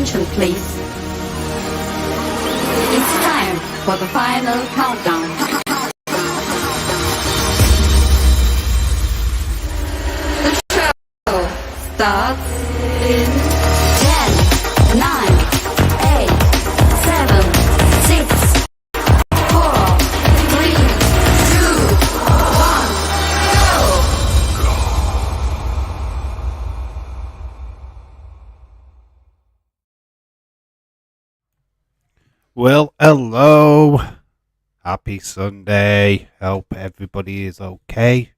attention, please. It's time for the final countdown. Starts in 10, 9, 8, 7, 6, 4, 3, 2, 1, go! Well, hello. Happy Sunday. Hope everybody is okay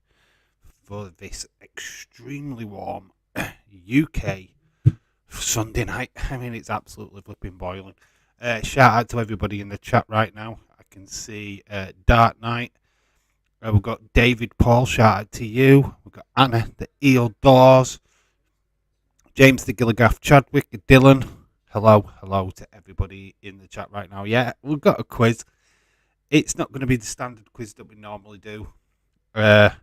for this extremely warm UK Sunday night. I mean, it's absolutely flipping boiling. Shout out to everybody in the chat right now. I can see Dark Knight. We've got David Paul. Shout out to you. We've got Anna, the Eel Doors. James the Gilligaff Chadwick, Dylan. Hello to everybody in the chat right now. Yeah, we've got a quiz. It's not going to be the standard quiz that we normally do. I'm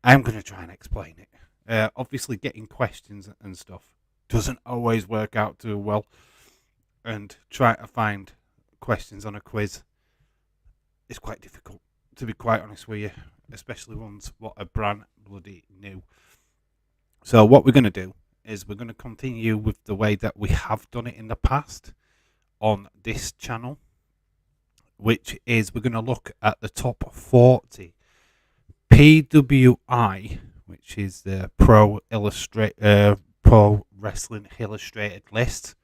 going to try and explain it. Obviously, getting questions and stuff doesn't always work out too well. And trying to find questions on a quiz is quite difficult, to be quite honest with you. Especially ones what are brand bloody new. So what we're going to do is we're going to continue with the way that we have done it in the past on this channel, which is we're going to look at the top 40 PWI, which is the Pro Wrestling Illustrated list.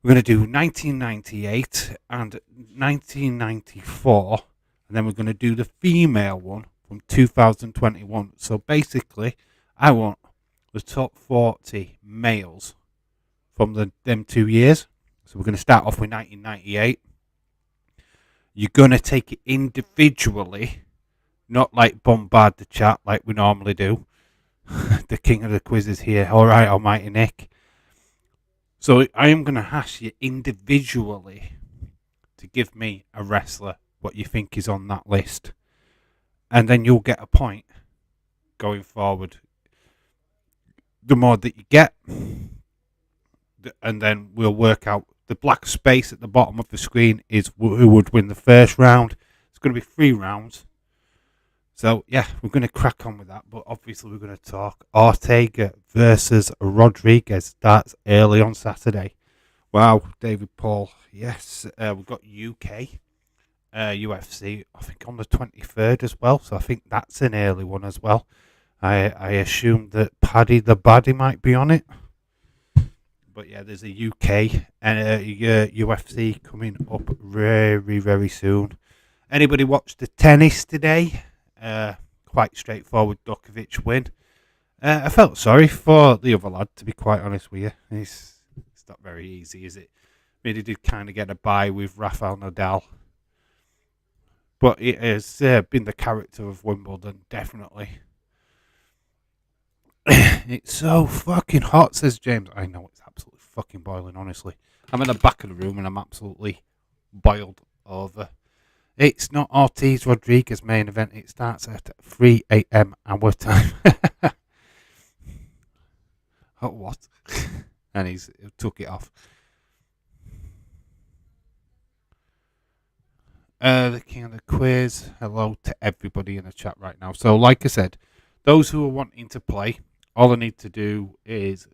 We're going to do 1998 and 1994, and then we're going to do the female one from 2021. So basically, I want the top 40 males from them 2 years. So we're going to start off with 1998. You're going to take it individually, not like bombard the chat like we normally do. The king of the quiz is here. All right, Almighty Nick. So I am going to ask you individually to give me a wrestler, what you think is on that list. And then you'll get a point going forward. The more that you get, and then we'll work out the black space at the bottom of the screen is who would win the first round. It's going to be 3 rounds. So, yeah, we're going to crack on with that. But obviously, we're going to talk Ortega versus Rodriguez. That's early on Saturday. Wow, David Paul. Yes, we've got UK, UFC, I think on the 23rd as well. So I think that's an early one as well. I assume that Paddy the Baddy might be on it. But yeah, there's a UK and a UFC coming up very, very soon. Anybody watch the tennis today? Quite straightforward Djokovic win. I felt sorry for the other lad, to be quite honest with you. It's not very easy, is it? I mean, he did kind of get a bye with Rafael Nadal. But it has been the character of Wimbledon, definitely. It's so fucking hot, says James. I know, it's absolutely fucking boiling, honestly. I'm in the back of the room and I'm absolutely boiled over. It's not Ortiz Rodriguez main event. It starts at 3 a.m. our time. Oh, what? And he took it off. The king of the quiz. Hello to everybody in the chat right now. So, like I said, those who are wanting to play, all I need to do is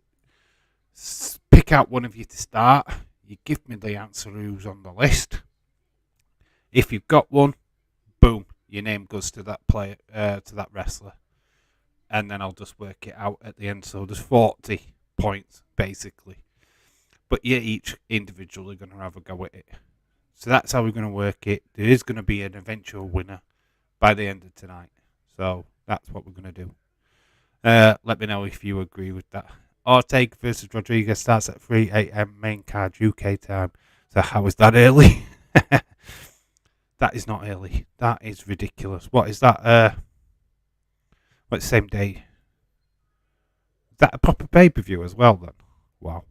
pick out one of you to start. You give me the answer who's on the list. If you've got one, boom, your name goes to that player, to that wrestler. And then I'll just work it out at the end. So there's 40 points, basically. But you're each individually going to have a go at it. So that's how we're going to work it. There is going to be an eventual winner by the end of tonight. So that's what we're going to do. Let me know if you agree with that. Ortega versus Rodriguez starts at 3 a.m. main card UK time. So how is that early? That is not early. That is ridiculous. What is that? What's the same day? Is that a proper pay-per-view as well then? Wow.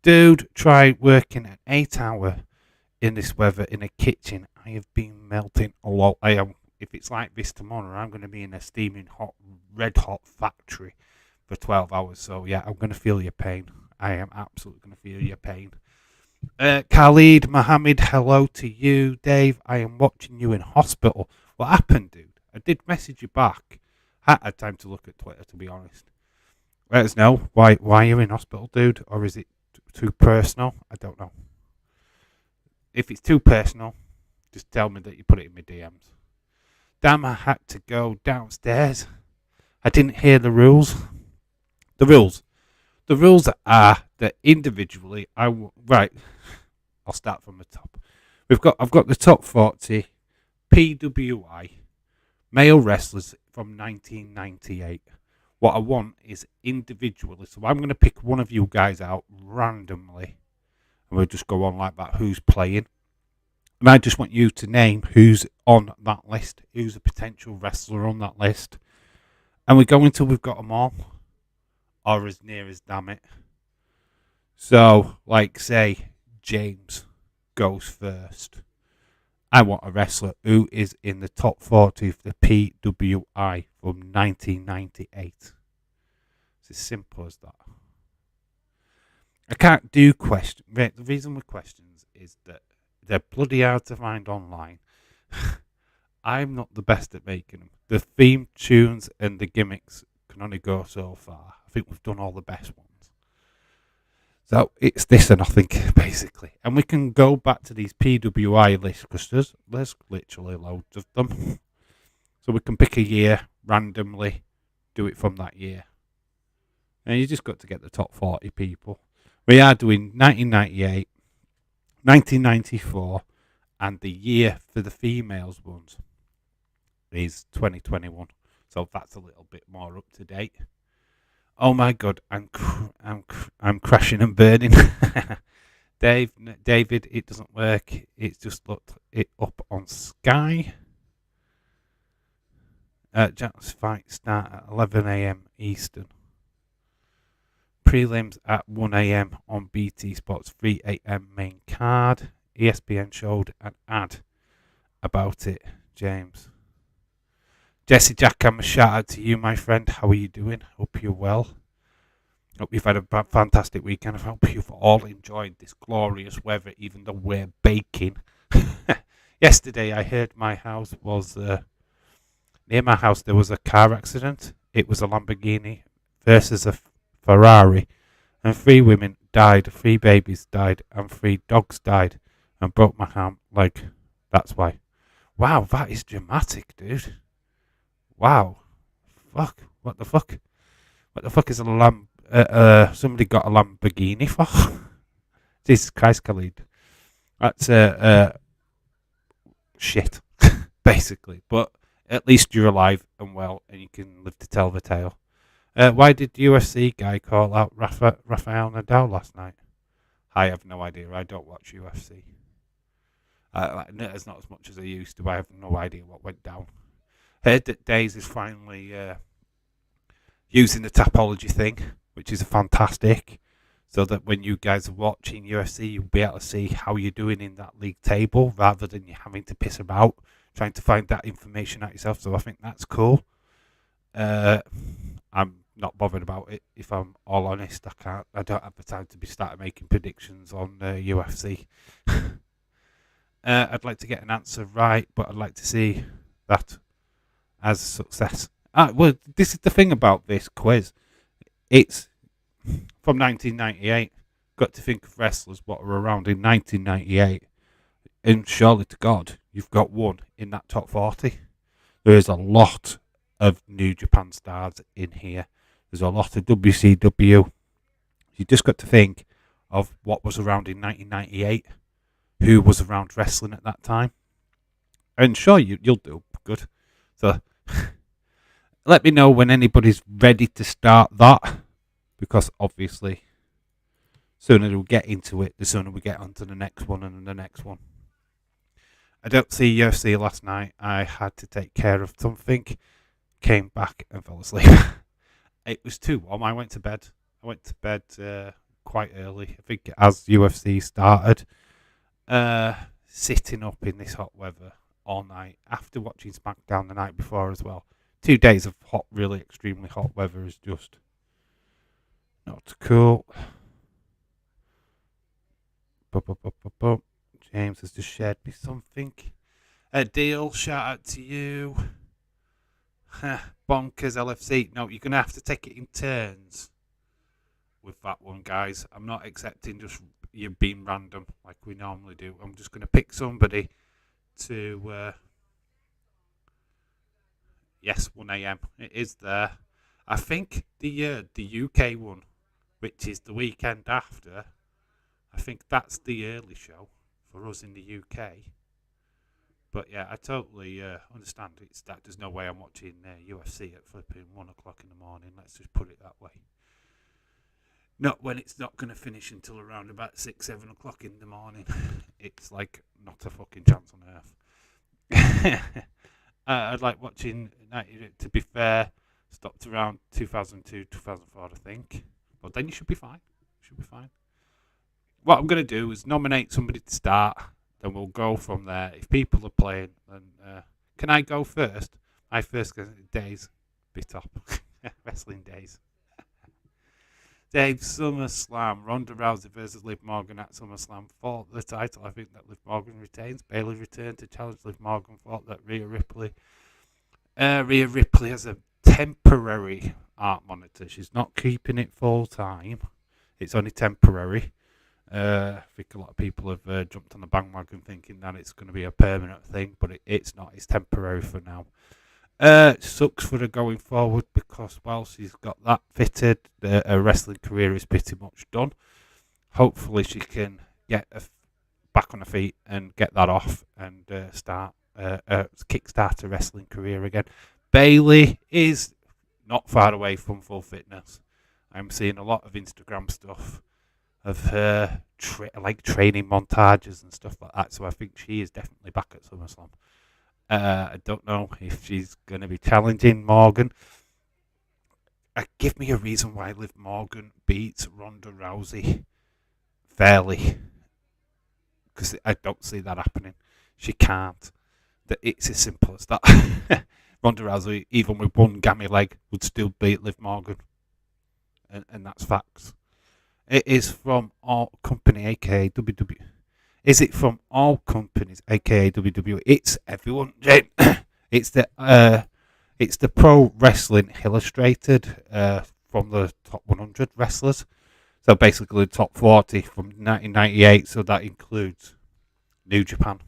Dude, try working an 8-hour in this weather in a kitchen. I have been melting a lot. If it's like this tomorrow, I'm going to be in a steaming hot, red hot factory for 12 hours. So yeah, I'm going to feel your pain. I am absolutely going to feel your pain. Khalid Mohammed, hello to you. Dave, I am watching you in hospital. What happened, dude? I did message you back. I had time to look at Twitter, to be honest. Let us know why you're in hospital, dude, or is it too personal? I don't know. If it's too personal, just tell me that you put it in my DMs. Damn, I had to go downstairs. I didn't hear the rules. The rules are that individually, right. I'll start from the top. I've got the top 40 PWI male wrestlers from 1998. What I want is individually. So I'm going to pick one of you guys out randomly, and we'll just go on like that. Who's playing? And I just want you to name who's on that list, who's a potential wrestler on that list, and we go until we've got them all, or as near as damn it. So, like, say, James goes first. I want a wrestler who is in the top 40 of the PWI from 1998. It's as simple as that. I can't do questions. The reason with questions is that they're bloody hard to find online. I'm not the best at making them. The theme tunes and the gimmicks can only go so far. I think we've done all the best ones. So it's this or nothing, basically. And we can go back to these PWI lists because there's literally loads of them. So we can pick a year randomly, do it from that year. And you just got to get the top 40 people. We are doing 1998, 1994, and the year for the females ones is 2021. So that's a little bit more up to date. Oh my God, I'm crashing and burning. David, it doesn't work. It's just looked it up on Sky. Jack's fight start at 11 a.m. Eastern. Prelims at 1 a.m. on BT Sports, 3 a.m. main card. ESPN showed an ad about it, James. Jesse Jackham, a shout out to you, my friend. How are you doing? Hope you're well. Hope you've had a fantastic weekend. I hope you've all enjoyed this glorious weather, even though we're baking. Yesterday, I heard my house was near my house. There was a car accident. It was a Lamborghini versus a Ferrari, and 3 women died, 3 babies died, and 3 dogs died, and broke my leg. That's why. Wow, that is dramatic, dude. Wow. Fuck. What the fuck? What the fuck is somebody got a Lamborghini for? Jesus Christ, Khalid. That's shit, basically. But at least you're alive and well, and you can live to tell the tale. Why did UFC guy call out Rafael Nadal last night? I have no idea. I don't watch UFC. It's not as much as I used to. I have no idea what went down. Heard that Days is finally using the Tapology thing, which is fantastic, so that when you guys are watching UFC, you'll be able to see how you're doing in that league table, rather than you having to piss about trying to find that information out yourself. So I think that's cool. I'm not bothered about it, if I'm all honest. I don't have the time to be starting making predictions on UFC. I'd like to get an answer right, but I'd like to see that as a success. Well, this is the thing about this quiz. It's from 1998. Got to think of wrestlers what were around in 1998. And surely to God, you've got one in that top 40. There is a lot of New Japan stars in here. There's a lot of WCW. You just got to think of what was around in 1998. Who was around wrestling at that time. And sure, you'll do good. So let me know when anybody's ready to start that, because obviously sooner we get into it, the sooner we get onto the next one and the next one. I don't see UFC last night. I had to take care of something, came back and fell asleep. It was too warm. I went to bed quite early, I think, as UFC started. Sitting up in this hot weather all night after watching SmackDown the night before as well. 2 days of hot, really extremely hot weather is just not cool. James has just shared me something. Deal, shout out to you. Bonkers LFC. No, you're going to have to take it in turns with that one, guys. I'm not accepting just you being random like we normally do. I'm just going to pick somebody to... yes, 1am. It is there. I think the UK one, which is the weekend after, I think that's the early show for us in the UK. But yeah, I totally understand that there's no way I'm watching UFC at flipping 1 o'clock in the morning. Let's just put it that way. Not when it's not going to finish until around about 6, 7 o'clock in the morning. It's like not a fucking chance on earth. I'd like watching, to be fair, stopped around 2002, 2004, I think. But then you should be fine. What I'm going to do is nominate somebody to start. Then we'll go from there. If people are playing, then can I go first? My first days, bit up. Wrestling days. Dave, SummerSlam. Ronda Rousey versus Liv Morgan at SummerSlam. Fought the title. I think that Liv Morgan retains. Bayley returned to challenge Liv Morgan. Fought that Rhea Ripley. Rhea Ripley has a temporary heart monitor. She's not keeping it full time. It's only temporary. I think a lot of people have jumped on the bandwagon thinking that it's going to be a permanent thing, but it's not. It's temporary for now. Sucks for her going forward because while she's got that fitted, her wrestling career is pretty much done. Hopefully she can get back on her feet and get that off and kickstart her wrestling career again. Bayley is not far away from full fitness. I'm seeing a lot of Instagram stuff of her training montages and stuff like that, so I think she is definitely back at SummerSlam. I don't know if she's going to be challenging Morgan. Give me a reason why Liv Morgan beats Ronda Rousey fairly, because I don't see that happening. She can't. It's as simple as that. Ronda Rousey, even with one gammy leg, would still beat Liv Morgan, and that's facts. It is from All Company, aka WWE. Is it from All Companies, aka WWE? It's everyone, Jane. It's the Pro Wrestling Illustrated from the top 100 wrestlers. So basically, the top 40 from 1998. So that includes New Japan.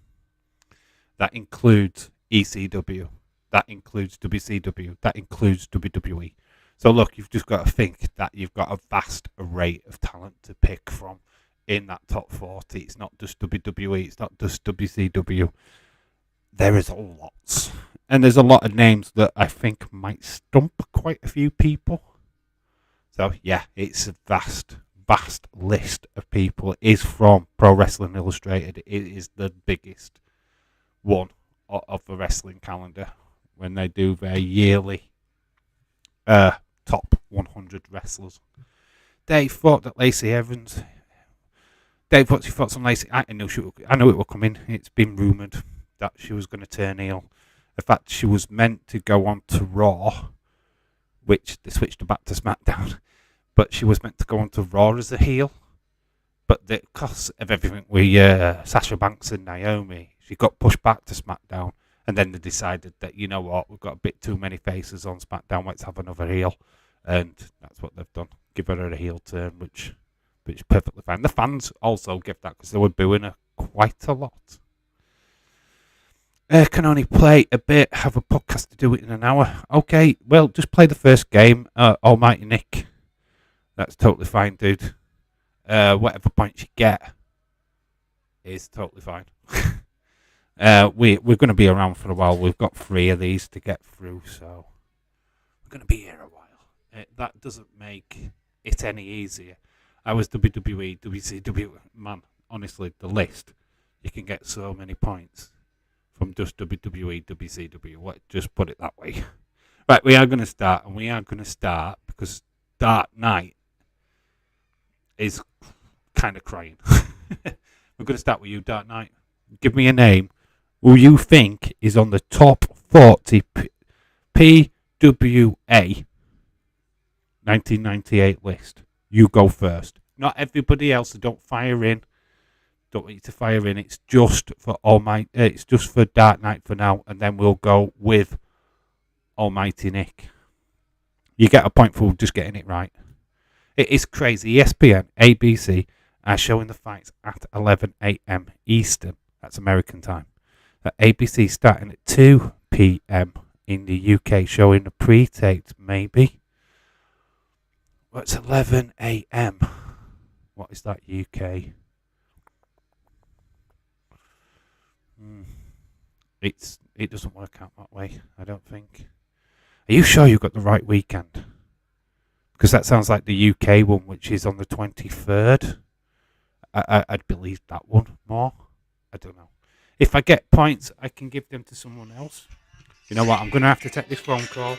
That includes ECW. That includes WCW. That includes WWE. So look, you've just got to think that you've got a vast array of talent to pick from in that top 40. It's not just WWE, it's not just WCW. There is a lot. And there's a lot of names that I think might stump quite a few people. So yeah, it's a vast list of people. It is from Pro Wrestling Illustrated. It is the biggest one of the wrestling calendar when they do their yearly top 100 wrestlers. Dave thought that Lacey Evans. Dave, what's your thoughts on Lacey? I know it will come in. It's been rumoured that she was going to turn heel. In fact, she was meant to go on to Raw, which they switched her back to SmackDown. But she was meant to go on to Raw as a heel. But because of everything with Sasha Banks and Naomi, she got pushed back to SmackDown. And then they decided that, you know what, we've got a bit too many faces on SmackDown, let's have another heel. And that's what they've done. Give her a heel turn, which is perfectly fine. The fans also give that because they were booing her quite a lot. Can only play a bit, have a podcast to do it in an hour. Okay, well, just play the first game, Almighty Nick. That's totally fine, dude. Whatever points you get is totally fine. We're going to be around for a while. We've got 3 of these to get through, so we're going to be here a while. That doesn't make it any easier. I was WWE, WCW, man, honestly, the list, you can get so many points from just WWE, WCW. Just put it that way. Right, we are going to start, and we are going to start because Dark Knight is kind of crying. We're going to start with you, Dark Knight. Give me a name who you think is on the top 40 PWA 1998 list. You go first. Not everybody else, so don't fire in. Don't want you to fire in. It's just for It's just for Dark Knight for now, and then we'll go with Almighty Nick. You get a point for just getting it right. It is crazy. ESPN, ABC are showing the fights at 11 a.m. Eastern. That's American time. ABC starting at 2 p.m. in the UK, showing a pre-taped maybe. Well, it's 11 a.m. What is that, UK? It doesn't work out that way, I don't think. Are you sure you got the right weekend? Because that sounds like the UK one, which is on the 23rd. I'd believe that one more. I don't know. If I get points, I can give them to someone else. You know what? I'm going to have to take this phone call.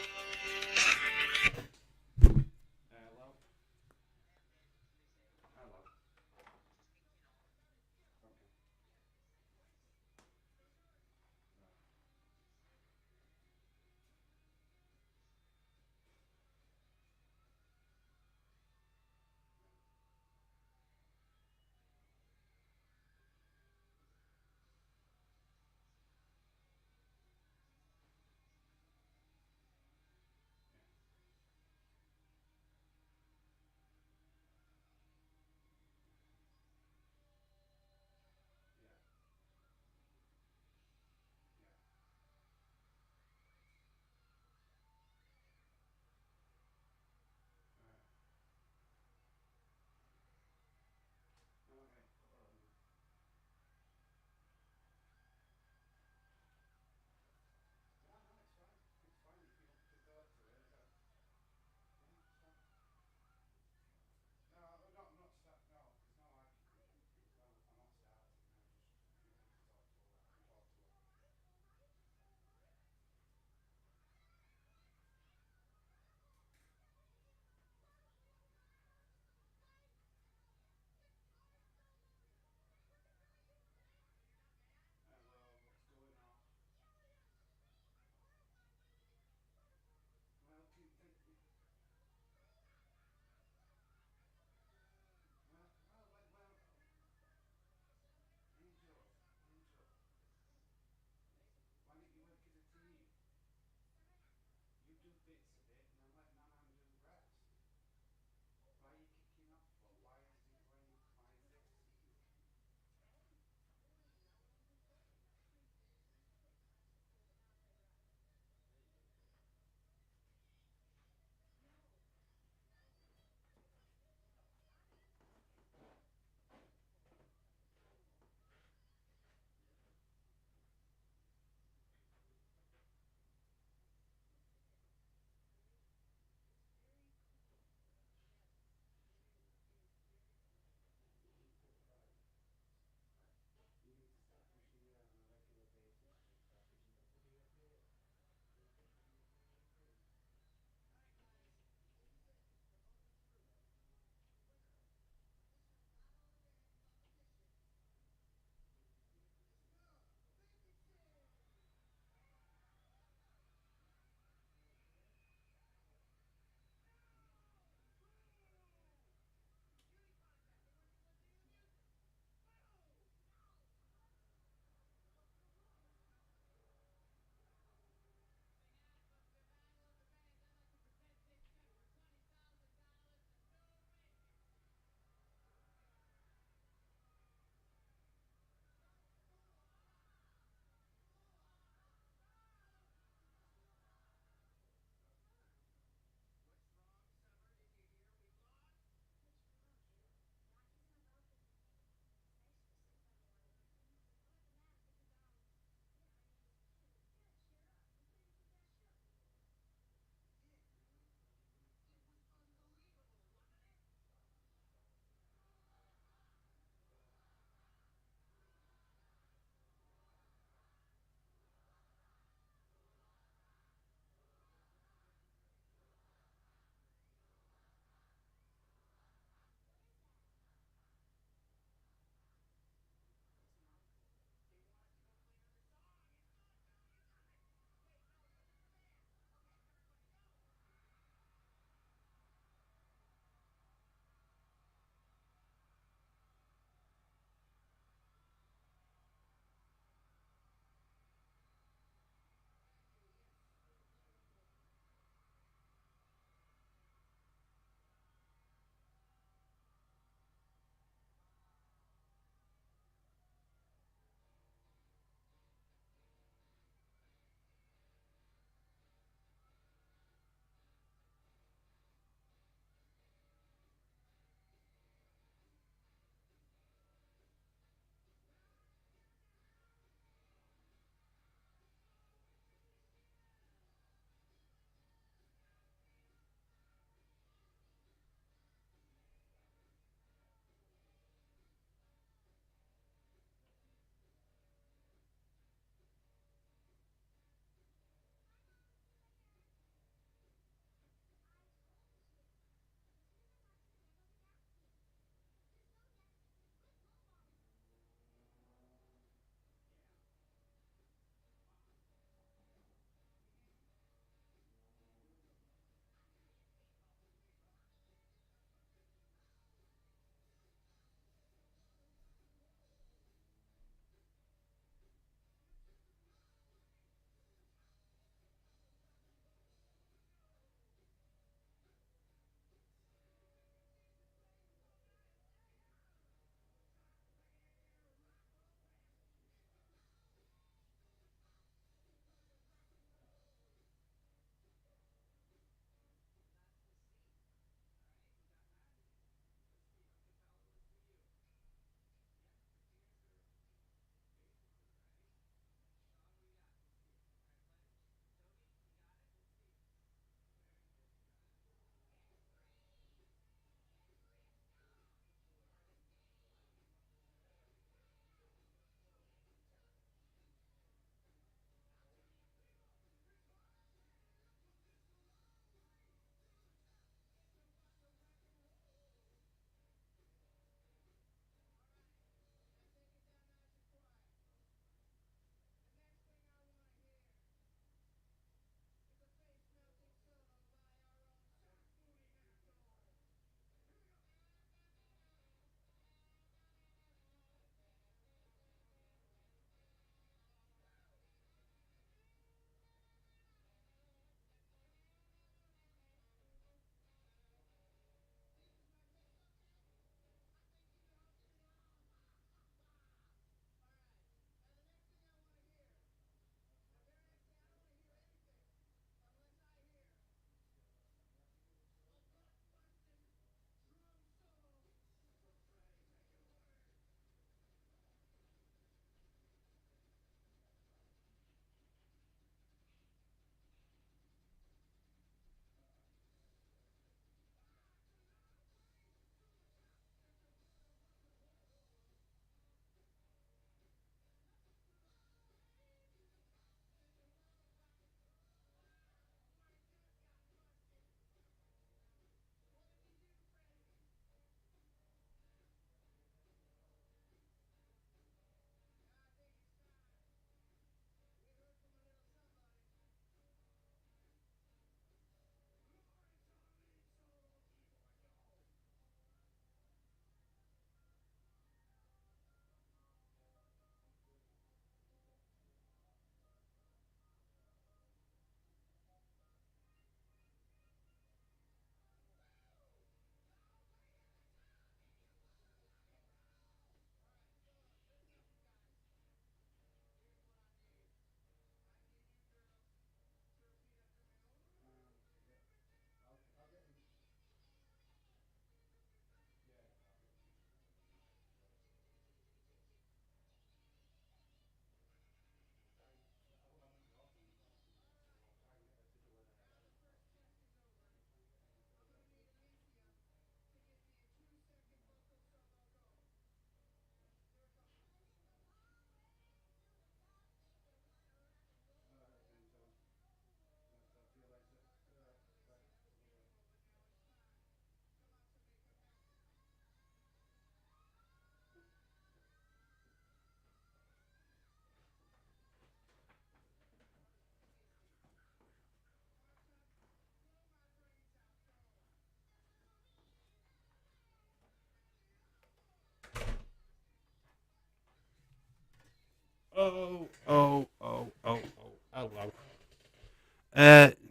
Hello.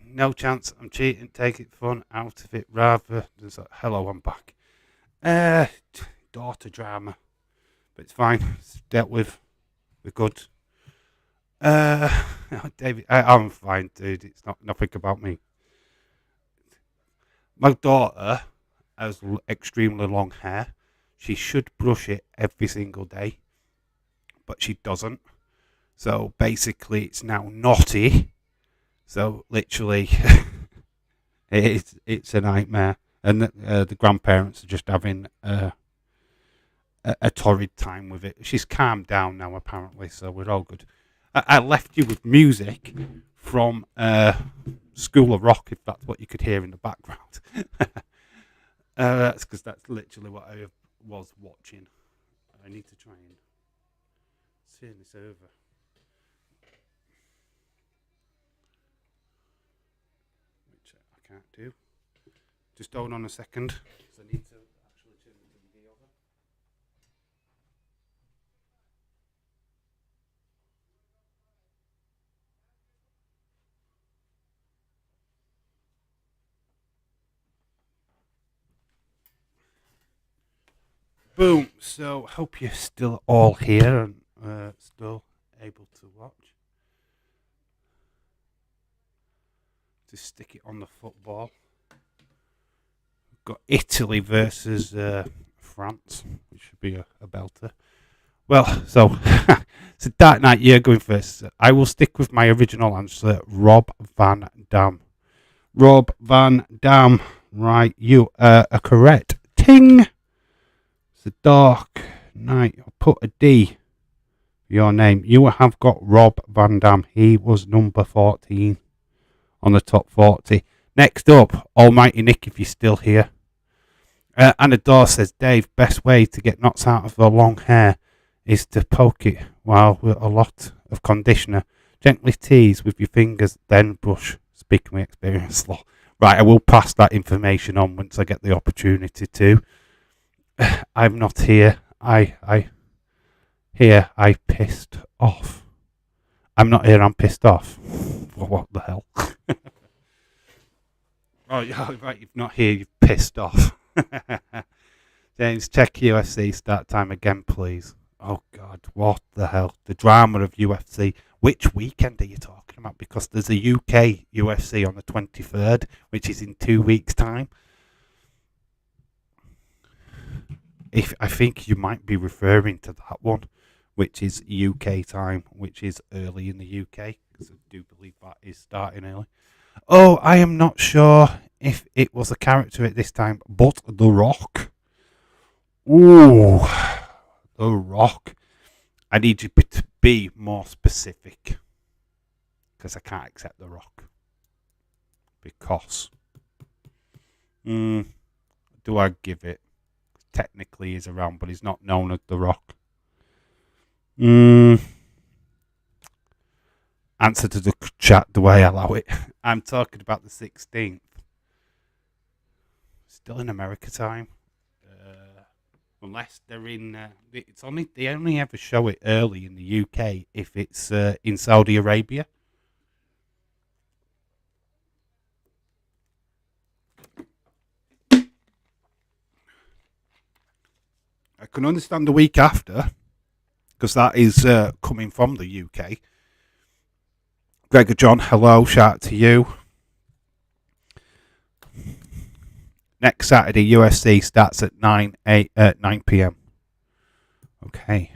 No chance. I'm cheating. Take it fun out of it rather than say, hello, I'm back. Uh, Daughter drama. But it's fine. It's dealt with. We're good. David, I'm fine, dude. It's not nothing about me. My daughter has extremely long hair. She should brush it every single day, but she doesn't. So basically, it's now naughty. So literally, it's a nightmare, and the grandparents are just having a torrid time with it. She's calmed down now, apparently, so we're all good. I left you with music from School of Rock, if that's what you could hear in the background. That's because that's literally what I was watching. I need to try and turn this over. Which I can't do. Just hold on a second, because I need to actually turn the TV over. Boom. So, hope you're still all here and still able to watch. Just stick it on the football. We've got Italy versus France, which should be a belter. Well, so it's a dark night. You're going first. I will stick with my original answer, Rob Van Dam. Rob Van Dam. Right, you are correct. Ting. It's a dark night. I'll put a D for your name. You have got Rob Van Dam. He was number 14 on the top 40. Next up, Almighty Nick, if you're still here. Anna Dawes says, Dave, best way to get knots out of the long hair is to poke it while with a lot of conditioner. Gently tease with your fingers, then brush. Speaking with experience. Right, I will pass that information on once I get the opportunity to. I'm not here. I pissed off. I'm not here. I'm pissed off. What the hell? Oh, yeah, right. You're not here. You've pissed off. James, check UFC start time again, please. Oh God, what the hell? The drama of UFC. Which weekend are you talking about? Because there's a UK UFC on the 23rd, which is in 2 weeks' time. I think you might be referring to that one, which is UK time, which is early in the UK, because I do believe that is starting early. Oh, I am not sure if it was a character at this time, but The Rock. Ooh, The Rock. I need you to be more specific, because I can't accept The Rock. Because, do I give it? Technically he's around, but he's not known as The Rock. Answer to the chat, do I allow it? I'm talking about the 16th. Still in America time. Unless they're in... they only ever show it early in the UK if it's in Saudi Arabia. I can understand the week after, because that is coming from the UK. Gregor John, hello, shout out to you. Next Saturday, UFC starts at 9 p.m. Okay,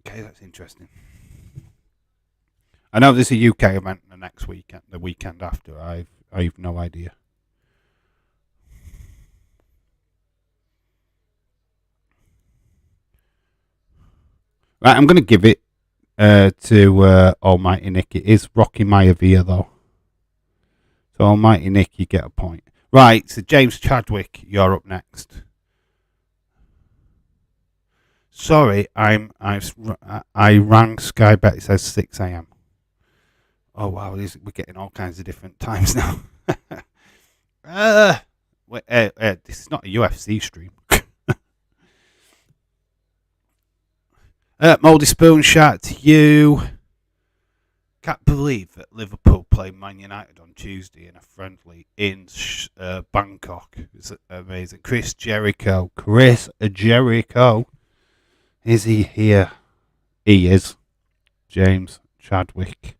that's interesting. I know there's a UK event the next weekend, the weekend after. I've no idea. Right, I'm going to give it to Almighty Nick. It is Rocky Maivia, though. So, Almighty Nick, you get a point. Right, so James Chadwick, you're up next. Sorry, I rang Sky Bet. It says 6 a.m. Oh, wow, we're getting all kinds of different times now. This is not a UFC stream. Mouldy Spoon, shout out to you. Can't believe that Liverpool played Man United on Tuesday in a friendly in Bangkok. It's amazing. Chris Jericho. Is he here? He is. James Chadwick.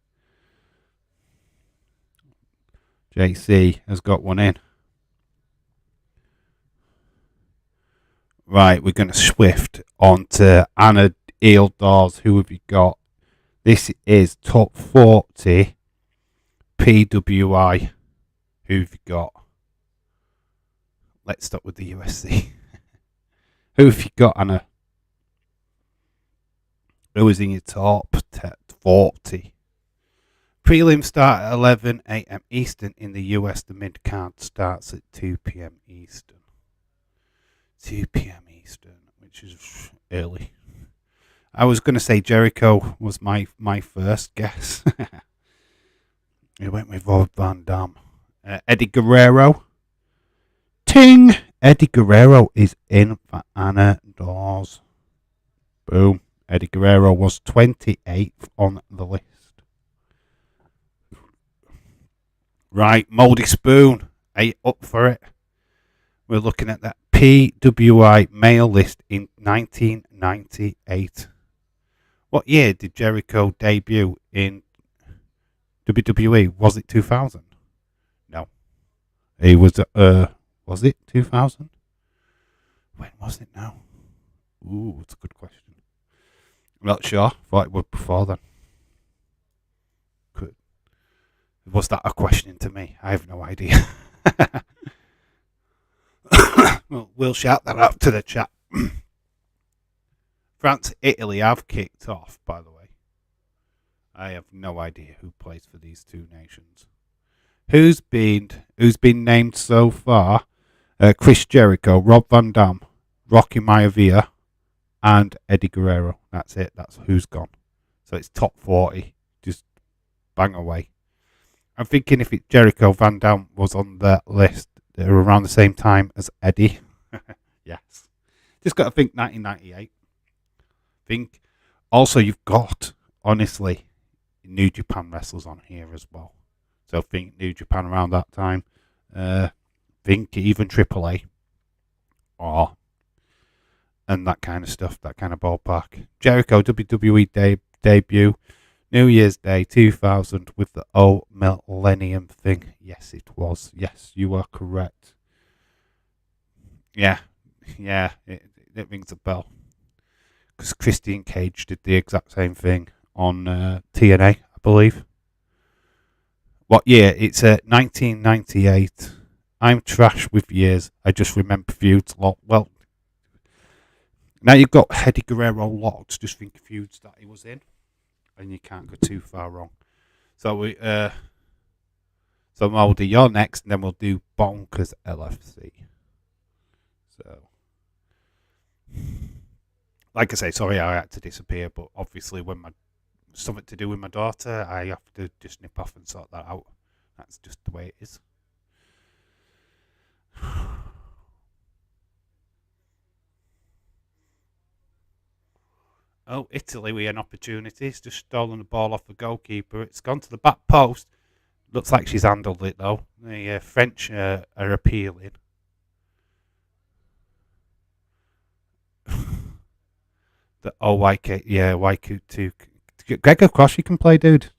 JC has got one in. Right, we're going to swift on to Anna Eildars. Who have you got? This is top 40 PWI. Who have you got? Let's start with the USC. Who have you got, Anna? Who is in your top 40? Prelim start at 11 a.m. Eastern in the US. The mid card starts at 2 p.m. Eastern. 2 p.m. Eastern, which is early. I was going to say Jericho was my first guess. We went with Rob Van Dam. Eddie Guerrero. Ting! Eddie Guerrero is in for Anna Dawes. Boom. Eddie Guerrero was 28th on the list. Right, Mouldy Spoon. Are you up for it? We're looking at that PWI male list in 1998. What year did Jericho debut in WWE? Was it 2000? No. He was it 2000? When was it now? Ooh, it's a good question. I'm not sure. Thought it was before then. Was that a question to me? I have no idea. Well, we'll shout that out to the chat. France, Italy have kicked off, by the way. I have no idea who plays for these two nations. Who's been named so far? Chris Jericho, Rob Van Dam, Rocky Maivia, and Eddie Guerrero. That's it. That's who's gone. So it's top 40. Just bang away. I'm thinking if Jericho, Van Dam was on that list, they were around the same time as Eddie. Yes. Just got to think 1998. Think. Also, you've got, honestly, New Japan wrestlers on here as well. So think New Japan around that time. Think even AAA. And that kind of stuff, that kind of ballpark. Jericho WWE debut. New Year's Day 2000 with the Millennium thing. Yes, it was. Yes, you are correct. Yeah, it rings a bell. Because Christian Cage did the exact same thing on TNA, I believe. What year? It's 1998. I'm trash with years. I just remember feuds a lot. Well, now you've got Eddie Guerrero locked. Just think of feuds that he was in. And you can't go too far wrong. So Mouldy, you're next, and then we'll do Bonkers LFC. So, like I say, sorry I had to disappear, but obviously when something to do with my daughter, I have to just nip off and sort that out. That's just the way it is. Oh, Italy with an opportunity. It's just stolen the ball off the goalkeeper. It's gone to the back post. Looks like she's handled it, though. The French are appealing. YQ2. Greg, of course you can play, dude.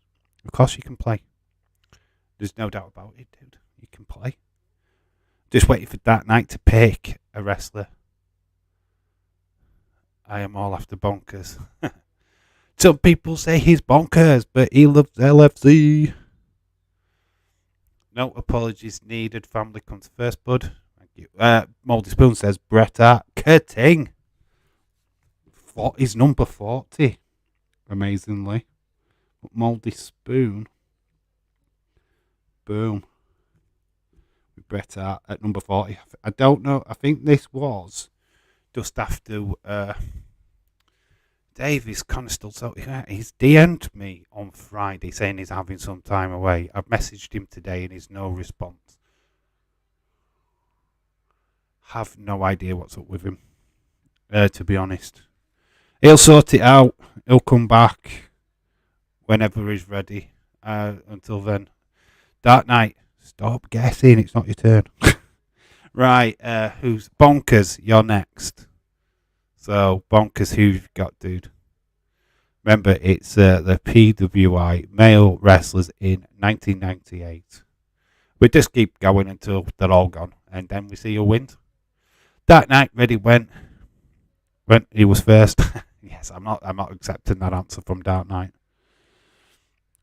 Of course you can play. There's no doubt about it, dude. You can play. Just waiting for that night to pick a wrestler. I am all after Bonkers. Some people say he's bonkers, but he loves LFC. No apologies needed. Family comes first, bud. Thank you. Mouldy Spoon says Bret Hart. Kerting. He's number 40. Amazingly. But Mouldy Spoon. Boom. With Bret Hart at number 40. I don't know. I think this was just after Dave is kind of still so he's DM'd me on Friday saying he's having some time away. I've messaged him today and he's no response. Have no idea what's up with him, to be honest. He'll sort it out. He'll come back whenever he's ready. Until then, Dark Knight, stop guessing. It's not your turn. Right, who's Bonkers? You're next. So, Bonkers, who you've got, dude? Remember, it's the PWI male wrestlers in 1998. We just keep going until they're all gone, and then we see who wins. Dark Knight, ready, went. He was first. Yes, I'm not accepting that answer from Dark Knight.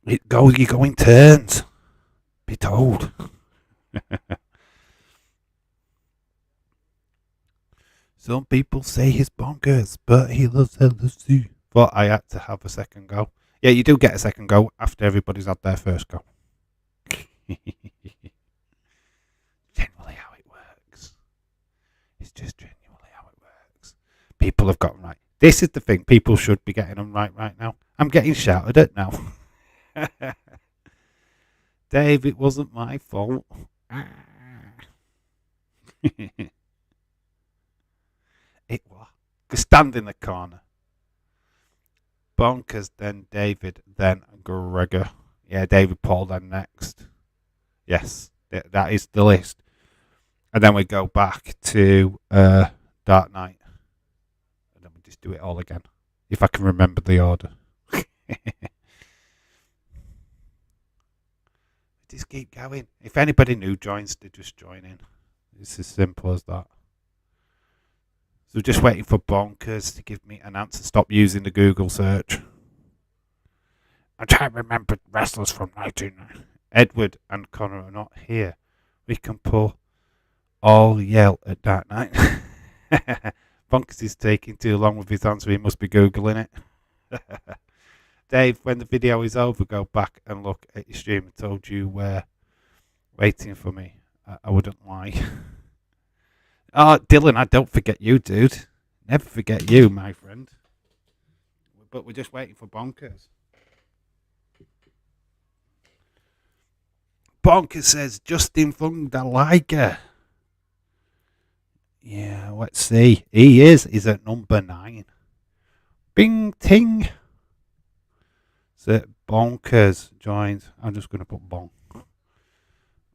You go in turns. Be told. Some people say he's bonkers, but he loves LSU. But I had to have a second go. Yeah, you do get a second go after everybody's had their first go. Generally how it works. It's just genuinely how it works. People have gotten right. This is the thing. People should be getting them right now. I'm getting shouted at now. Dave, it wasn't my fault. It was. Stand in the corner. Bonkers, then David, then Gregor. Yeah, David Paul, then next. Yes, that is the list. And then we go back to Dark Knight. And then we just do it all again. If I can remember the order. Just keep going. If anybody new joins, they just join in. It's as simple as that. So just waiting for Bonkers to give me an answer. Stop using the Google search. I'm trying to remember wrestlers from 1990. Edward and Connor are not here. We can all yell at Dark Knight. Bonkers is taking too long with his answer. He must be Googling it. Dave, when the video is over, go back and look at your stream. I told you waiting for me. I wouldn't lie. Oh, Dylan, I don't forget you, dude. Never forget you, my friend. But we're just waiting for Bonkers. Bonkers says Justin von der Liger. Yeah, let's see. He is. He's at number 9. Bing ting. So Bonkers joins. I'm just going to put Bonk.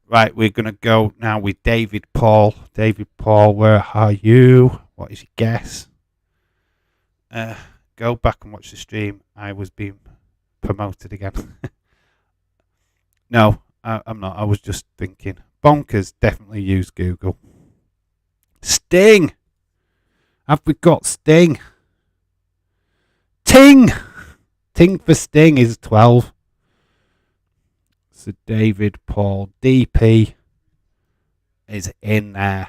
Right, we're going to go now with David Paul. David Paul, where are you? What is your guess? Go back and watch the stream. I was being promoted again. No, I'm not. I was just thinking. Bonkers definitely use Google. Sting! Have we got Sting? Ting! Ting for Sting is 12. So David Paul DP is in there.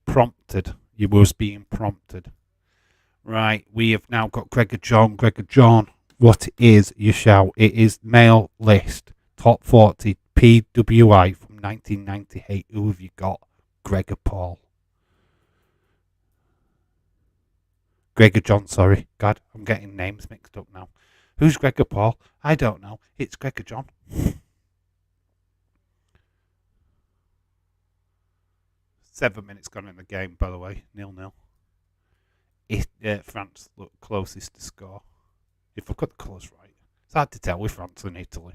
Prompted. You was being prompted. Right, we have now got Gregor John. Gregor John, what is your shout? It is male list. Top 40 PWI from 1998. Who have you got? Gregor Paul. Gregor John, sorry. God, I'm getting names mixed up now. Who's Gregor Paul? I don't know. It's Gregor John. 7 minutes gone in the game, by the way. 0-0. France look closest to score. If I've got the colours right. It's hard to tell with France and Italy.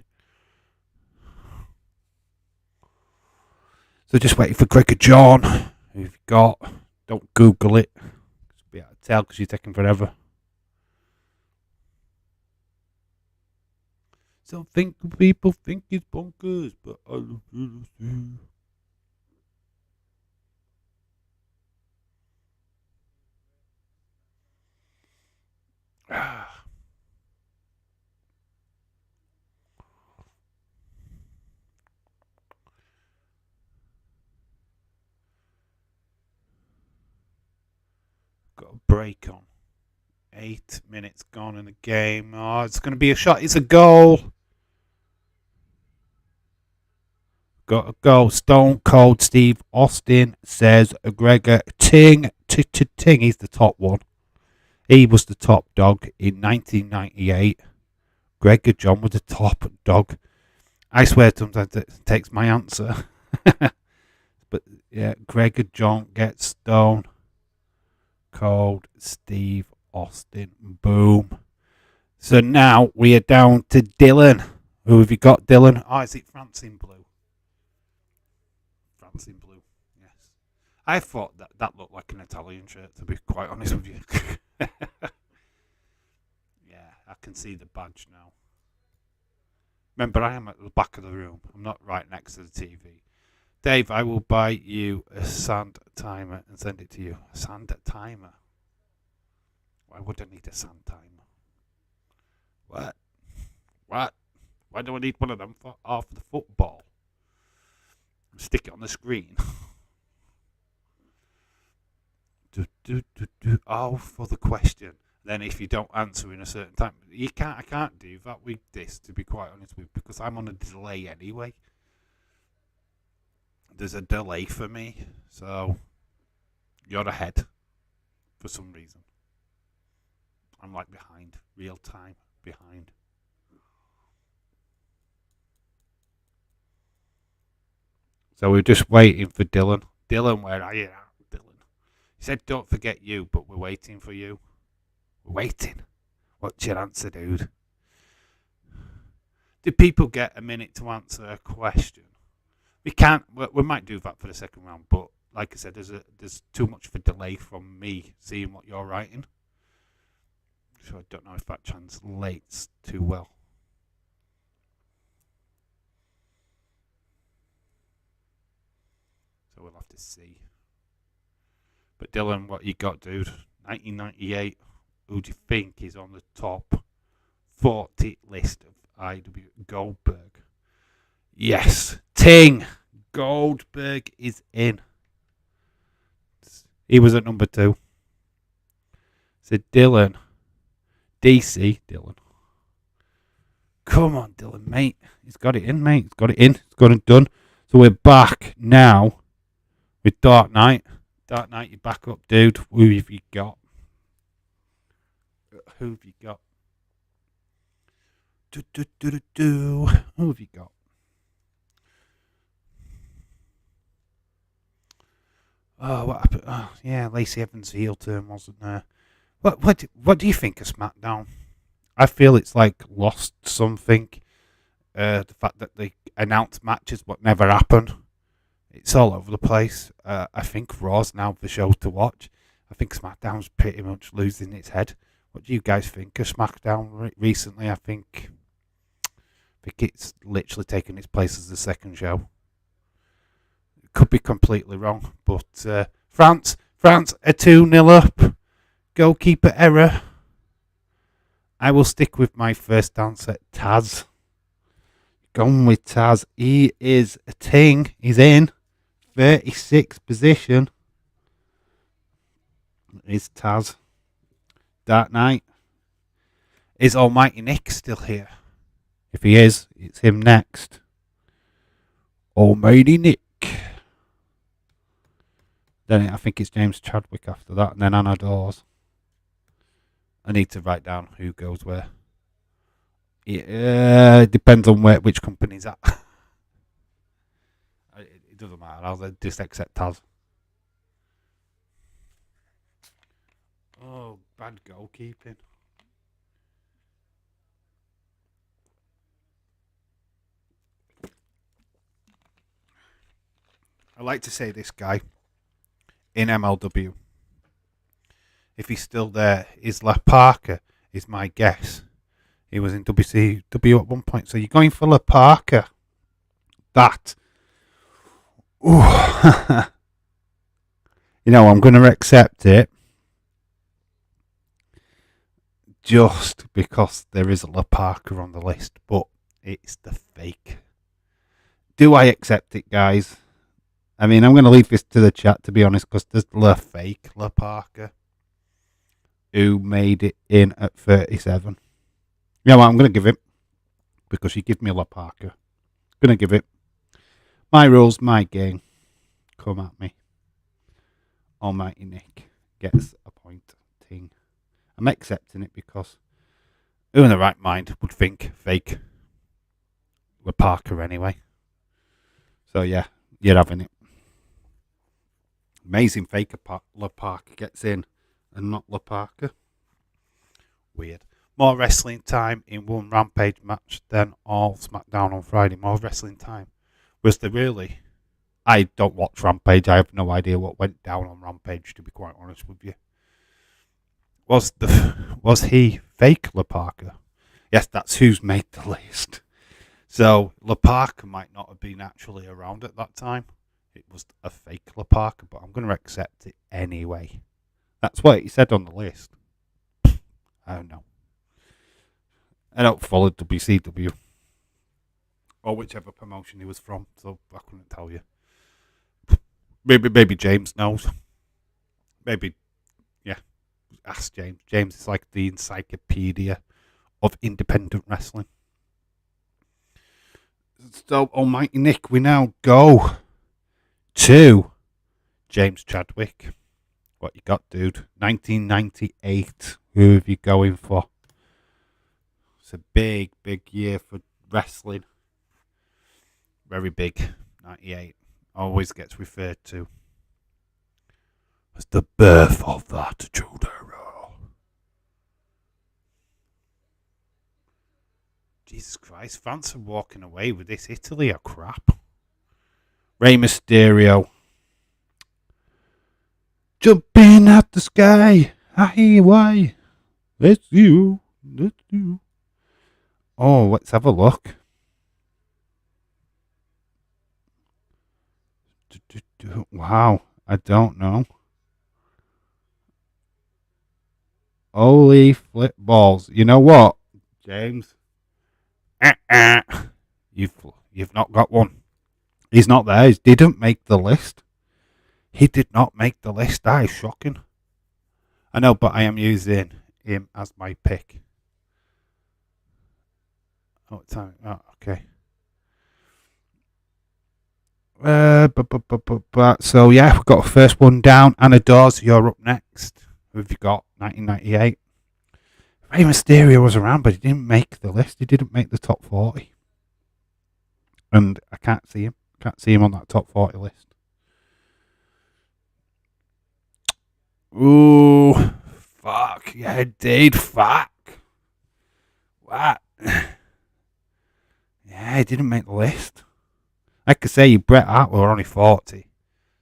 So just waiting for Gregor John. Who have you got? Don't Google it. It's a bit hard to tell because you're taking forever. Some people think it's bonkers, but I love you. Got a break on. 8 minutes gone in the game. Oh, it's going to be a shot. It's a goal. Got a goal. Stone Cold Steve Austin says Gregor Ting. Ting. He's the top one. He was the top dog in 1998. Gregor John was the top dog. I swear sometimes it takes my answer. But yeah, Gregor John gets Stone Cold Steve Austin. Boom. So now we are down to Dylan. Who have you got, Dylan? Oh, is it France in blue? France in blue, yes. I thought that looked like an Italian shirt, to be quite honest with you. Yeah, I can see the badge now. Remember, I am at the back of the room. I'm not right next to the TV. Dave, I will buy you a sand timer and send it to you. A sand timer? Why would I need a sand timer? What? What? Why do I need one of them for after the football? Stick it on the screen. Oh, for the question. Then if you don't answer in a certain time, I can't do that with this, to be quite honest with you, because I'm on a delay anyway. There's a delay for me, so you're ahead for some reason. I'm like behind, real time behind. So we're just waiting for Dylan. Dylan, where are you? Dylan. He said, don't forget you, but we're waiting for you. We're waiting. What's your answer, dude? Do people get a minute to answer a question? We can't. We might do that for the second round, but like I said, there's too much of a delay from me seeing what you're writing. So I don't know if that translates too well. So we'll have to see. But Dylan, what you got, dude? 1998. Who do you think is on the top 40 list of IW Goldberg? Yes, Ting. Goldberg is in. He was at number 2. So Dylan. DC Dylan. Come on, Dylan, mate. He's got it in, mate. He's got it in. He's got it done. So we're back now with Dark Knight. Dark Knight, you're back up, dude. Who have you got? Who have you got? Who have you got? Oh, what happened? Oh, yeah, Lacey Evans' heel turn wasn't there. What do you think of SmackDown? I feel it's like lost something. The fact that they announce matches but never happen. It's all over the place. I think Raw's now the show to watch. I think SmackDown's pretty much losing its head. What do you guys think of SmackDown recently? I think it's literally taken its place as the second show. It could be completely wrong, but France a 2-0 up. Goalkeeper error. I will stick with my first answer, Taz. Gone with Taz. He is a Ting. He's in 36th position. Is Taz. Dark Knight. Is Almighty Nick still here? If he is, it's him next. Almighty Nick. Then I think it's James Chadwick after that, and then Anna Dawes. I need to write down who goes where. It depends on which company's at. It doesn't matter. I'll just accept Taz. Oh, bad goalkeeping. I like to say this guy in MLW. If he's still there, Isla Parker is my guess. He was in WCW at one point. So you're going for La Parker. That. Ooh. I'm going to accept it. Just because there is a La Parker on the list. But it's the fake. Do I accept it, guys? I mean, I'm going to leave this to the chat, to be honest, because there's the fake La Parker who made it in at 37. You know what, I'm going to give it, because you give me La Parker. Going to give it. My rules, my game. Come at me. Almighty Nick gets a point. Ting. I'm accepting it because who in the right mind would think fake La Parker anyway? So yeah, you're having it. Amazing fake La Parker gets in and not La Parker. Weird. More wrestling time in one Rampage match than all SmackDown on Friday. More wrestling time. Was there really? I don't watch Rampage. I have no idea what went down on Rampage, to be quite honest with you. Was he fake La Parka? Yes, that's who's made the list. So La Parka might not have been actually around at that time. It was a fake La Parka, but I'm going to accept it anyway. That's what he said on the list. I don't know. I don't follow WCW or whichever promotion he was from, so I couldn't tell you. Maybe James knows. Maybe, yeah. Ask James. James is like the encyclopedia of independent wrestling. So, Almighty Nick, we now go to James Chadwick. What you got, dude? 1998. Who have you going for? It's a big, big year for wrestling. Very big. 98. Always gets referred to as the birth of the Attitude Era. Jesus Christ, fans are walking away with this. Italy are crap. Rey Mysterio. Jumping at the sky. Aye, why? That's you. That's you. Oh, let's have a look. Wow, I don't know. Holy flip balls. You know what, James? You've not got one. He's not there. He didn't make the list. He did not make the list. That is shocking. I know, but I am using him as my pick. Oh, time. Oh, okay. So yeah, we've got the first one down. Anna Dawes, you're up next. Who have you got? 1998. Rey Mysterio was around, but he didn't make the list. He didn't make the top 40. And I can't see him. Can't see him on that top 40 list. Ooh, fuck. Yeah, indeed, fuck. What? Yeah, he didn't make the list. Like I say, Bret Hart were only 40.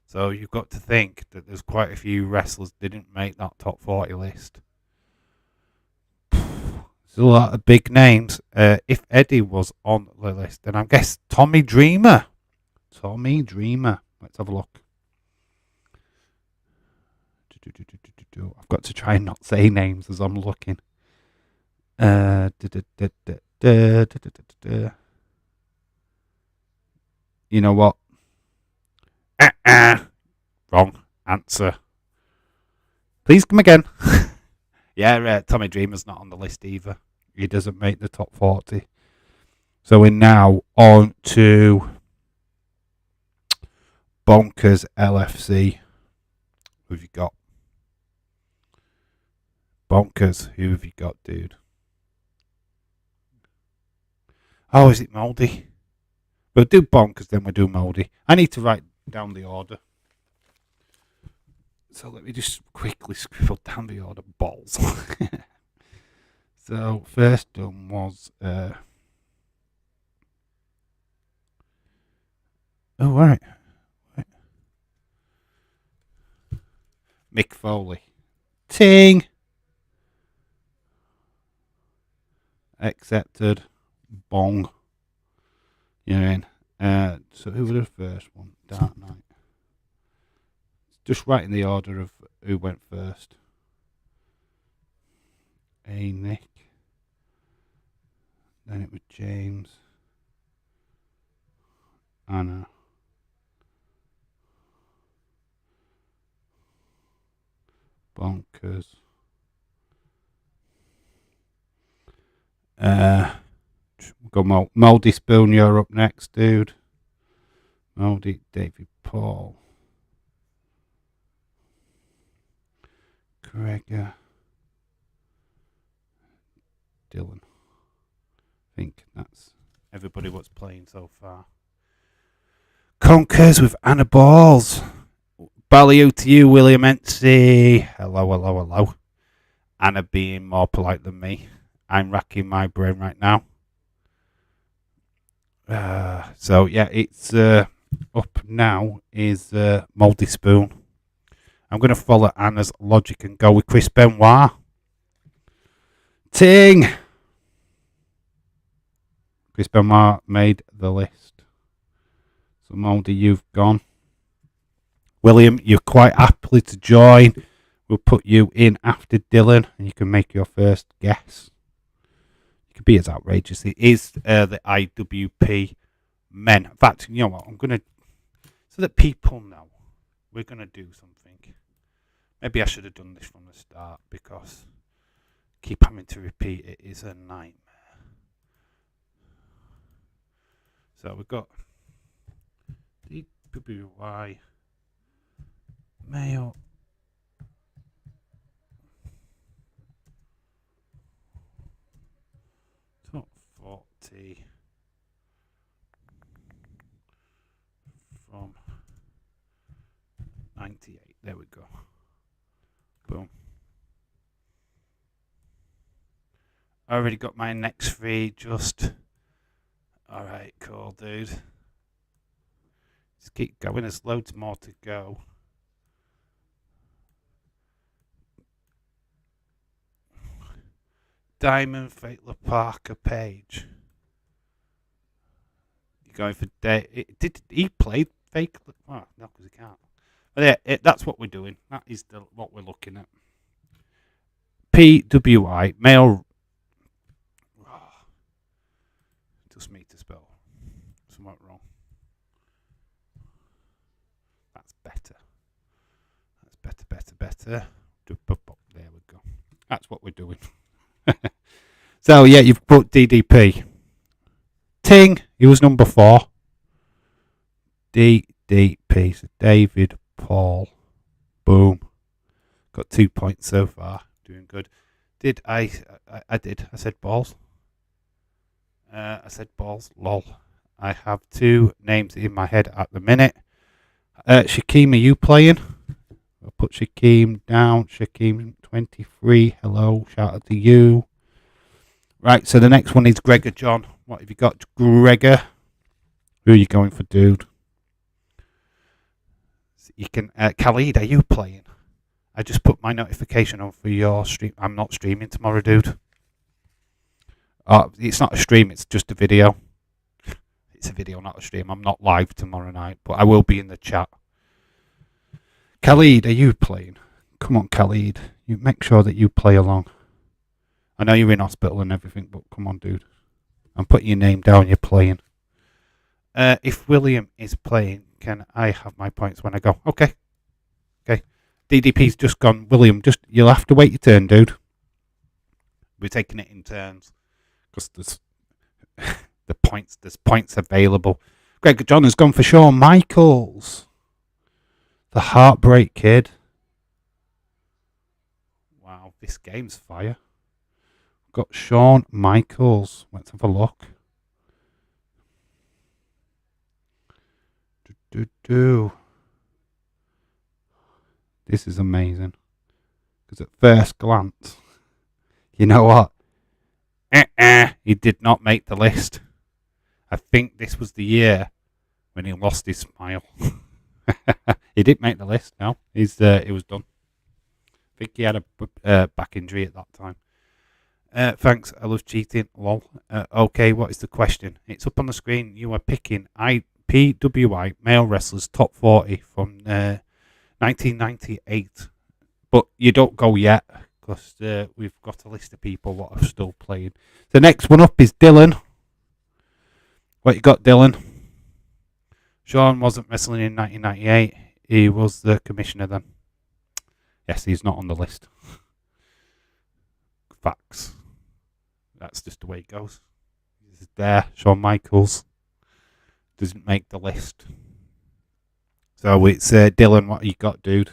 So you've got to think that there's quite a few wrestlers didn't make that top 40 list. There's a lot of big names. If Eddie was on the list, then I guess Tommy Dreamer. Tommy Dreamer. Let's have a look. I've got to try and not say names as I'm looking. You know what? Wrong answer. Please come again. Yeah, Tommy Dreamer's not on the list either. He doesn't make the top 40. So we're now on to Bonkers LFC. Who have you got? Bonkers, who have you got, dude? Oh, is it Moldy? We'll do Bonkers, then we'll do Moldy. I need to write down the order. So let me just quickly scribble down the order. Balls. So first one was... oh, right. Mick Foley. Ting! Accepted. Bong. You know what I mean? So who was the first one? Dark Knight. Just writing the order of who went first. A. Nick. Then it was James. Anna. Bonkers. Go Moldy Spoon, you're up next, dude. Moldy, David Paul. Gregor. Dylan. I think that's everybody what's playing so far. Conkers with Anna Balls. Ballyhoo to you, William Ency. Hello. Anna being more polite than me. I'm racking my brain right now. So yeah, it's up now is Mouldy Spoon. I'm going to follow Anna's logic and go with Chris Benoit. Ting! Chris Benoit made the list. So Mouldy, you've gone. William, you're quite happily to join. We'll put you in after Dylan and you can make your first guess. You could be as outrageous. It is the IWP men. In fact, you know what? I'm going to, so that people know, we're going to do something. Maybe I should have done this from the start because keep having to repeat it is a nightmare. So we've got DWY male top 40 from 98. There we go. Boom. I already got my next three. Just alright, cool, dude. Just keep going. There's loads more to go. Diamond Faitler Parker Page. You're going for did he play fake? Oh, no, because he can't. But yeah, that's what we're doing. That is what we're looking at. PWI male. Oh, just me to spell somewhat wrong. That's better. That's better. There we go. That's what we're doing. So yeah, you've put DDP. Ting, he was number 4. DDP, so David Paul. Boom. Got 2 points so far. Doing good. Did I did. I said balls. I said balls. Lol. I have 2 names in my head at the minute. Shaquem, are you playing? I'll put Shaquem down. Shaquem 23. Hello. Shout out to you. Right, so the next one is Gregor John. What have you got, Gregor? Who are you going for, dude? So you can Khalid, are you playing? I just put my notification on for your stream. I'm not streaming tomorrow, dude. It's not a stream, it's just a video. It's a video, not a stream. I'm not live tomorrow night, but I will be in the chat. Khalid, are you playing? Come on, Khalid. You make sure that you play along. I know you're in hospital and everything, but come on, dude. I'm putting your name down, you're playing. If William is playing, can I have my points when I go? Okay. Okay. DDP's just gone. William, you'll have to wait your turn, dude. We're taking it in turns. Because there's points available. Greg John has gone for Shawn Michaels. The Heartbreak Kid. Wow, this game's fire. Got Shawn Michaels. Let's have a look. This is amazing. Because at first glance, you know what? He did not make the list. I think this was the year when he lost his smile. He didn't make the list. No, he was done. I think he had a back injury at that time. Thanks, I love cheating. Lol. Okay, what is the question? It's up on the screen. You are picking PWI male wrestlers top 40 from 1998. But you don't go yet because we've got a list of people what are still playing. The next one up is Dylan. What you got, Dylan? Shawn wasn't wrestling in 1998. He was the commissioner then. Yes, he's not on the list. Facts. That's just the way it goes. He's there. Shawn Michaels doesn't make the list. So it's Dylan. What you got, dude?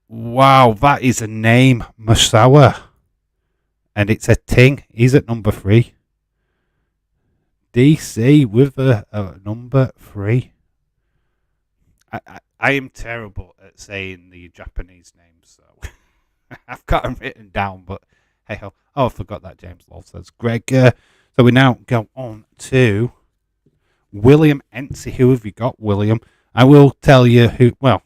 Wow, that is a name, Masawa, and it's a Ting. He's at number 3. DC with a number 3. I I am terrible at saying the Japanese names, so I've got them written down, but hey ho. Oh, I forgot that James Law says Greg. So we now go on to William Ency. Who have you got, William? I will tell you who. Well,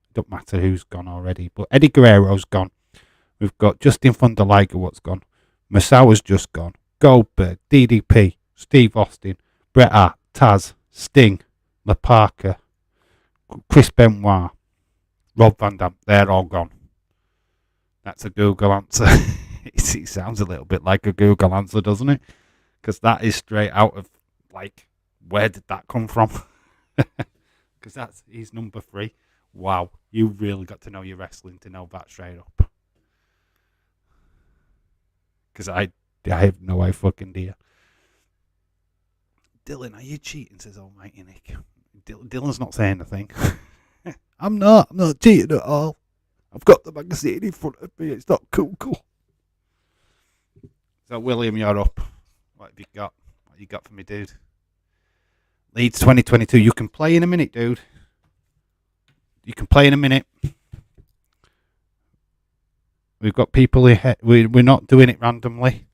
it don't matter who's gone already, but Eddie Guerrero's gone. We've got Justin von der Liger, what's gone. Masawa's just gone. Goldberg, DDP, Steve Austin, Bret Hart, Taz, Sting, La Parker, Chris Benoit, Rob Van Dam. They're all gone. That's a Google answer. It sounds a little bit like a Google answer, doesn't it? Because that is straight out of, like, where did that come from? Because he's number 3. Wow, you really got to know your wrestling to know that straight up. Because I have no idea. Dylan, are you cheating? Says Almighty Nick. Dylan's not saying a thing. I'm not cheating at all. I've got the magazine in front of me. It's not cool. So William, you're up. What have you got? What you got for me, dude? Leeds 2022. You can play in a minute, dude. You can play in a minute. We've got people here. We're not doing it randomly.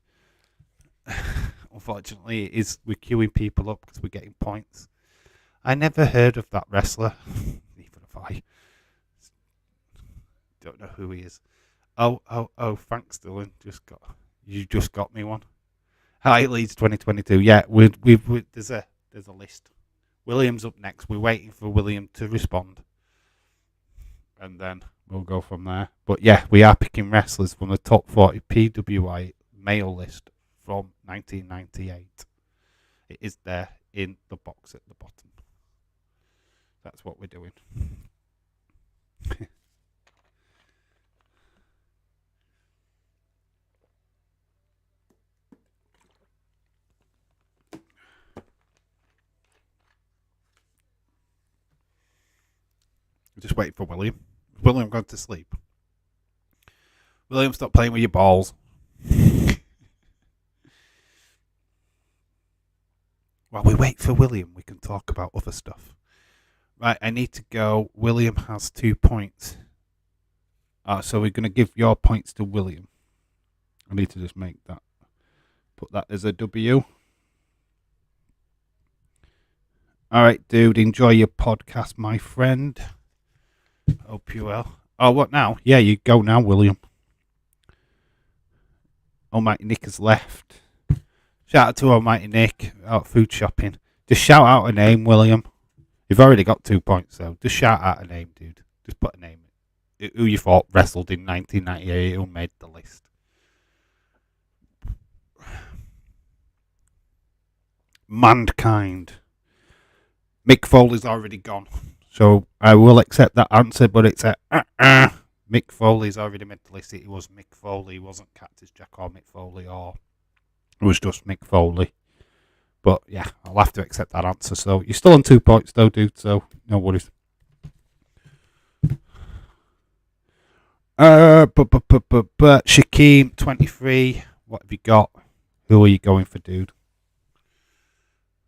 Unfortunately, we're queuing people up because we're getting points. I never heard of that wrestler. Neither have I. Don't know who he is. Oh! Thanks, Dylan. You just got me one. Hi, Leeds 2022. Yeah, there's a list. William's up next. We're waiting for William to respond, and then we'll go from there. But yeah, we are picking wrestlers from the top 40 PWI male list from 1998. It is there in the box at the bottom. That's what we're doing. We're just waiting for William. William gone to sleep. William, stop playing with your balls. While we wait for William, we can talk about other stuff. Right, I need to go. William has 2 points. So we're going to give your points to William. I need to just put that as a W. All right, dude, enjoy your podcast, my friend. Hope you will. Oh, what now? Yeah, you go now, William. Almighty Nick has left. Shout out to Almighty Nick out food shopping. Just shout out a name, William. You've already got 2 points, though. Just shout out a name, dude. Just put a name. Who you thought wrestled in 1998, who made the list. Mankind. Mick Foley's already gone. So I will accept that answer, but it's a Mick Foley's already made the list. It was Mick Foley. It wasn't Cactus Jack or Mick Foley, or it was just Mick Foley. But yeah, I'll have to accept that answer. So you're still on 2 points though, dude. So no worries. Shaquem 23. What have you got? Who are you going for, dude?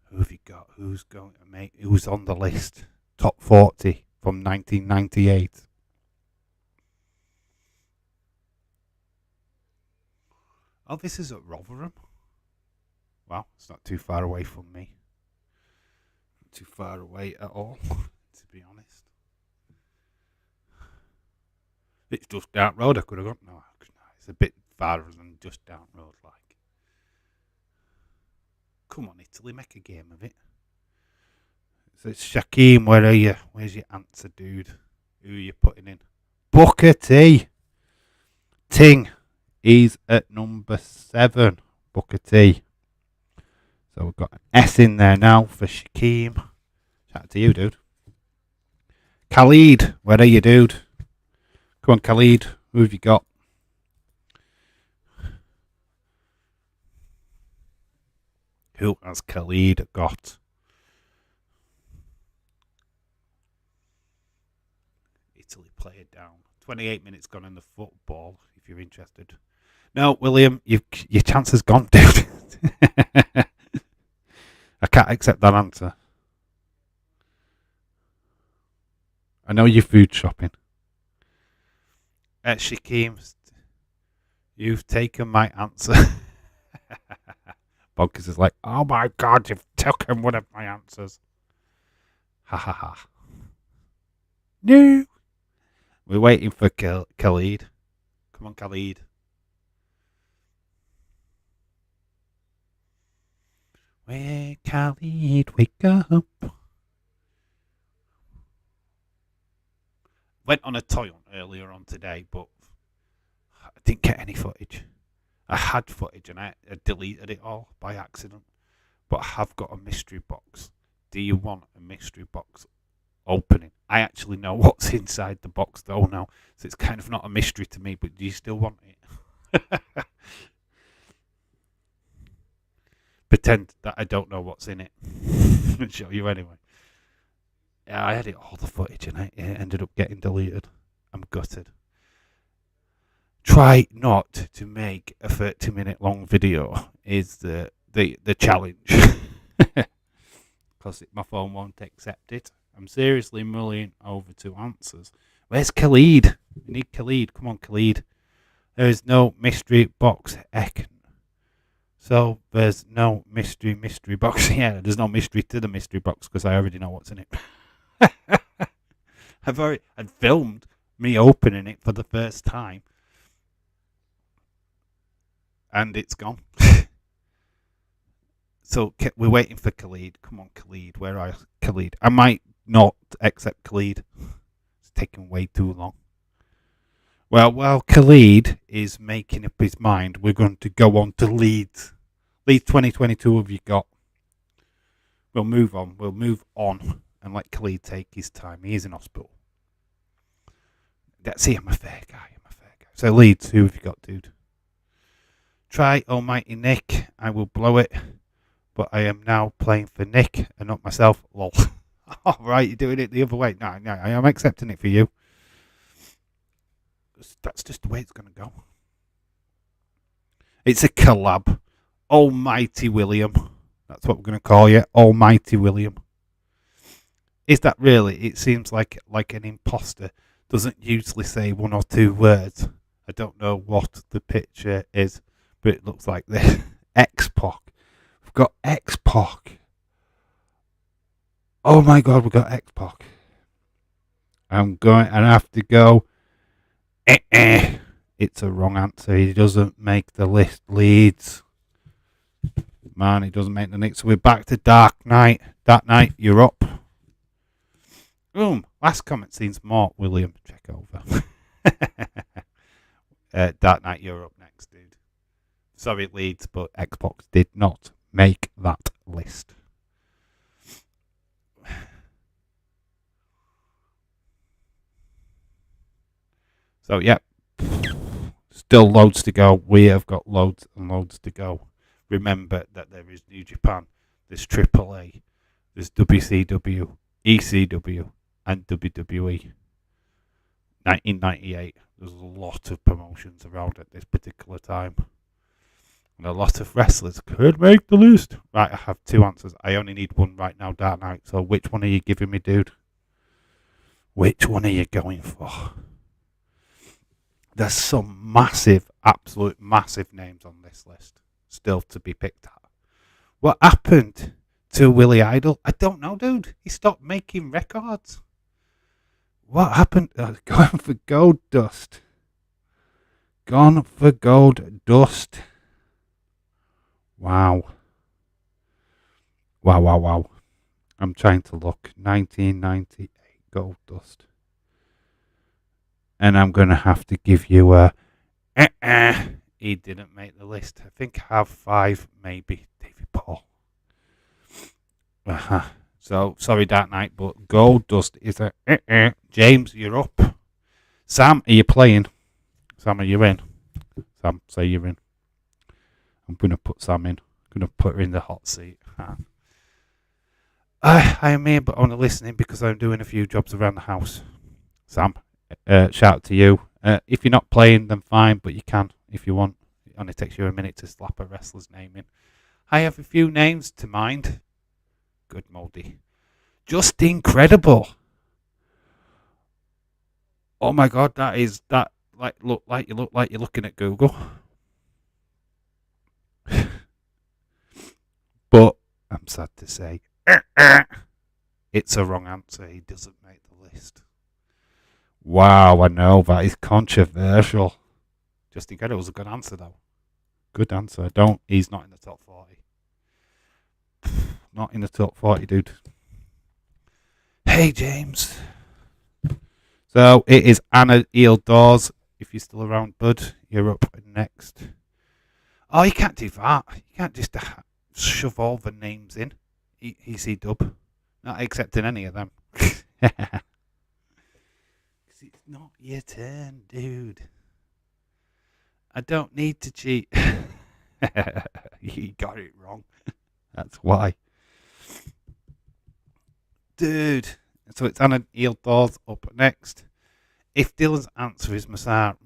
Who have you got? Who's going to make? Who's on the list? Top 40 from 1998. Oh, this is at Rotherham. Wow, it's not too far away from me. Not too far away at all, to be honest. It's just down road. I could have gone. No, it's a bit farther than just down road. Like, come on, Italy, make a game of it. So it's Shaquem. Where are you? Where's your answer, dude? Who are you putting in? Booker T. Ting. He's at number 7. Booker T. So we've got an S in there now for Shaquem. Shout out to you, dude. Khalid. Where are you, dude? Come on, Khalid. Who have you got? Who has Khalid got? Italy, play it down. 28 minutes gone in the football, if you're interested. No, William, your chance has gone, dude. I can't accept that answer. I know you're food shopping. Shakeem, you've taken my answer. Bonkers is like, oh my god, you've taken one of my answers. Ha ha ha. No. We're waiting for Khalid. Come on, Khalid. Wake Khalid, wake up. Went on a toy hunt earlier on today, but I didn't get any footage. I had footage and I deleted it all by accident. But I have got a mystery box. Do you want a mystery box opening? I actually know what's inside the box though now, so it's kind of not a mystery to me, but do you still want it? Pretend that I don't know what's in it. I'll show you anyway. Yeah, I had all the footage and it ended up getting deleted. I'm gutted. Try not to make a 30-minute long video is the challenge. Because my phone won't accept it. I'm seriously mulling over to answers. Where's Khalid? We need Khalid. Come on, Khalid. There is no mystery box. Heck. So there's no mystery box. Yeah, there's no mystery to the mystery box because I already know what's in it. I'd filmed me opening it for the first time. And it's gone. So we're waiting for Khalid. Come on, Khalid. Where are you? Khalid? I might not accept Khalid. It's taking way too long. Well, while Khalid is making up his mind, we're going to go on to Leeds. Leeds 2022 have you got? We'll move on. We'll move on and let Khalid take his time. He is in hospital. See, I'm a fair guy. So Leeds, who have you got, dude? Try Almighty Nick. I will blow it. But I am now playing for Nick and not myself. Lol. All right, you're doing it the other way. No, I am accepting it for you. That's just the way it's going to go. It's a collab. Almighty William. That's what we're going to call you. Almighty William. Is that really? It seems like an imposter. Doesn't usually say one or two words. I don't know what the picture is, but it looks like this. X-Pac. We've got X-Pac. Oh my god, we've got X-Pac. I'm going and I have to go. It's a wrong answer. He doesn't make the list. Leeds. Man, he doesn't make the list. So we're back to Dark Knight. Dark Knight, you're up. Boom. Last comment seems Mark William. Check over. Dark Knight, you're up next, dude. Sorry, Leeds, but Xbox did not make that list. So, yeah. Still loads to go. We have got loads and loads to go. Remember that there is New Japan, there's AAA, there's WCW, ECW, and WWE. 1998. There's a lot of promotions around at this particular time. And a lot of wrestlers could make the list. Right, I have two answers. I only need one right now, Dark Knight. So which one are you giving me, dude? Which one are you going for? There's some massive, absolute massive names on this list still to be picked at. What happened to Willie Idol? I don't know, dude. He stopped making records. What happened? Gone for Gold Dust. Gone for Gold Dust. Wow. Wow. I'm trying to look. 1998 Gold Dust. And I'm going to have to give you a... He didn't make the list. I think I have 5, maybe. David Paul. So, sorry, Dark Knight, but Gold Dust is a... James, you're up. Sam, are you playing? Sam, are you in? Sam, say you're in. I'm going to put Sam in. I'm going to put her in the hot seat. I am here, but only listening because I'm doing a few jobs around the house. Sam, shout out to you. If you're not playing, then fine, but you can if you want. It only takes you a minute to slap a wrestler's name in. I have a few names to mind. Good, Moldy. Just incredible. Oh my god, that look like you're looking at Google. But I'm sad to say, it's a wrong answer. He doesn't make the list. Wow, I know that is controversial. Justin Guerrero was a good answer though. Good answer. Don't. He's not in the top 40. Not in the top 40, dude. Hey, James. So it is Anna Eel Dawes. If you're still around, bud, you're up next. Oh, you can't do that. You can't just shove all the names in. Easy dub. Not accepting any of them. Because it's not your turn, dude. I don't need to cheat. You got it wrong. That's why. Dude. So it's Anna Eel Dawes up next. If Dylan's answer is Masara,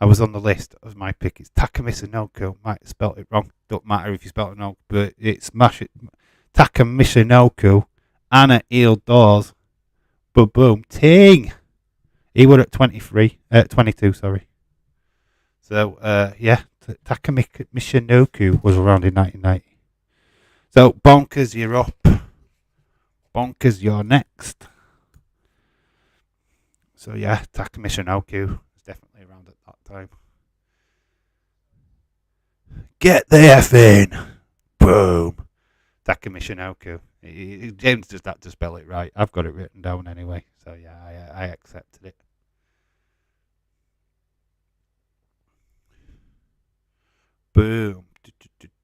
I was on the list as my pick. It's Takamisanoku. Might have spelt it wrong. Don't matter if you spelt it wrong, but it's Takamisanoku. Anna Eel Dawes. Boom, boom, ting. He were at 22, sorry. So, yeah, Takamisanoku was around in 1990. So, Bonkers, you're up. Bonkers, you're next. So, yeah, Takamisanoku was definitely around at that time. Get the F in. Boom. Takamisanoku. James just had to spell it right. I've got it written down anyway. So, yeah, I accepted it. Boom.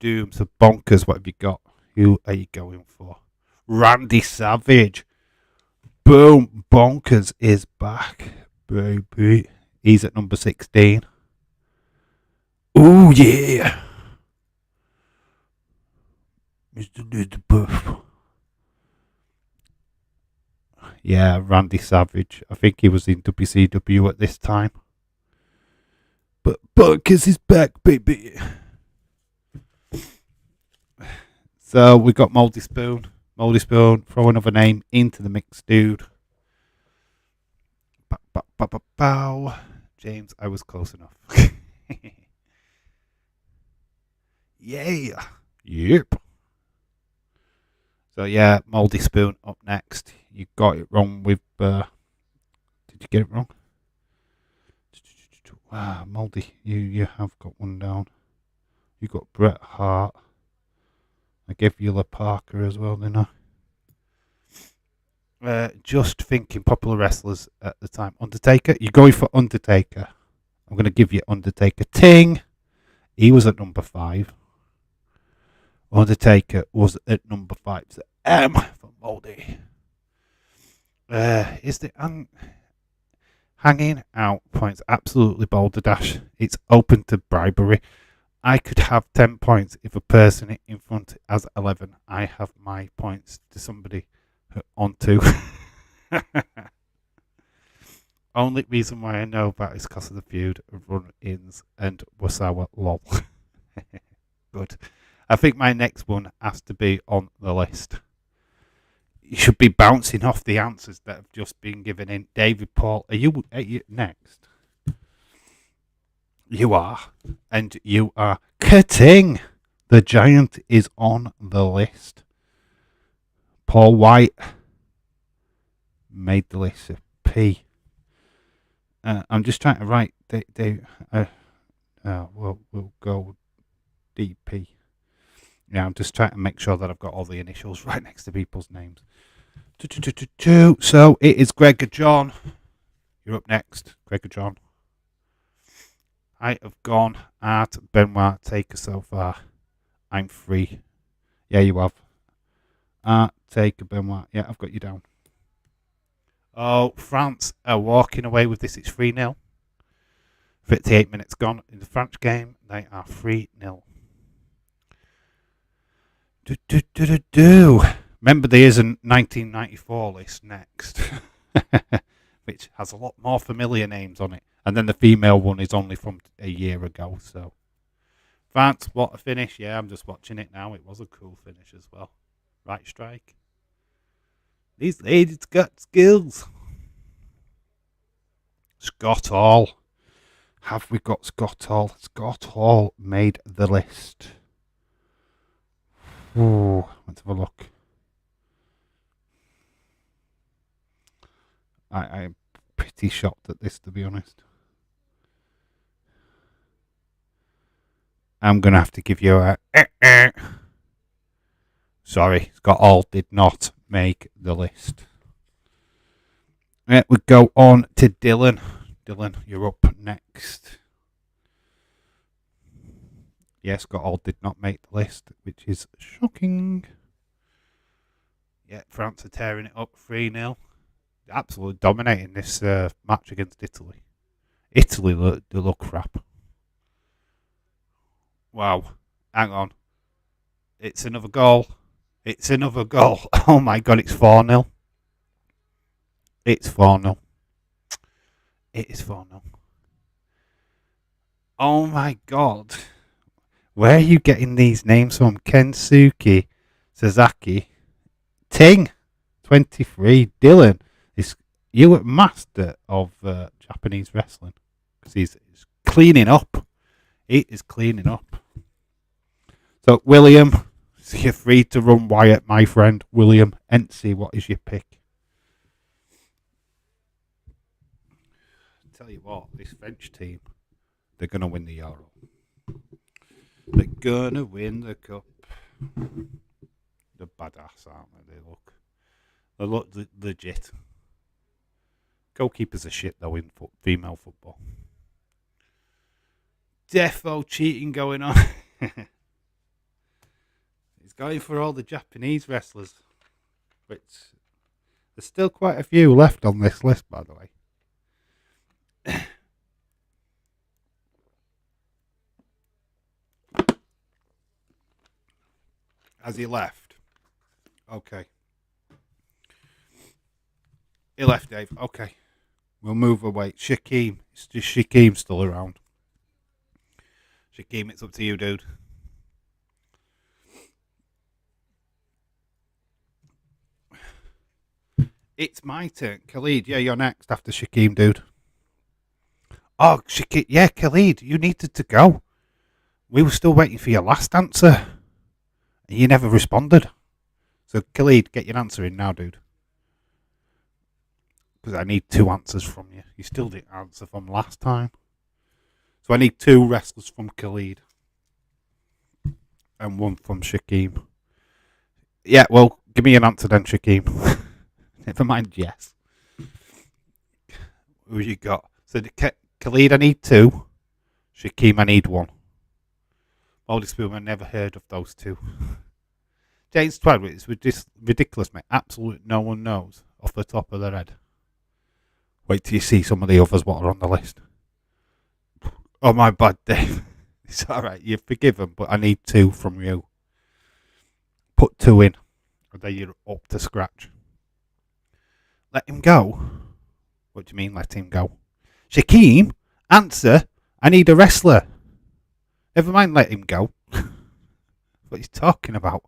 Doom. So, Bonkers, what have you got? Who are you going for? Randy Savage. Boom. Bonkers is back, baby. He's at number 16. Oh, yeah. Mr. Buff. Yeah, Randy Savage. I think he was in WCW at this time. But Bonkers is back, baby. So we got Moldy Spoon. Moldy Spoon, throw another name into the mix, dude. Bow. James, I was close enough. Yeah. Yep. So yeah, Moldy Spoon up next. You got it wrong with. Did you get it wrong? Wow, Moldy, you have got one down. You got Bret Hart. I gave you La Parker as well, didn't I? Just thinking popular wrestlers at the time. Undertaker. You're going for Undertaker. I'm going to give you Undertaker. Ting. He was at number 5. Undertaker was at number 5. So M for Moldy. Is the hanging out points absolutely balderdash? It's open to bribery. I could have 10 points if a person in front has 11. I have my points to somebody on 2. Only reason why I know that is because of the feud, run-ins, and Wasawa lol. Good. I think my next one has to be on the list. You should be bouncing off the answers that have just been given in. David Paul, are you next? You are. And you are cutting. The Giant is on the list. Paul White made the list of P. I'm just trying to write. We'll go DP. Yeah, I'm just trying to make sure that I've got all the initials right next to people's names. So it is Gregor John. You're up next, Gregor John. I have gone at Benoit Taker so far. I'm free. Yeah, you have. Taker, Benoit. Yeah, I've got you down. Oh, France are walking away with this. It's 3-0. 58 minutes gone in the French game. They are 3-0. Remember, there is a 1994 list next, which has a lot more familiar names on it. And then the female one is only from a year ago. So, France, what a finish. Yeah, I'm just watching it now. It was a cool finish as well. Right strike. These ladies got skills. Scott Hall. Have we got Scott Hall? Scott Hall made the list. Ooh, let's have a look. I'm pretty shocked at this, to be honest. I'm going to have to give you a... Sorry, Scott Hall did not make the list. We go on to Dylan. Dylan, you're up next. Yes, Scott Hall did not make the list, which is shocking. Yeah, France are tearing it up 3-0. Absolutely dominating this match against Italy. Italy, they look crap. Wow. Hang on. It's another goal. It's another goal. Oh my God, it's 4-0. It's 4-0. It is 4-0. Oh my God. Where are you getting these names from? Kensuke Sasaki. Ting. 23. Dylan. You a master of Japanese wrestling. Because he's cleaning up. He is cleaning up. So, William, you're free to run Wyatt, my friend. William Entzy, what is your pick? Tell you what, this French team, they're going to win the Euro. They're going to win the cup. They're badass, aren't they? They look legit. Goalkeepers are shit, though, in female football. Defo cheating going on. He's going for all the Japanese wrestlers. Which, there's still quite a few left on this list, by the way. Has he left? Okay. He left, Dave. Okay. We'll move away. Shaquem. It's just Shaquem still around. Shaquem, it's up to you, dude. It's my turn. Khalid, yeah, you're next after Shaquem, dude. Oh, Shaquem. Yeah, Khalid, you needed to go. We were still waiting for your last answer. And you never responded. So, Khalid, get your answer in now, dude. Because I need 2 answers from you. You still didn't answer from last time. So I need 2 wrestlers from Khalid. And 1 from Shaquem. Yeah, well, give me an answer then, Shaquem. Never mind, yes. Who you got? So, Khalid, I need 2. Shaquem, I need 1. Holy Spoon, I never heard of those 2. James Twadwick, it's ridiculous, mate. Absolutely no one knows off the top of their head. Wait till you see some of the others what are on the list. Oh, my bad, Dave. It's alright, you're forgiven, but I need 2 from you. Put 2 in, and then you're up to scratch. Let him go? What do you mean, let him go? Shaquem, answer, I need a wrestler. Never mind, let him go. What are you talking about?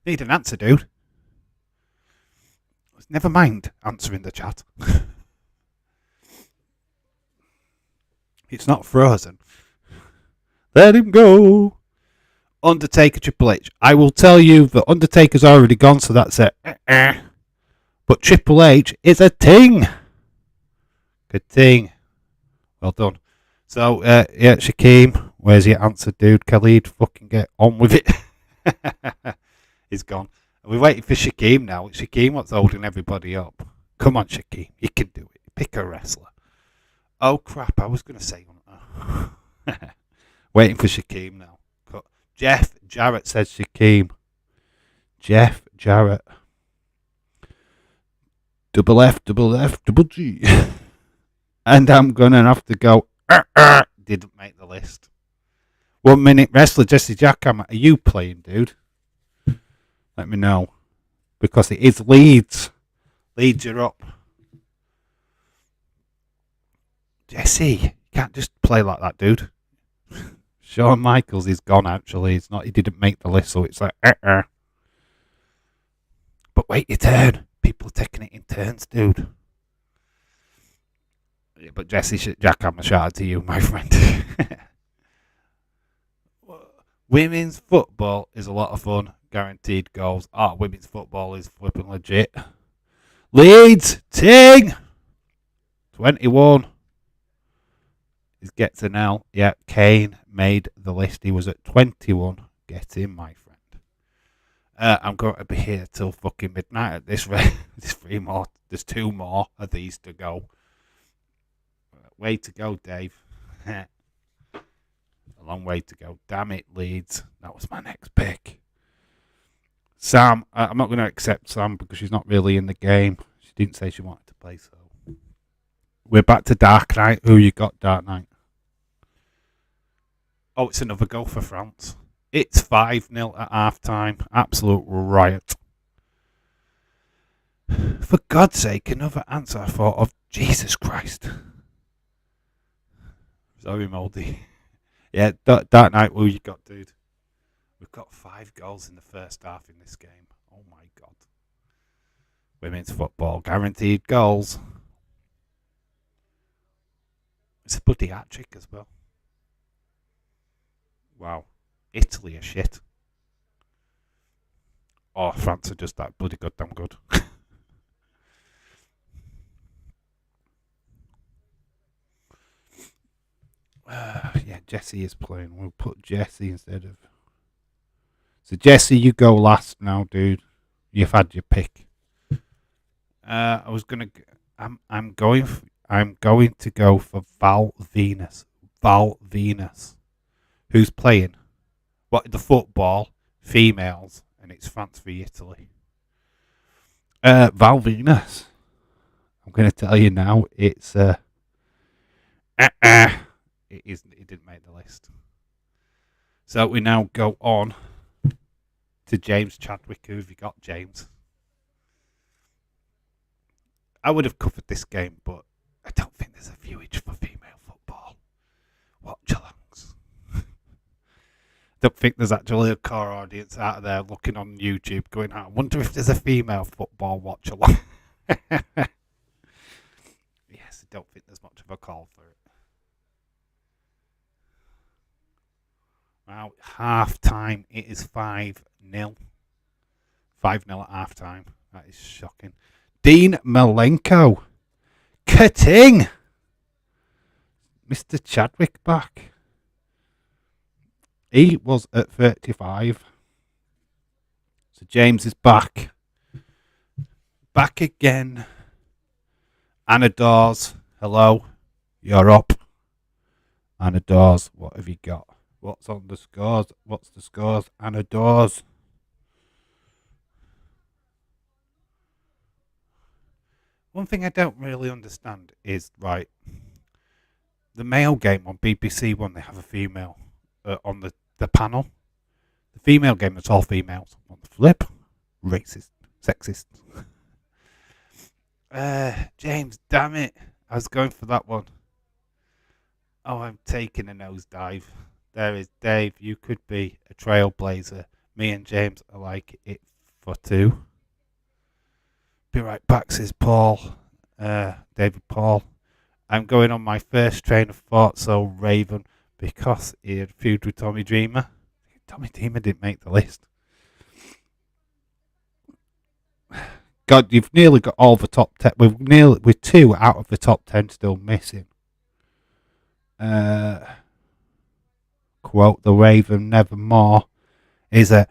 Need an answer, dude. Never mind answering the chat. It's not frozen. Let him go. Undertaker, Triple H. I will tell you that Undertaker's already gone, so that's it. But Triple H is a ting. Good thing. Well done. So, yeah, Shaquem, where's your answer, dude? Khalid, fucking get on with it. He's gone. We're waiting for Shaquem now. It's Shaquem what's holding everybody up. Come on, Shaquem. You can do it. Pick a wrestler. Oh, crap. I was going to say one. Waiting for Shaquem now. Jeff Jarrett says Shaquem. Jeff Jarrett. Double F, double G. And I'm going to have to go. Didn't make the list. 1 minute wrestler, Jesse Jackhammer. Are you playing, dude? Let me know. Because it is Leeds. Leeds are up. Jesse, you can't just play like that, dude. Shawn Michaels is gone, actually. It's not. He didn't make the list, so it's like, But wait your turn. People are taking it in turns, dude. Yeah, but Jesse Jackhammer, shout out to you, my friend. Women's football is a lot of fun. Guaranteed goals. Women's football is flipping legit. Leeds, Ting! 21. He gets an L. Yeah, Kane made the list. He was at 21. Get in, my friend. I'm going to be here till fucking midnight at this rate. There's 3 more. There's 2 more of these to go. Way to go, Dave. A long way to go. Damn it, Leeds. That was my next pick. Sam, I'm not going to accept Sam because she's not really in the game. She didn't say she wanted to play, so. We're back to Dark Knight. Who you got, Dark Knight? Oh, it's another goal for France. It's 5-0 at half time. Absolute riot. For God's sake, another answer I thought of. Jesus Christ. Sorry, Moldy. Yeah, Dark Knight, who you got, dude? We've got 5 goals in the first half in this game. Oh my God. Women's football, guaranteed goals. It's a bloody hat-trick as well. Wow. Italy are shit. Oh, France are just that bloody goddamn good. Yeah, Jesse is playing. We'll put Jesse instead of. So Jesse, you go last now, dude. You've had your pick. I was gonna. I'm going. I'm going to go for Val Venus. Val Venus. Who's playing? What, the football? Females, and it's France v Italy. Val Venus. I'm going to tell you now. It's It isn't. It didn't make the list. So we now go on to James Chadwick. Who have you got, James? I would have covered this game, but I don't think there's a viewage for female football. Watch-alongs. I don't think there's actually a core audience out there looking on YouTube going, I wonder if there's a female football watch-along. Yes, I don't think there's much of a call for it. Now, half time, it is 5-0. 5-0 at half time. That is shocking. Dean Malenko. Cutting. Mr. Chadwick back. He was at 35. So James is back. Back again. Anna Dawes. Hello. You're up. Anna Dawes. What have you got? What's on the scores? What's the scores? Anna Dawes. One thing I don't really understand is, right, the male game on BBC One, they have a female on the panel. The female game, it's all females. On the flip, racist, sexist. James, damn it. I was going for that one. Oh, I'm taking a nosedive. There is Dave. You could be a trailblazer. Me and James are like it for 2. Be right back, says Paul. David Paul. I'm going on my first train of thought, so Raven, because he had feud with Tommy Dreamer. Tommy Dreamer didn't make the list. God, you've nearly got all the top 10. We're 2 out of the top 10 still missing. Quote the Raven nevermore is a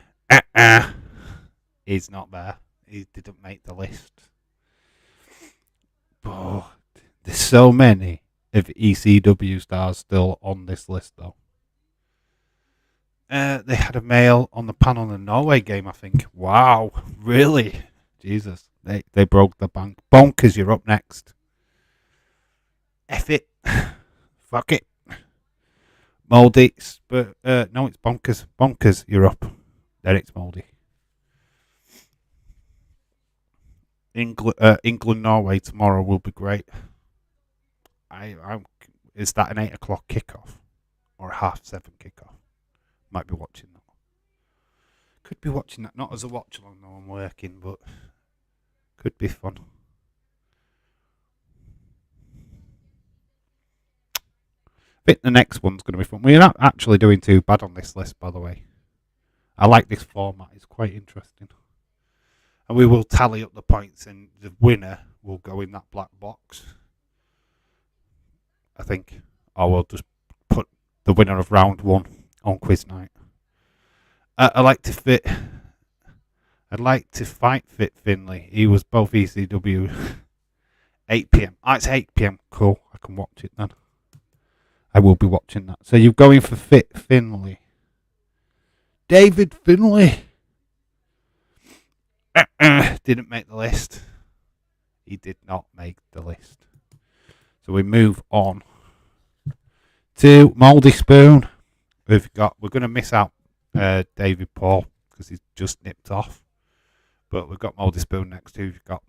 he's not there. He didn't make the list. But there's so many of ECW stars still on this list, though. They had a male on the panel in the Norway game, I think. Wow, really? Jesus, they broke the bank. Bonkers, you're up next. F it. Fuck it. Moldy, but no, it's Bonkers. Bonkers, you're up. Then it's Moldy. England, Norway tomorrow will be great. Is that an 8 o'clock kickoff or a 7:30 kickoff? Might be watching that. Could be watching that, not as a watch along though I'm working, but could be fun. think the next one's going to be fun. We're not actually doing too bad on this list, by the way. I like this format. It's quite interesting. And we will tally up the points, and the winner will go in that black box, I think. Or we'll just put the winner of round 1 on quiz night. I'd like to fight Fit Finley. He was both ECW. 8 p.m. Oh, it's 8 p.m. Cool. I can watch it then. I will be watching that. So you're going for Fit Finley. David Finley. Didn't make the list. He did not make the list. So we move on to Mouldy Spoon. We're going to miss out David Paul because he's just nipped off. But we've got Mouldy Spoon next. Who you've got?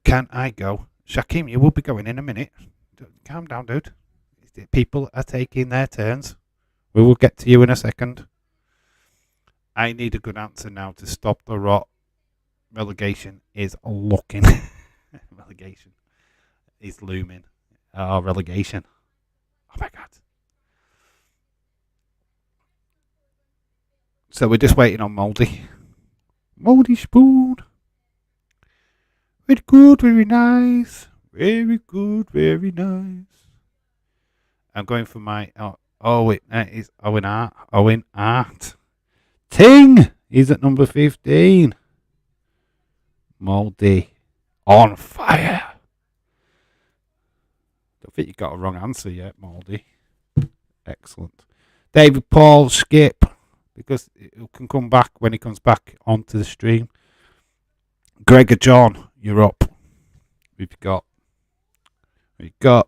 Can I go? Shakim, you will be going in a minute. Calm down, dude. People are taking their turns. We will get to you in a second. I need a good answer now to stop the rot. Relegation is looking. Relegation is looming. Relegation. Oh my God. So we're just waiting on Mouldy. Mouldy Spoon. Very good, very nice. Very good, very nice. I'm going for my... it's Owen Hart. Owen Hart. Ting! He's at number 15. Mouldy. On fire. Don't think you got a wrong answer yet, Mouldy. Excellent. David Paul, skip. Because it can come back when he comes back onto the stream. Gregor John, you're up. Who you got?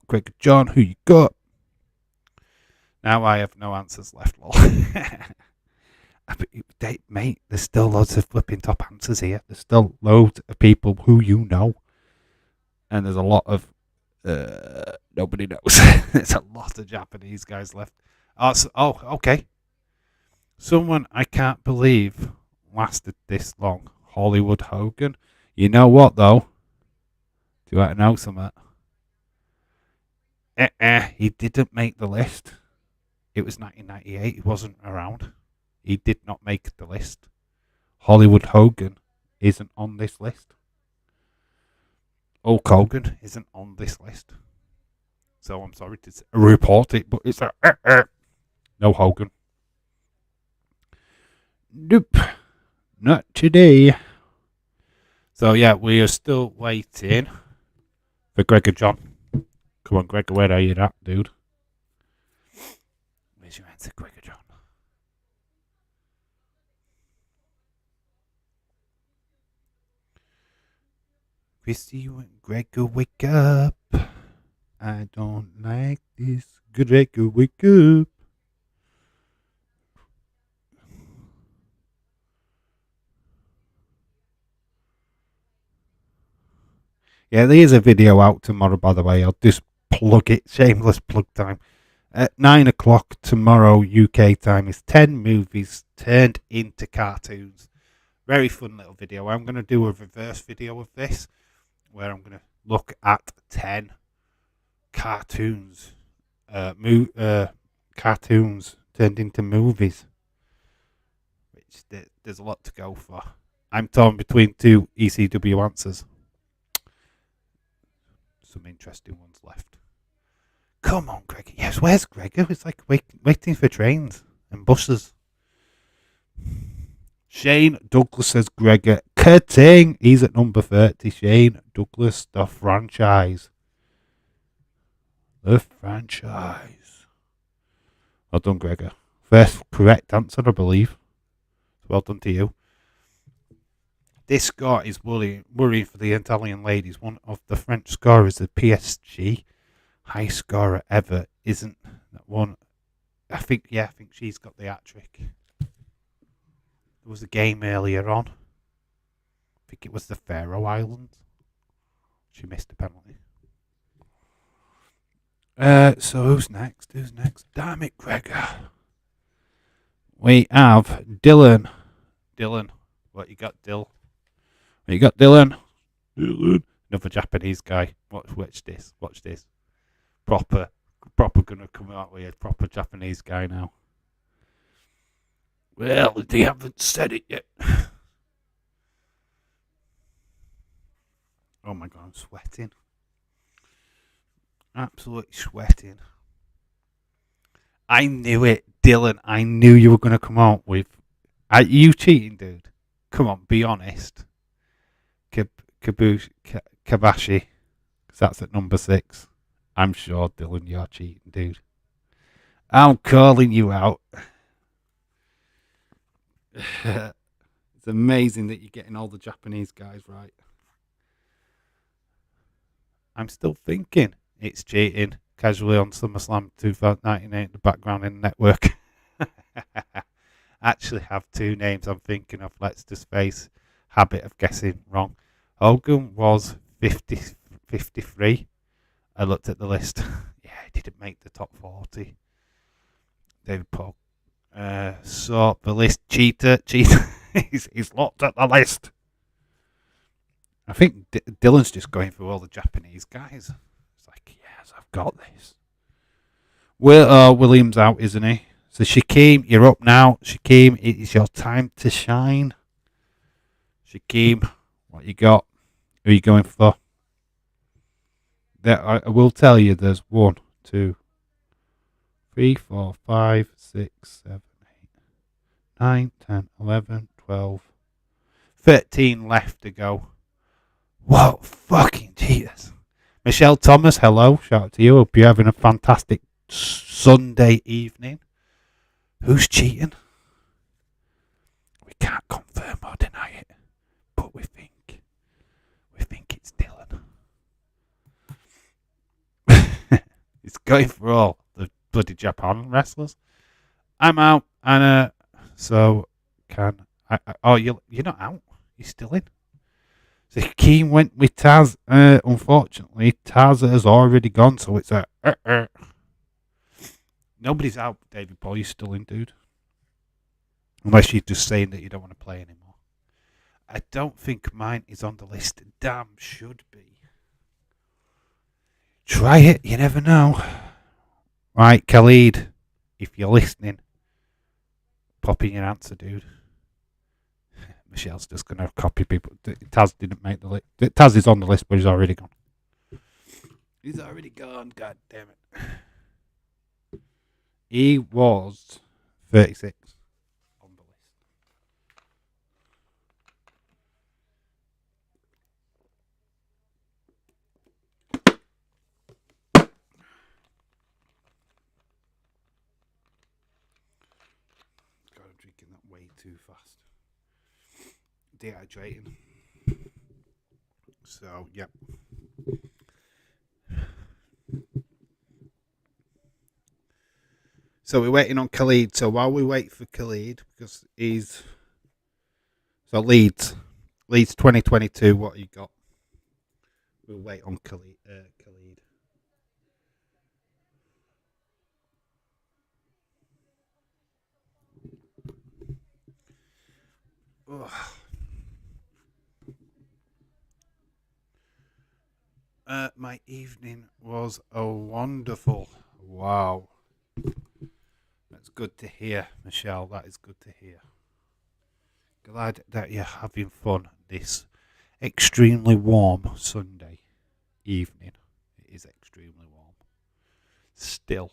Gregor John, who you got? Now I have no answers left, lol. Mate, there's still loads of flipping top answers here. There's still loads of people who you know. And there's a lot of... nobody knows. There's a lot of Japanese guys left. Okay. Someone I can't believe lasted this long. Hollywood Hogan. You know what, though? Do you want to know something? He didn't make the list. It was 1998. He wasn't around. He did not make the list. Hollywood Hogan isn't on this list. Hulk Hogan isn't on this list. So I'm sorry to report it, but it's no Hogan. Nope. Not today. So yeah, we are still waiting for Gregor John. Come on, Gregor, where are you at, dude? Where's your answer, Gregor John? Christy and Gregor, wake up. I don't like this. Gregor, wake up. Yeah, there is a video out tomorrow, by the way. I'll just plug it. Shameless plug time. At 9 o'clock tomorrow, UK time, is 10 movies turned into cartoons. Very fun little video. I'm going to do a reverse video of this, where I'm going to look at 10 cartoons. Cartoons turned into movies. Which there's a lot to go for. I'm torn between two ECW answers. Some interesting ones left. Come on, Gregor. Yes, where's Gregor? It's like waiting for trains and buses. Shane Douglas says Gregor. Ka-ting! He's at number 30. Shane Douglas, the franchise. The franchise. Well done, Gregor. First correct answer, I believe. Well done to you. This score is worrying for the Italian ladies. One of the French scorers, the PSG, high scorer ever, isn't that one. I think she's got the hat trick. There was a game earlier on. I think it was the Faroe Islands. She missed a penalty. So who's next? Damn it, Gregor. We have Dylan. Dylan, what you got, Dill? You got Dylan. Another Japanese guy. Watch this. proper gonna come out with a proper Japanese guy now. Well, they haven't said it yet. Oh my god, I'm sweating. Absolutely sweating. I knew it, Dylan. I knew you were going to come out with. Are you cheating, dude? Come on, be honest. Kabashi. 'Cause that's at number 6. I'm sure, Dylan, you're cheating, dude. I'm calling you out. It's amazing that you're getting all the Japanese guys right. I'm still thinking it's cheating. Casually on SummerSlam 2098 in the background in the network. Actually have 2 names I'm thinking of. Let's just face habit of guessing wrong. Hogan was 53. I looked at the list. Yeah, he didn't make the top 40. David Polk. So the list cheater. he's looked at the list. I think Dylan's just going through all the Japanese guys. It's like, yes, I've got this. Williams out, isn't he? So Shaquem, you're up now. Shaquem, it is your time to shine. Shaquem, what you got? Who are you going for? I will tell you there's 1, 2, 3, 4, 5, 6, 7, 8, 9, 10, 11, 12, 13 left to go. Whoa, fucking Jesus. Michelle Thomas, hello. Shout out to you. Hope you're having a fantastic Sunday evening. Who's cheating? We can't confirm or deny it, but we think it's Dylan. He's going for all the bloody Japan wrestlers. I'm out, and so can I? Oh, you're not out. You're still in. So Keane went with Taz. Unfortunately, Taz has already gone, so it's a. Nobody's out, David Paul. You're still in, dude. Unless you're just saying that you don't want to play anymore. I don't think mine is on the list. Damn, should be. Try it. You never know. Right, Khalid, if you're listening, pop in your answer, dude. Michelle's just going to copy people. Taz didn't make the list. Taz is on the list, but he's already gone. He's already gone. God damn it. He was 36 on the list. God, I'm drinking that way too fast. Dehydrating. So, yep. So we're waiting on Khalid. So while we wait for Khalid, because he's Leeds 2022. What you got? We'll wait on Khalid. My evening was a wonderful. Wow. That's good to hear, Michelle. That is good to hear. Glad that you're having fun this extremely warm Sunday evening. It is extremely warm. Still.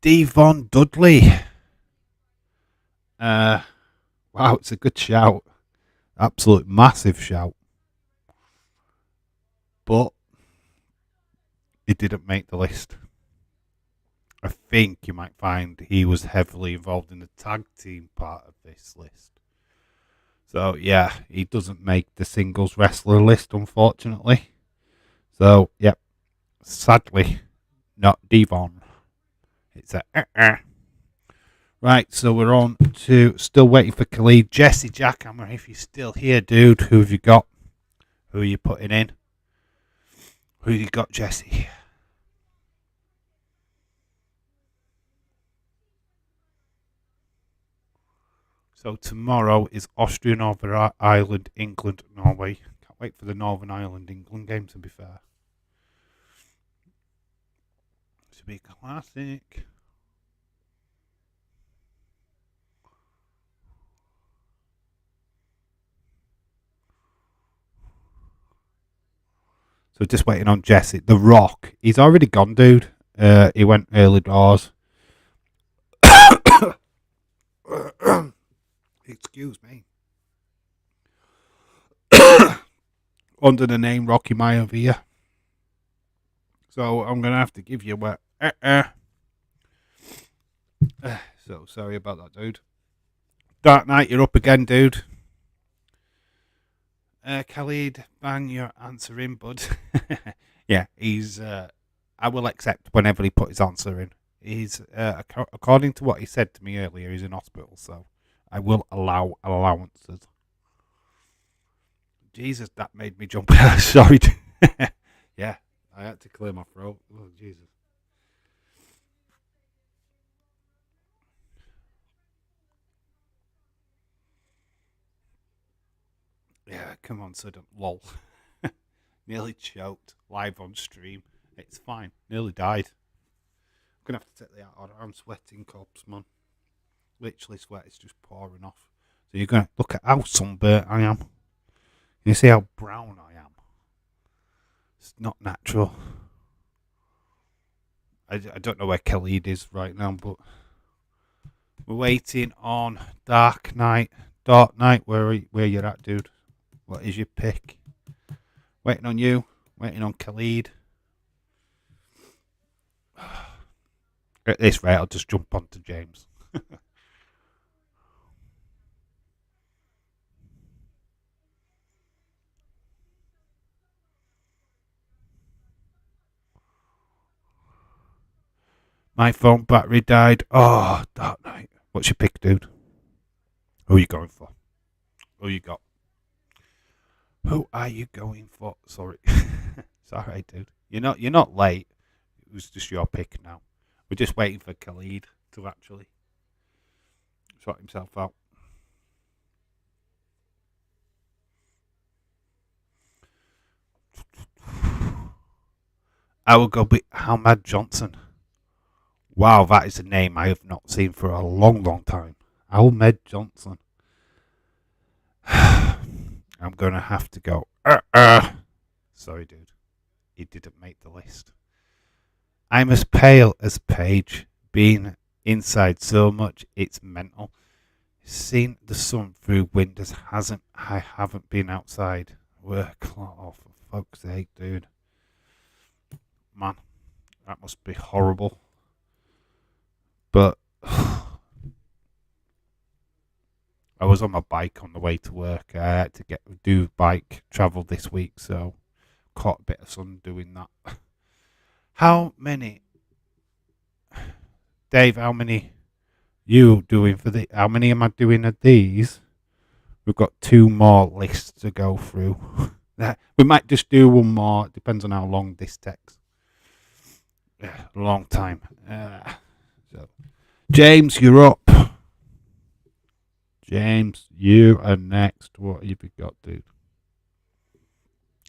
Devon Dudley. Wow, it's a good shout. Absolute massive shout. But it didn't make the list. I think you might find he was heavily involved in the tag team part of this list. So, yeah, he doesn't make the singles wrestler list, unfortunately. So, yep, sadly, not Devon. It's a Right, so we're on to still waiting for Khalid. Jesse Jackhammer, if you're still here, dude, who have you got? Who are you putting in? Who you got, Jesse? So tomorrow is Austria, Northern Ireland, England, Norway. Can't wait for the Northern Ireland England game, to be fair. It should be classic. So just waiting on Jesse. The Rock, he's already gone, dude. He went early doors. Excuse me. Under the name Rocky Maivia. So I'm gonna have to give you a. So sorry about that, dude. Dark Knight, you're up again, dude. Khalid, bang, you're answering, bud. Yeah, he's. I will accept whenever he put his answer in. He's, according to what he said to me earlier, he's in hospital, so I will allow allowances. Jesus, that made me jump. Sorry. Yeah, I had to clear my throat. Oh, Jesus. Yeah, come on, Sudden. Lol. Nearly choked live on stream. It's fine. Nearly died. I'm going to have to take the out. I'm sweating, cops, man. Literally, sweat is just pouring off. So you're going to look at how sunburnt I am. You see how brown I am. It's not natural. I don't know where Khalid is right now, but we're waiting on Dark Knight. Dark Knight, where you're at, dude? What is your pick? Waiting on you. Waiting on Khalid. At this rate, I'll just jump onto James. My phone battery died. Oh, Dark Knight. What's your pick, dude? Who are you going for? Who you got? Who are you going for? Sorry. It's alright, dude. You're not late. It was just your pick now. We're just waiting for Khalid to actually sort himself out. I will go with Ahmad Johnson. Wow, that is a name I have not seen for a long, long time. Ahmed Johnson. I'm going to have to go. Sorry, dude. He didn't make the list. I'm as pale as Paige. Being inside so much, it's mental. Seen the sun through windows. I haven't been outside. Work. Oh, for fuck's sake, dude. Man, that must be horrible. But I was on my bike on the way to work. I had to do bike travel this week, so caught a bit of sun doing that. How many, Dave? How many you doing for the? How many am I doing of these? We've got 2 more lists to go through. We might just do one more. It depends on how long this takes. Yeah, a long time. So, James, you're up. James, you are next. What have you got, dude?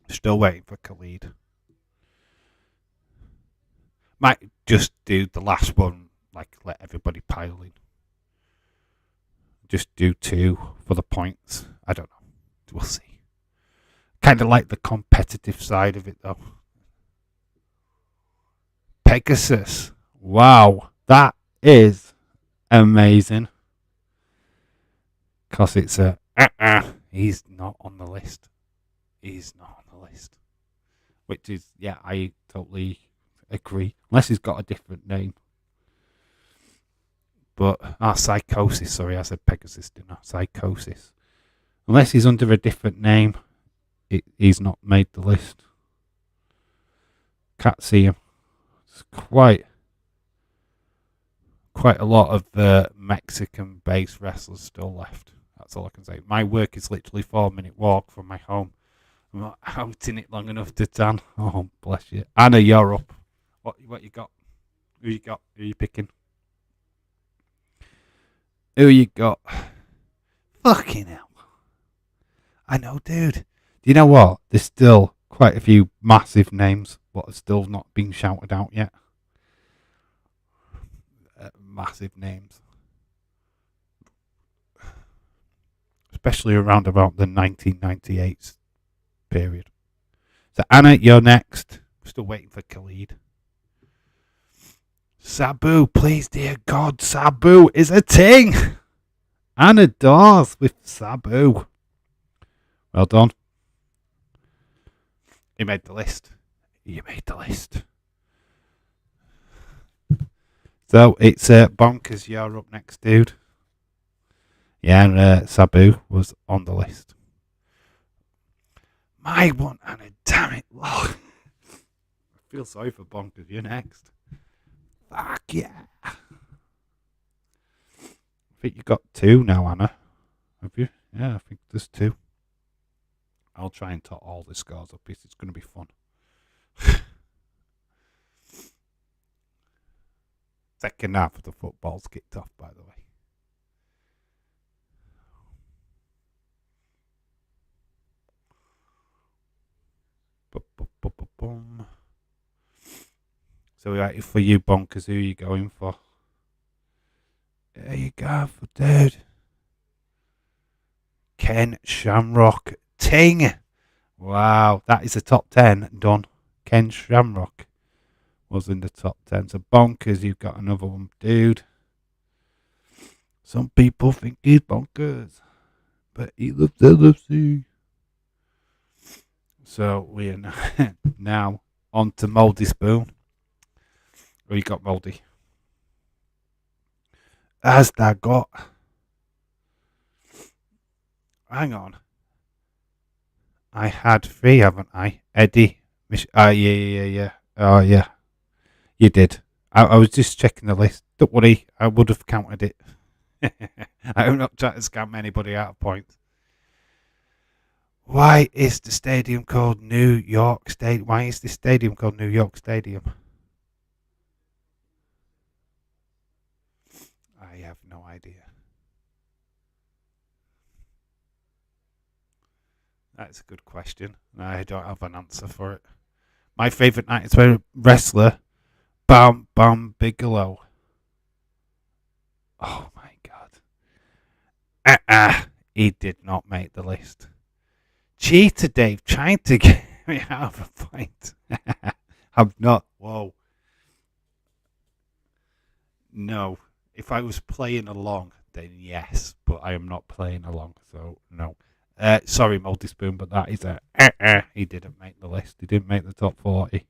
Still waiting for Khalid. Might just do the last one, like let everybody pile in. Just do 2 for the points. I don't know. We'll see. Kind of like the competitive side of it, though. Pegasus. Wow, that is amazing. Because it's a... He's not on the list. He's not on the list. Which is, yeah, I totally agree. Unless he's got a different name. But, Psychosis. Sorry, I said Pegasus, didn't I? Psychosis. Unless he's under a different name, he's not made the list. Can't see him. It's quite a lot of Mexican-based wrestlers still left. That's all I can say. My work is literally 4-minute walk from my home. I'm not out in it long enough to tan. Oh, bless you. Anna, you're up. What you got? Who you got? Who you picking? Who you got? Fucking hell. I know, dude. Do you know what? There's still quite a few massive names, but are still not being shouted out yet. Massive names. Especially around about the 1998 period. So, Anna, you're next. Still waiting for Khalid. Sabu, please, dear God, Sabu is a ting. Anna Dawes with Sabu. Well done. You made the list. You made the list. So it's Bonkers, you're up next, dude. Yeah, and Sabu was on the list. My one, Anna, damn it. I feel sorry for Bonkers, you're next. Fuck yeah. I think you got 2 now, Anna. Have you? Yeah, I think there's 2. I'll try and tot all the scores up. It's going to be fun. Second half of the football's kicked off, by the way. So for you bonkers, who are you going for? There you go, for dude. Ken Shamrock. Ting! Wow, that is a top 10 done. Ken Shamrock was in the top 10. So bonkers, you've got another one, dude. Some people think he's bonkers, but he loves LFC. So we are now on to Mouldy Spoon. Who you got, Mouldy? Has that got? Hang on. I had 3, haven't I? Eddie. Yeah. Oh, yeah. You did. I was just checking the list. Don't worry, I would have counted it. I'm not trying to scam anybody out of points. Why is the stadium called New York Stadium? Why is this stadium called New York Stadium? I have no idea. That's a good question. I don't have an answer for it. My favourite Nightmare wrestler, Bam Bam Bigelow. Oh my God. He did not make the list. Cheater Dave trying to get me out of a point. I'm not. Whoa. No. If I was playing along, then yes. But I am not playing along, so no. Sorry, Mouldy Spoon, but that is a. He didn't make the list. He didn't make the top 40.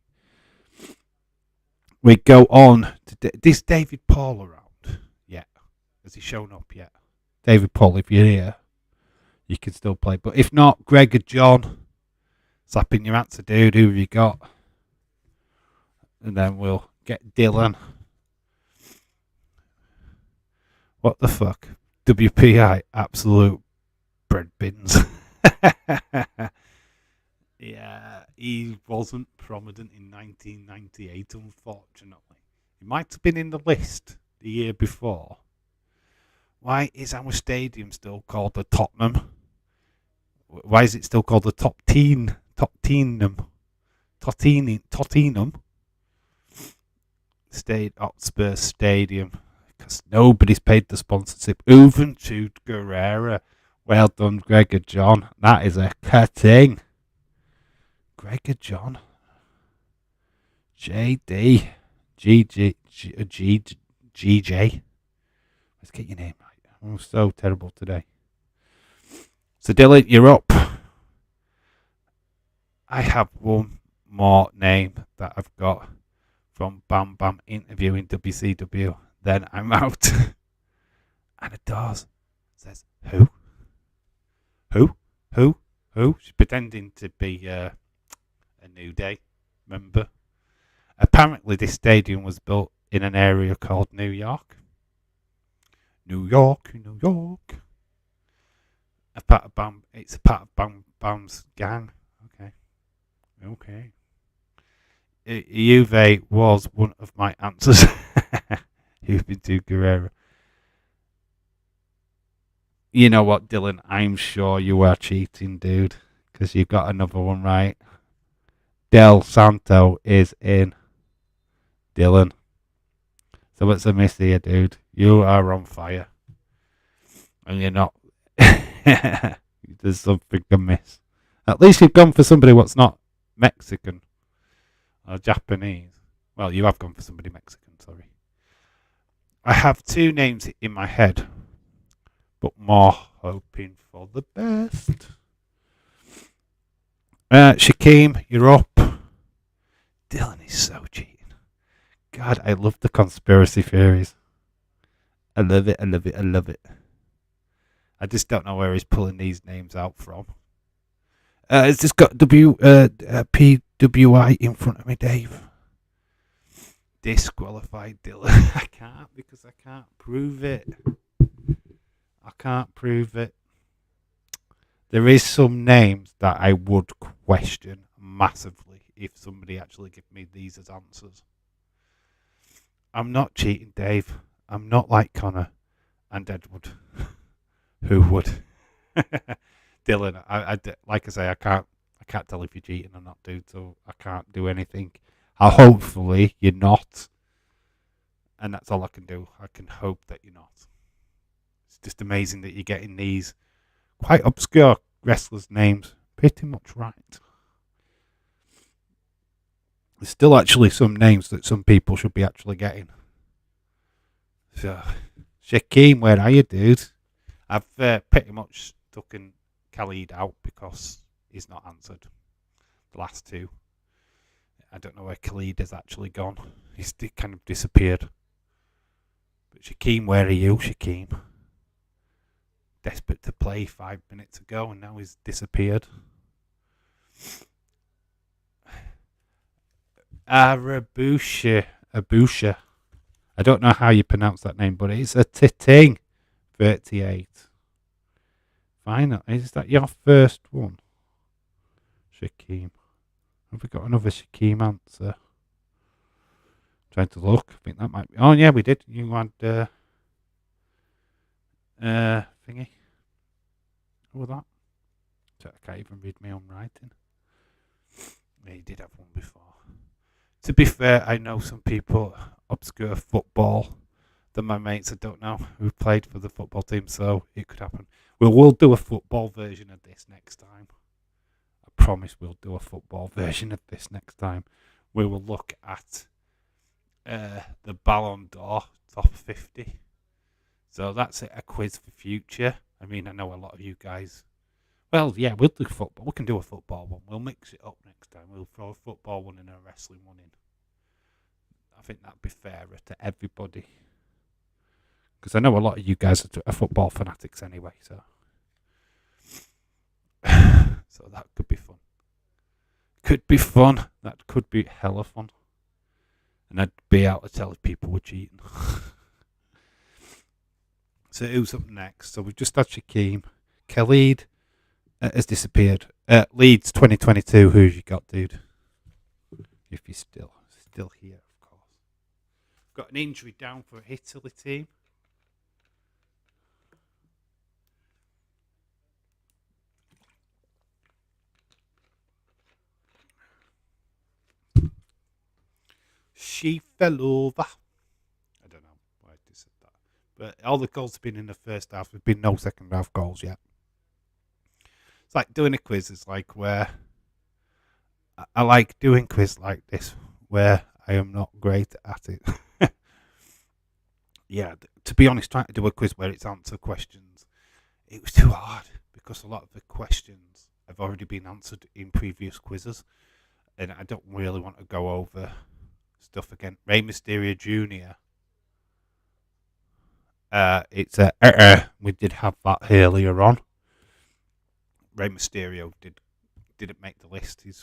We go on to this David Paul around. Yeah. Has he shown up yet? David Paul, if you're here, you can still play. But if not, Greg or John, slap in your answer, dude. Who have you got? And then we'll get Dylan. What the fuck? WPI, absolute bread bins. Yeah, he wasn't prominent in 1998, unfortunately. He might have been in the list the year before. Why is our stadium still called the Tottenham? Why is it still called the Tottenham? State Hotspur Stadium. Because nobody's paid the sponsorship. Even to Guerrera. Well done, Gregor John. That is a cutting. Gregor John. JD. GJ. Let's get your name right. I'm so terrible today. So Dylan, you're up. I have one more name that I've got from Bam Bam interviewing WCW. Then I'm out. And it does. Says, who? She's pretending to be a New Day member. Apparently this stadium was built in an area called New York. New York. It's a part of Bam Bam's gang. Okay. Juve was one of my answers. You've been to Guerrero. You know what, Dylan? I'm sure you are cheating, dude. because you got another one right. Del Santo is in Dylan. So what's a miss here, dude? You are on fire. And you're not. There's something amiss. At least you've gone for somebody what's not Mexican or Japanese. Well, you have gone for somebody Mexican, sorry. I have two names in my head, but more hoping for the best. Shaquem, you're up. Dylan is so cheating. God, I love the conspiracy theories. I love it, I love it, I love it. I just don't know where he's pulling these names out from. It's just got PWI in front of me, Dave. Disqualified Dylan. I can't because I can't prove it. I can't prove it. There is some names that I would question massively if somebody actually gave me these as answers. I'm not cheating, Dave. I'm not like Connor and Edward. Who would? Dylan, like I say, I can't tell if you're cheating or not, dude. So I can't do anything. Hopefully you're not, and that's all I can do. I can hope that you're not. It's just amazing that you're getting these quite obscure wrestlers' names pretty much right. There's still actually some names that some people should be actually getting. So, Shaquem, where are you, dude? I've pretty much taken Khalid out because he's not answered the last two. I don't know where Khalid has actually gone. He's kind of disappeared. But Shaquem, where are you, Shaquem? Desperate to play 5 minutes ago and now he's disappeared. Abusha. I don't know how you pronounce that name, but it's a Titing 38. Fine. Is that your first one? Shaquem. Have we got another Shaquem answer? Trying to look. I think that might be. Oh, yeah, we did. You had thingy. What was that? I can't even read my own writing. Yeah, you did have one before. To be fair, I know some people obscure football than my mates. I don't know who played for the football team, so it could happen. We'll do a football version of this next time. I promise we'll do a football version of this next time. We will look at the Ballon d'Or top 50. So that's a quiz for future. I mean, I know a lot of you guys. Well, yeah, we'll do football. We can do a football one. We'll mix it up next time. We'll throw a football one and a wrestling one in. I think that'd be fairer to everybody. Because I know a lot of you guys are football fanatics anyway, so. So that could be fun. Could be fun. That could be hella fun. And I'd be able to tell if people were cheating. So who's up next? So we've just had Shaquem. Khalid has disappeared. Leeds 2022. Who's you got, dude? If you're still here, of course. Got an injury down for Italy team. She fell over. I don't know why I just said that. But all the goals have been in the first half. There's been no second half goals yet. It's like doing a quiz. It's like where I like doing quiz like this where I am not great at it. Yeah, to be honest, trying to do a quiz where it's answer questions, it was too hard because a lot of the questions have already been answered in previous quizzes, and I don't really want to go over stuff again. Rey Mysterio Jr. It's we did have that earlier on. Rey Mysterio didn't make the list. He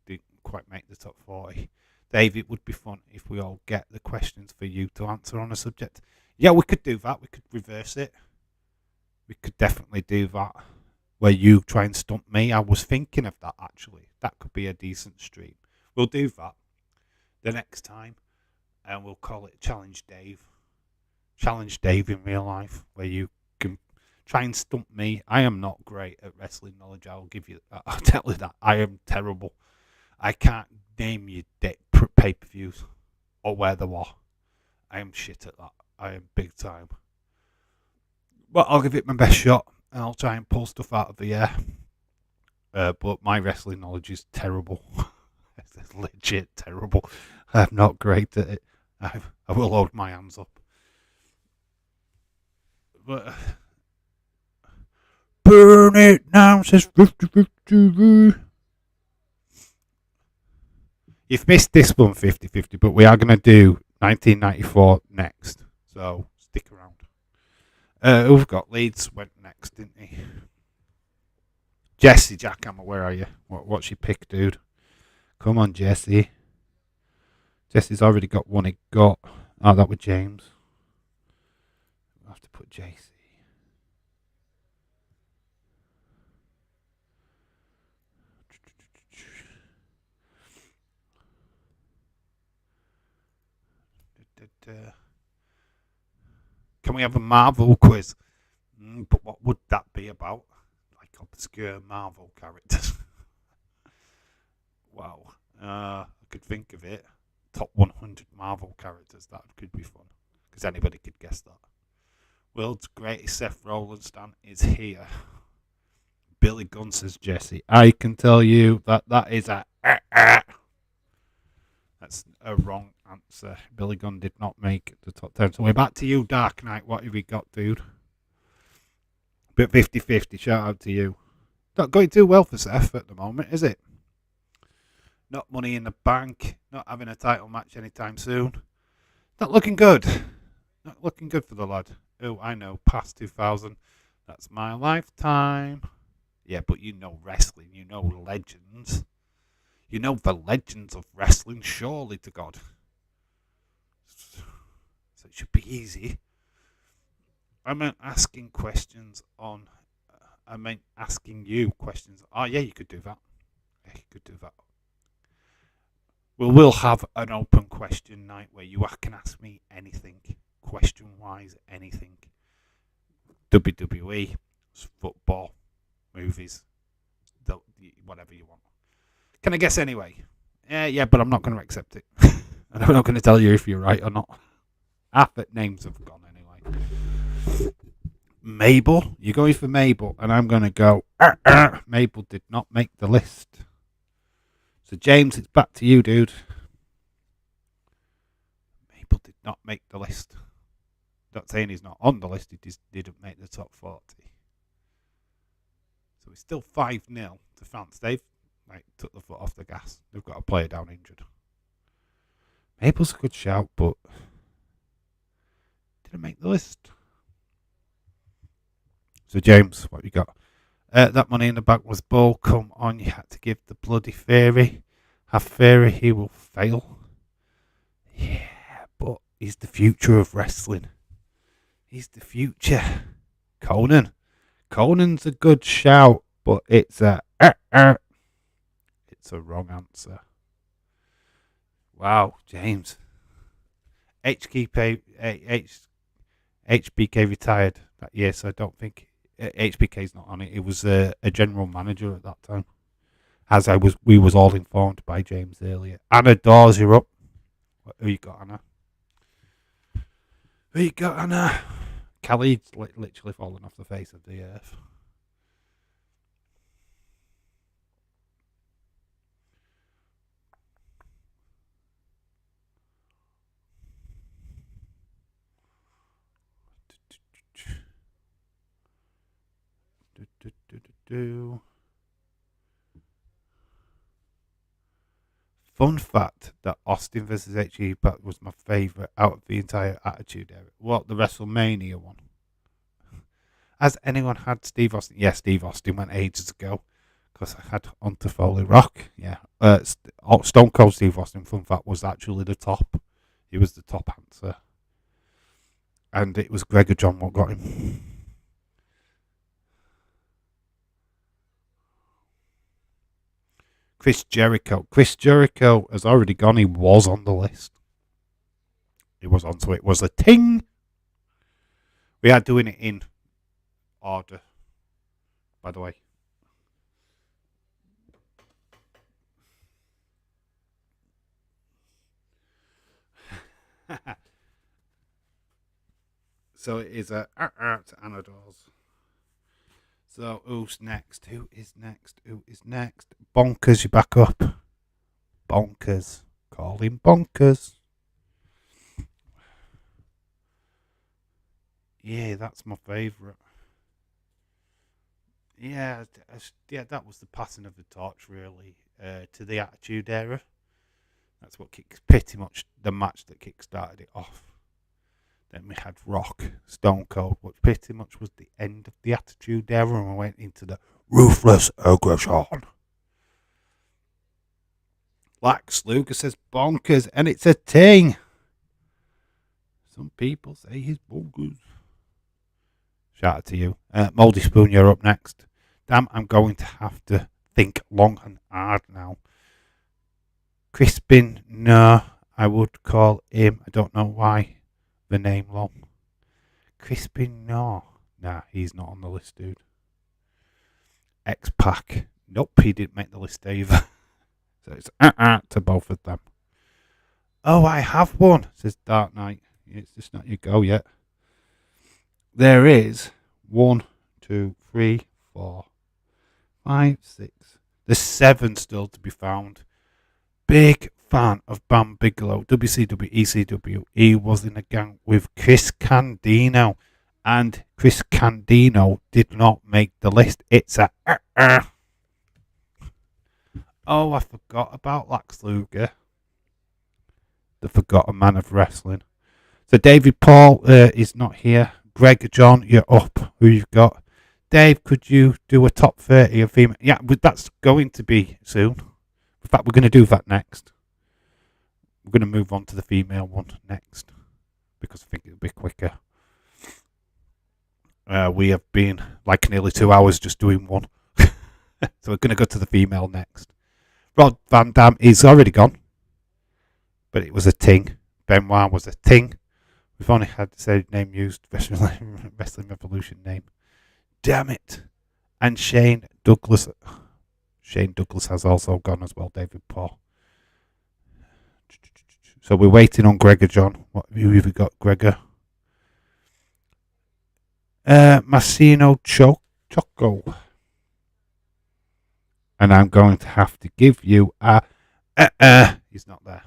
didn't quite make the top 40. Dave, it would be fun if we all get the questions for you to answer on a subject. Yeah, we could do that. We could reverse it. We could definitely do that. Where you try and stump me. I was thinking of that, actually. That could be a decent stream. We'll do that the next time. And we'll call it Challenge Dave. Challenge Dave in real life. Where you can Try and stump me. I am not great at wrestling knowledge. I'll tell you that. I am terrible. I can't name you pay-per-views or where they were. I am shit at that. I am big time. But I'll give it my best shot, and I'll try and pull stuff out of the air. But my wrestling knowledge is terrible. It's legit terrible. I'm not great at it. I will hold my hands up. But burn it now, says 50-50. You've missed this one 50-50, but we are going to do 1994 next. So stick around. Who've got Leeds went next, didn't he? Jesse Jackhammer, where are you? What's your pick, dude? Come on, Jesse. Jesse's already got one he got. Oh, that was James. I'll have to put JC. Can we have a Marvel quiz? But what would that be about? Like obscure Marvel characters. Wow. I could think of it. Top 100 Marvel characters. That could be fun. Because anybody could guess that. World's greatest Seth Rollins stand is here. Billy Gunn, says Jesse. I can tell you that is a... That's a wrong answer. Billy Gunn did not make the top 10. So we're back to you, Dark Knight. What have we got, dude? Bit 50-50. Shout out to you. Not going too well for Seth at the moment, is it? Not money in the bank. Not having a title match anytime soon. Not looking good. Not looking good for the lad. Oh, I know. Past 2000. That's my lifetime. Yeah, but you know wrestling. You know legends. You know the legends of wrestling, surely to God. So it should be easy. I meant asking questions on... I meant asking you questions. Oh, yeah, you could do that. Yeah, you could do that. We'll have an open question night where you can ask me anything. Question-wise, anything. WWE, football, movies, whatever you want. Can I guess anyway? Yeah, but I'm not going to accept it. And I'm not going to tell you if you're right or not. Half the names have gone anyway. Mabel? You're going for Mabel, and I'm going to go, Mabel did not make the list. So, James, it's back to you, dude. Mabel did not make the list. Not saying he's not on the list, he just didn't make the top 40. So, it's still 5-0 to France. They've took the foot off the gas. They've got a player down injured. Mabel's a good shout, but didn't make the list. So, James, what have you got? That money in the bank was bull. Come on, you had to give the bloody Theory. Have Theory, he will fail. Yeah, but he's the future of wrestling. He's the future. Conan. Conan's a good shout, but it's a... It's a wrong answer. Wow, James. HBK retired that year, so I don't think HBK's not on it. It was a general manager at that time, as we was all informed by James earlier. Anna Dawes, you're up. Who you got, Anna? Who you got, Anna? Khalid's literally fallen off the face of the earth. Fun fact that Austin vs. HE was my favourite out of the entire Attitude Era. What, the WrestleMania one? Has anyone had Steve Austin? Yeah, Steve Austin went ages ago because I had Hunter Foley Rock. Yeah, Stone Cold Steve Austin, fun fact, was actually the top. He was the top answer. And it was Gregor John what got him. Chris Jericho. Chris Jericho has already gone. He was on the list. He was on, so it was a ting. We are doing it in order, by the way. So it is a to Anadors. So who's next? Who is next? Bonkers, you back up. Bonkers. Call him Bonkers. Yeah, that's my favourite. Yeah, that was the passing of the torch, really, to the Attitude Era. That's what pretty much the match that kick-started it off. Then we had Rock, Stone Cold, which pretty much was the end of the Attitude Era, and we went into the Ruthless Aggression. Lex Luger says bonkers, and it's a thing. Some people say he's bonkers. Shout out to you. Moldy Spoon, you're up next. Damn, I'm going to have to think long and hard now. Crispin, no, I would call him, I don't know why, the name long. Crispin, no. Nah, he's not on the list, dude. X-Pac, nope, he didn't make the list either. So it's to both of them. Oh, I have one, says Dark Knight. It's just not your go yet. There is 1, 2, 3, 4, 5, 6. There's 7 still to be found. Big fan of Bam Bigelow, WCW, ECW. He was in a gang with Chris Candido, and Chris Candido did not make the list. It's a Oh, I forgot about Lex Luger, the forgotten man of wrestling. So David Paul is not here. Greg John, you're up. Who you've got? Dave, could you do a top 30 of female? Yeah, that's going to be soon. In fact, we're going to do that next. We're going to move on to the female one next, because I think it'll be quicker. We have been like nearly 2 hours just doing one. So we're going to go to the female next. Rod Van Dam is already gone, but it was a ting. Benoit was a ting. We've only had the same name used, Wrestling Revolution name. Damn it. And Shane Douglas. Shane Douglas has also gone as well, David Paul. So we're waiting on Gregor John. Who have we got, Gregor? Massino Choco. And I'm going to have to give you a... He's not there.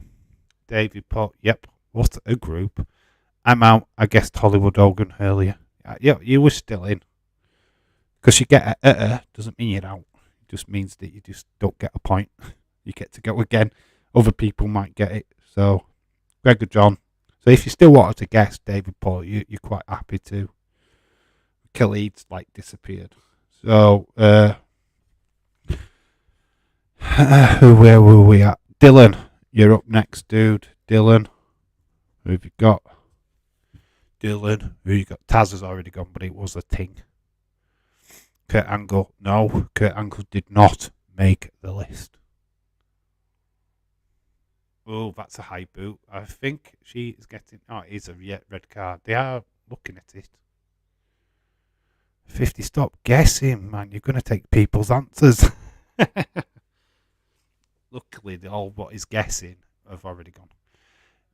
David Paul. Yep. What a group. I'm out. I guessed Hollywood Hogan earlier. Yeah, you were still in. Because you get a doesn't mean you're out. It just means that you just don't get a point. You get to go again. Other people might get it. So, Gregor John. So if you still wanted to guess David Paul, you're quite happy to. Khalid's disappeared. So, where were we at? Dylan, you're up next, dude. Dylan, who have you got? Dylan, who you got? Taz has already gone, but it was a thing. Kurt Angle, no. Kurt Angle did not make the list. Oh, that's a high boot. I think she is getting... Oh, it is a red card. They are looking at it. 50, stop guessing, man. You're going to take people's answers. Luckily, all what is guessing have already gone.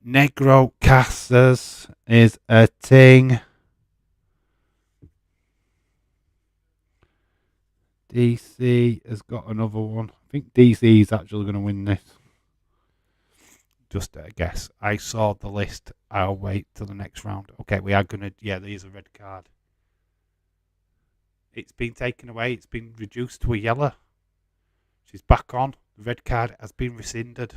Negro Casas is a thing. DC has got another one. I think DC is actually going to win this. Just a guess. I saw the list. I'll wait till the next round. Okay, we are going to... Yeah, there is a red card. It's been taken away. It's been reduced to a yellow. She's back on. The red card has been rescinded.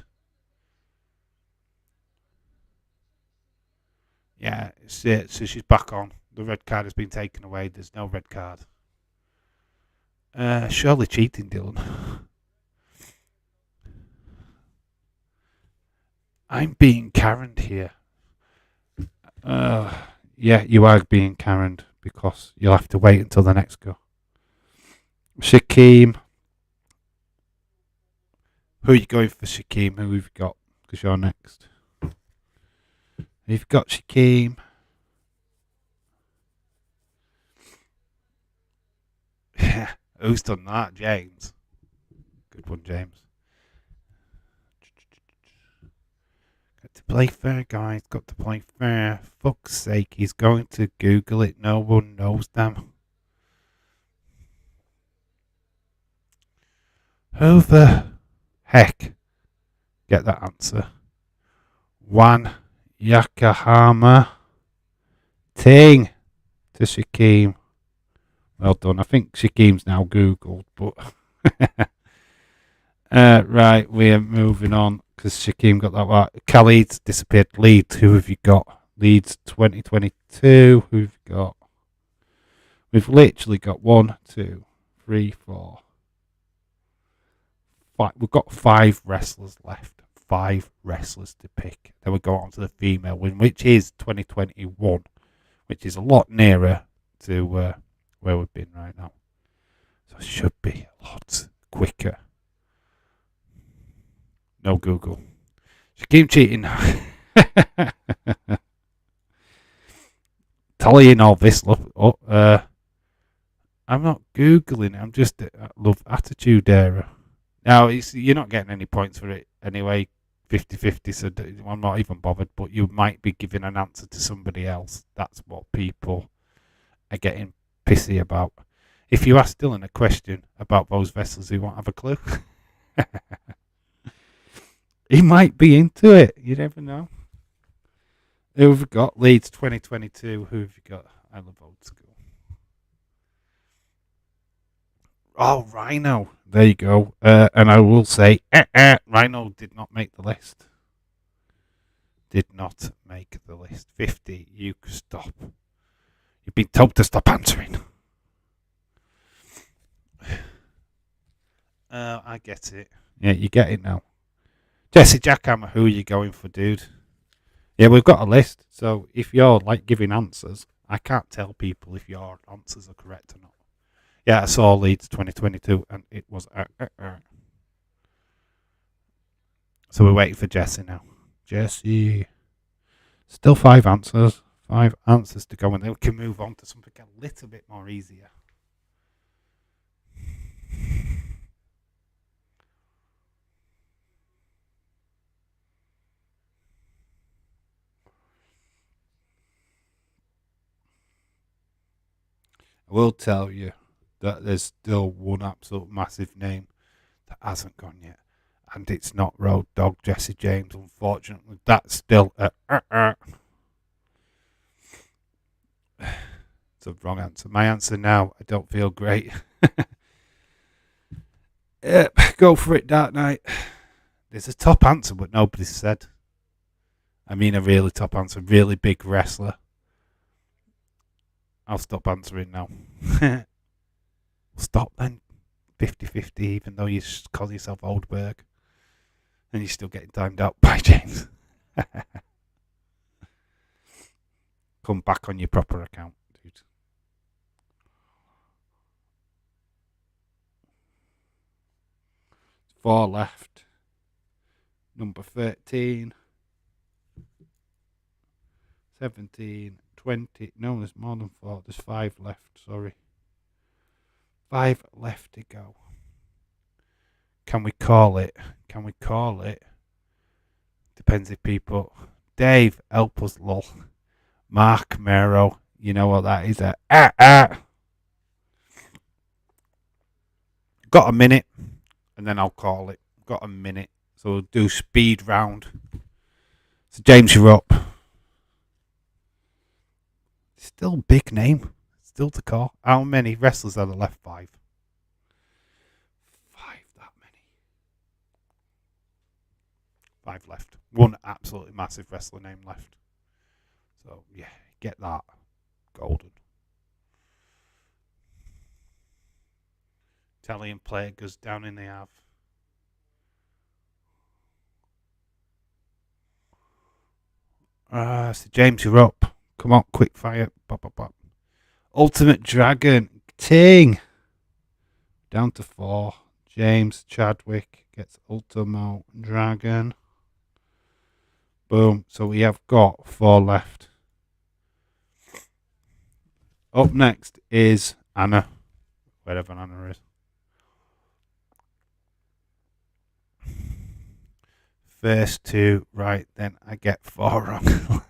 Yeah, so she's back on. The red card has been taken away. There's no red card. Surely cheating, Dylan. I'm being Karened here. Yeah, you are being Karened because you'll have to wait until the next go. Shaquem. Who are you going for, Shaquem? Who have you got? Because you're next. You've got Shaquem. Who's done that? James. Good one, James. Got to play fair, guys. Got to play fair. Fuck's sake, he's going to Google it. No one knows them. Who the heck get that answer? Wan Yakahama Ting to Shaquem. Well done. I think Shaquem's now Googled, but right, we're moving on because Shaquem got that right. Khalid's disappeared. Leeds, who have you got? Leeds 2022. Who have you got? We've literally got 1, 2, 3, 4, 5. We've got 5 wrestlers left. 5 wrestlers to pick. Then we go on to the female win, which is 2021, which is a lot nearer to where we've been right now. So it should be a lot quicker. No Google. Shaquem cheating. Tallying all this. Look, I'm not Googling. I'm just love Attitude Era. Now, you're not getting any points for it anyway. 50-50, so I'm not even bothered. But you might be giving an answer to somebody else. That's what people are getting pissy about. If you ask Dylan a question about those vessels, he won't have a clue. He might be into it. You never know. Who have we got? Leeds 2022. Who have you got? I love old school. Oh, Rhino. There you go. And I will say, Rhino did not make the list. Did not make the list. 50. You stop. You've been told to stop answering. I get it. Yeah, you get it now. Jesse Jackhammer, who are you going for, dude? Yeah, we've got a list. So if you're like giving answers, I can't tell people if your answers are correct or not. Yeah, I saw Leeds 2022 and it was. So we're waiting for Jesse now. Jesse. Still 5 answers. 5 answers to go, and then we can move on to something a little bit more easier. I will tell you that there's still one absolute massive name that hasn't gone yet, and it's not Road Dog Jesse James. Unfortunately, that's still it's a wrong answer. My answer now, I don't feel great. Go for it, Dark Knight. There's a top answer, but nobody's said. I mean, a really top answer, really big wrestler. I'll stop answering now. Stop then. 50-50, even though you call yourself Oldberg. And you're still getting timed out by James. Come back on your proper account, dude. 4 left. Number 13. 17. 20. No, there's more than 4. There's 5 left, sorry. 5 left to go. Can we call it? Can we call it? Depends if people. Dave, help us, lol. Mark Mero, you know what that is? Got a minute, and then I'll call it. Got a minute, so we'll do speed round. So James, you're up. Still big name. Still to call. How many wrestlers are there left? 5. 5, that many. 5 left. One absolutely massive wrestler name left. So, yeah, get that. Golden. Italian player goes down in the half. So James, you're up. Come on, quick fire. Bop, bop, bop. Ultimate Dragon. Ting. Down to 4. James Chadwick gets Ultimo Dragon. Boom. So we have got 4 left. Up next is Anna. wherever Anna is. First two right, then I get 4 wrong.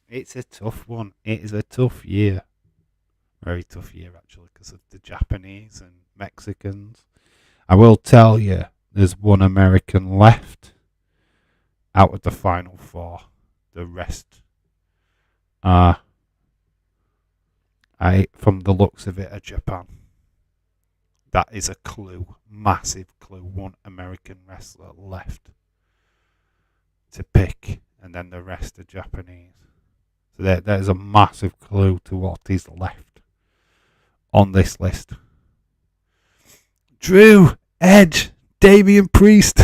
It's a tough one. It is a tough year. Very tough year, actually, because of the Japanese and Mexicans. I will tell you, there's one American left out of the final 4. The rest are, from the looks of it, are Japan. That is a clue, massive clue. One American wrestler left to pick, and then the rest are Japanese. So there's a massive clue to what is left on this list. Drew, Edge, Damian Priest.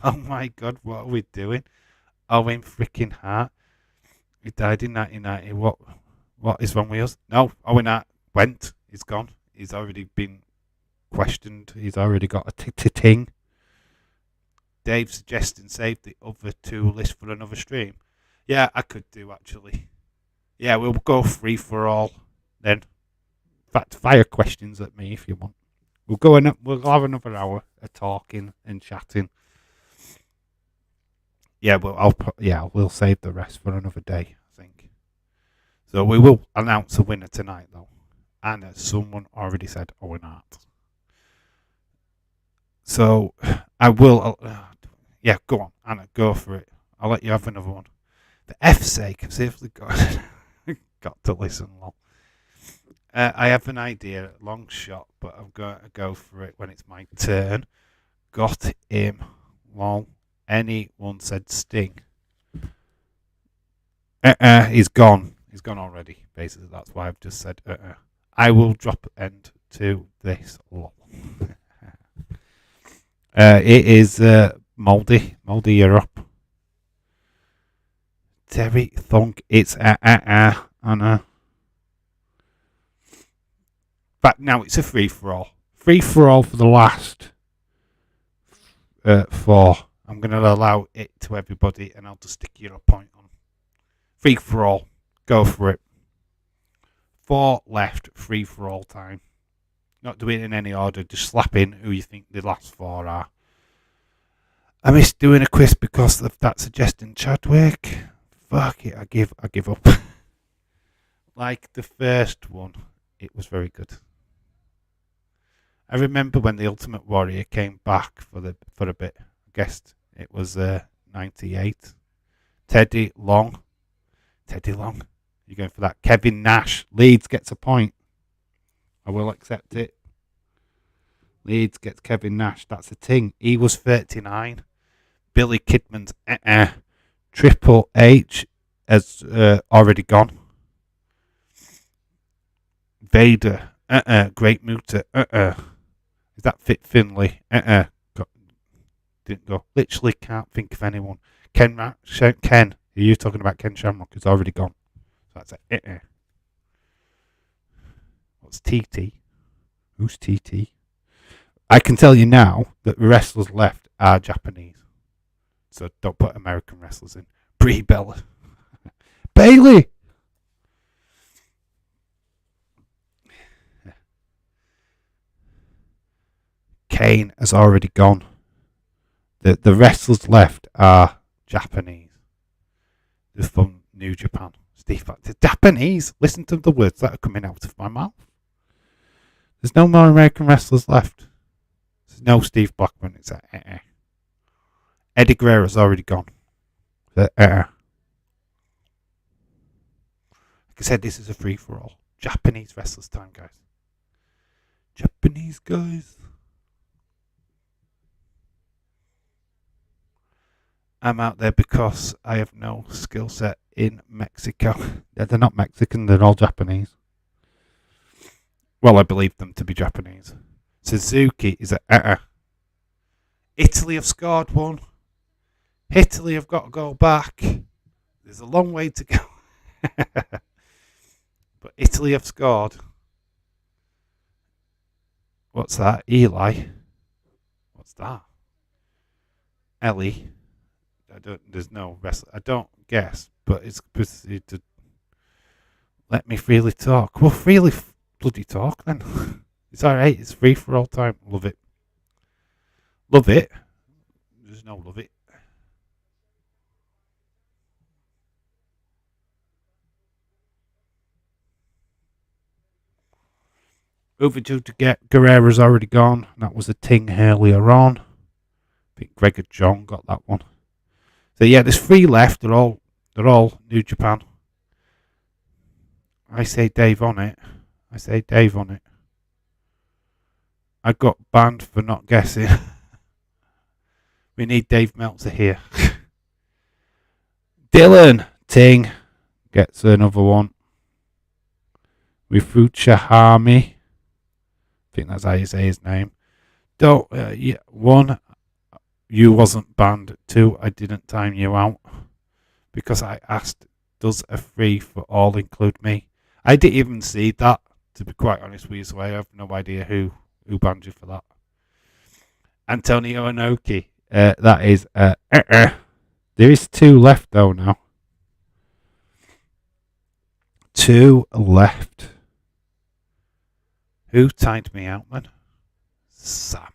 Oh my God, what are we doing? Owen freaking Hart. He died in 1990. What is wrong with us? No, Owen Hart went. He's gone. He's already been questioned. He's already got a ting. Dave suggesting save the other 2 lists for another stream. Yeah, I could do actually. Yeah, we'll go free for all then. In fact, fire questions at me if you want. We'll have another hour of talking and chatting. Yeah, we'll save the rest for another day, I think. So we will announce a winner tonight, though. And as someone already said, Owen Hart. So I will. Yeah, go on, Anna, go for it. I'll let you have another one. For F's sake, I've seriously got to listen. Lol. I have an idea, long shot, but I'm going to go for it when it's my turn. Got him. Lol. Anyone said Sting? He's gone. He's gone already. Basically, that's why I've just said I will drop end to this. Lol. It is Moldy. Moldy, you're up. Terry Thunk. It's Anna. But now it's a free for all. Free for all for the last 4. I'm going to allow it to everybody, and I'll just stick your point on. Free for all. Go for it. 4 left. Free for all time. Not doing it in any order. Just slap in who you think the last 4 are. I missed doing a quiz because of that suggestion, Chadwick. Fuck it. I give up. Like the first one, it was very good. I remember when the Ultimate Warrior came back for a bit. I guessed it was 98. Teddy Long. You're going for that. Kevin Nash. Leeds gets a point. I will accept it. Leeds gets Kevin Nash. That's a ting. He was 39. Billy Kidman's Triple H has already gone. Vader. Great Muta. Is that Fit Finlay? Didn't go. Literally can't think of anyone. Ken, are you talking about Ken Shamrock? He's already gone. So that's a What's TT? Who's TT? I can tell you now that the wrestlers left are Japanese. So don't put American wrestlers in. Brie Bella. Bailey! Kane has already gone. The wrestlers left are Japanese. They're from New Japan. Steve, the Japanese. Listen to the words that are coming out of my mouth. There's no more American wrestlers left. There's no Steve Blackman. It's Eddie Guerrero's already gone. Like I said, this is a free for all. Japanese wrestlers time, guys. Japanese guys. I'm out there because I have no skill set in Mexico. They're not Mexican, they're all Japanese. Well, I believe them to be Japanese. Suzuki is Italy have scored one. Italy have got to go back. There's a long way to go. But Italy have scored. What's that? Eli? What's that? Ellie? There's no wrestler. I don't guess, but it's let me freely talk. Well, freely bloody talk then. It's alright. It's free for all time. Love it. Love it. There's no love it. Overdue to get Guerrera's already gone. That was a ting earlier on. I think Gregor John got that one. So yeah, there's 3 left. They're all New Japan. I say Dave on it. I got banned for not guessing. We need Dave Meltzer here. Dylan Ting gets another one. Wifucha Harmy. I think that's how you say his name. Don't. 1, you wasn't banned. 2, I didn't time you out because I asked, does a free for all include me? I didn't even see that, to be quite honest with you, so I have no idea who banned you for that. Antonio Inoki. That is There is 2 left though now. 2 left. Who timed me out, man? Sam.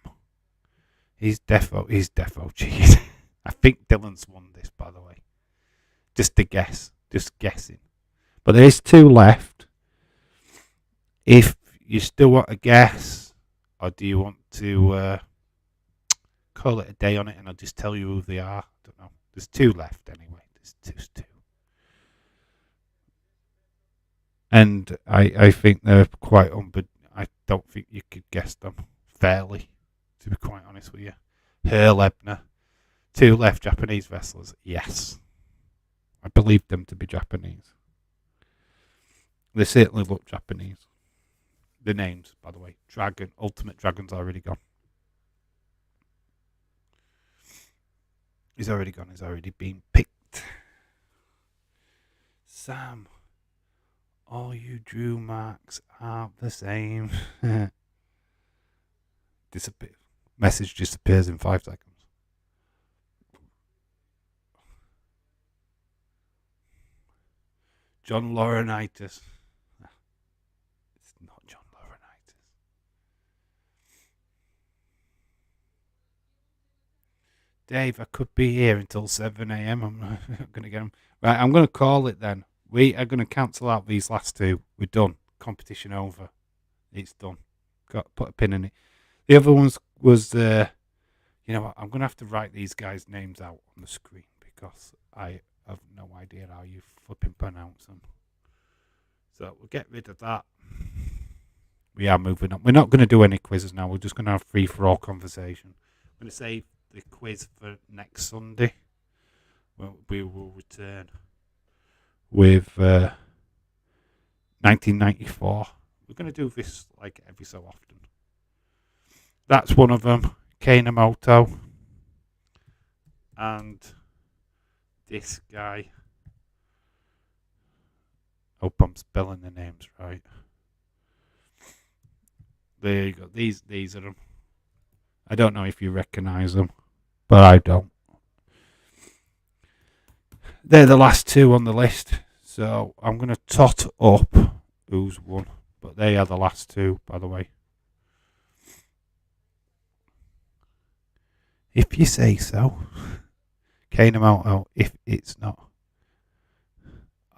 He's defo cheated. I think Dylan's won this, by the way. Just a guess. Just guessing. But there is 2 left. If you still want a guess, or do you want to call it a day on it and I'll just tell you who they are? I don't know. There's 2 left anyway. There's just 2. And I think they're quite I don't think you could guess them fairly, to be quite honest with you. Herr Lebner. 2 left Japanese wrestlers. Yes. I believe them to be Japanese. They certainly look Japanese. The names, by the way. Ultimate Dragon's already gone. He's already gone. He's already been picked. Sam. All you Drew marks are the same. Message disappears in 5 seconds. John Laurinaitis. It's not John Laurinaitis. Dave, I could be here until 7 a.m. I'm not going to get him. Right, I'm going to call it then. We are going to cancel out these last 2. We're done. Competition over. It's done. Got to put a pin in it. The other ones was, you know what, I'm going to have to write these guys' names out on the screen because I have no idea how you flipping pronounce them. So we'll get rid of that. We are moving on. We're not going to do any quizzes now. We're just going to have free-for-all conversation. I'm going to save the quiz for next Sunday. We will return with 1994. We're going to do this like every so often. That's one of them. Kanemoto. And this guy. Hope I'm spelling the names right. There you go. These are them. I don't know if you recognise them, but I don't. They're the last 2 on the list. So I'm going to tot up who's won. But they are the last 2, by the way. If you say so. Kanemoto, if it's not.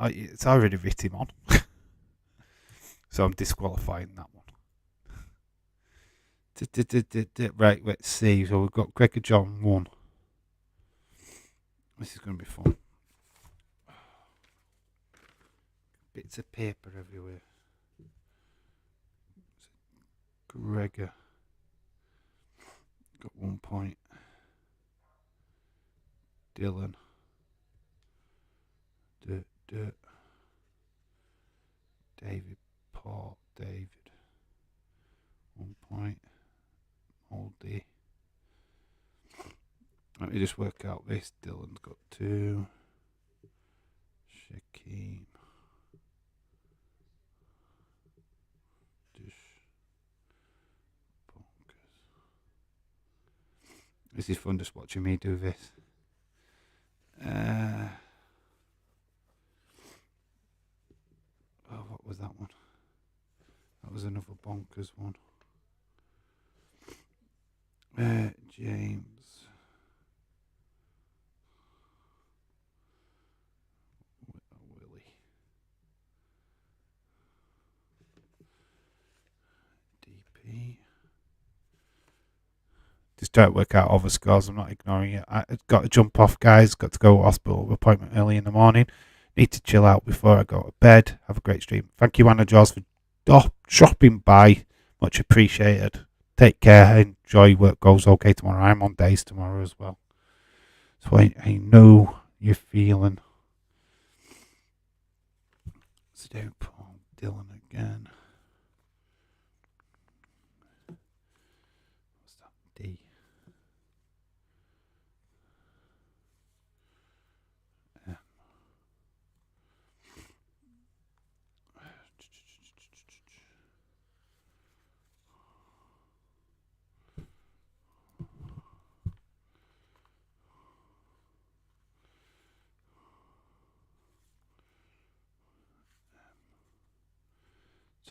It's already written him on. So I'm disqualifying that one. Right, let's see. So we've got Gregor John 1. This is going to be fun. Bits of paper everywhere. Gregor. Got 1 point. Dylan. David. Paul. David. 1 point. Moldy. Let me just work out this. Dylan's got 2. Shaquem. This is fun just watching me do this. What quiz one. James. Willie. DP. Just try to work out all the scores. I'm not ignoring it. I've got to jump off, guys. Got to go to hospital appointment early in the morning. Need to chill out before I go to bed. Have a great stream. Thank you, Anna Jaws, for shopping by. Much appreciated. Take care. Enjoy. Work goes okay tomorrow. I'm on days tomorrow as well. So I know you're feeling. Let's do Paul Dylan again. What's that? D.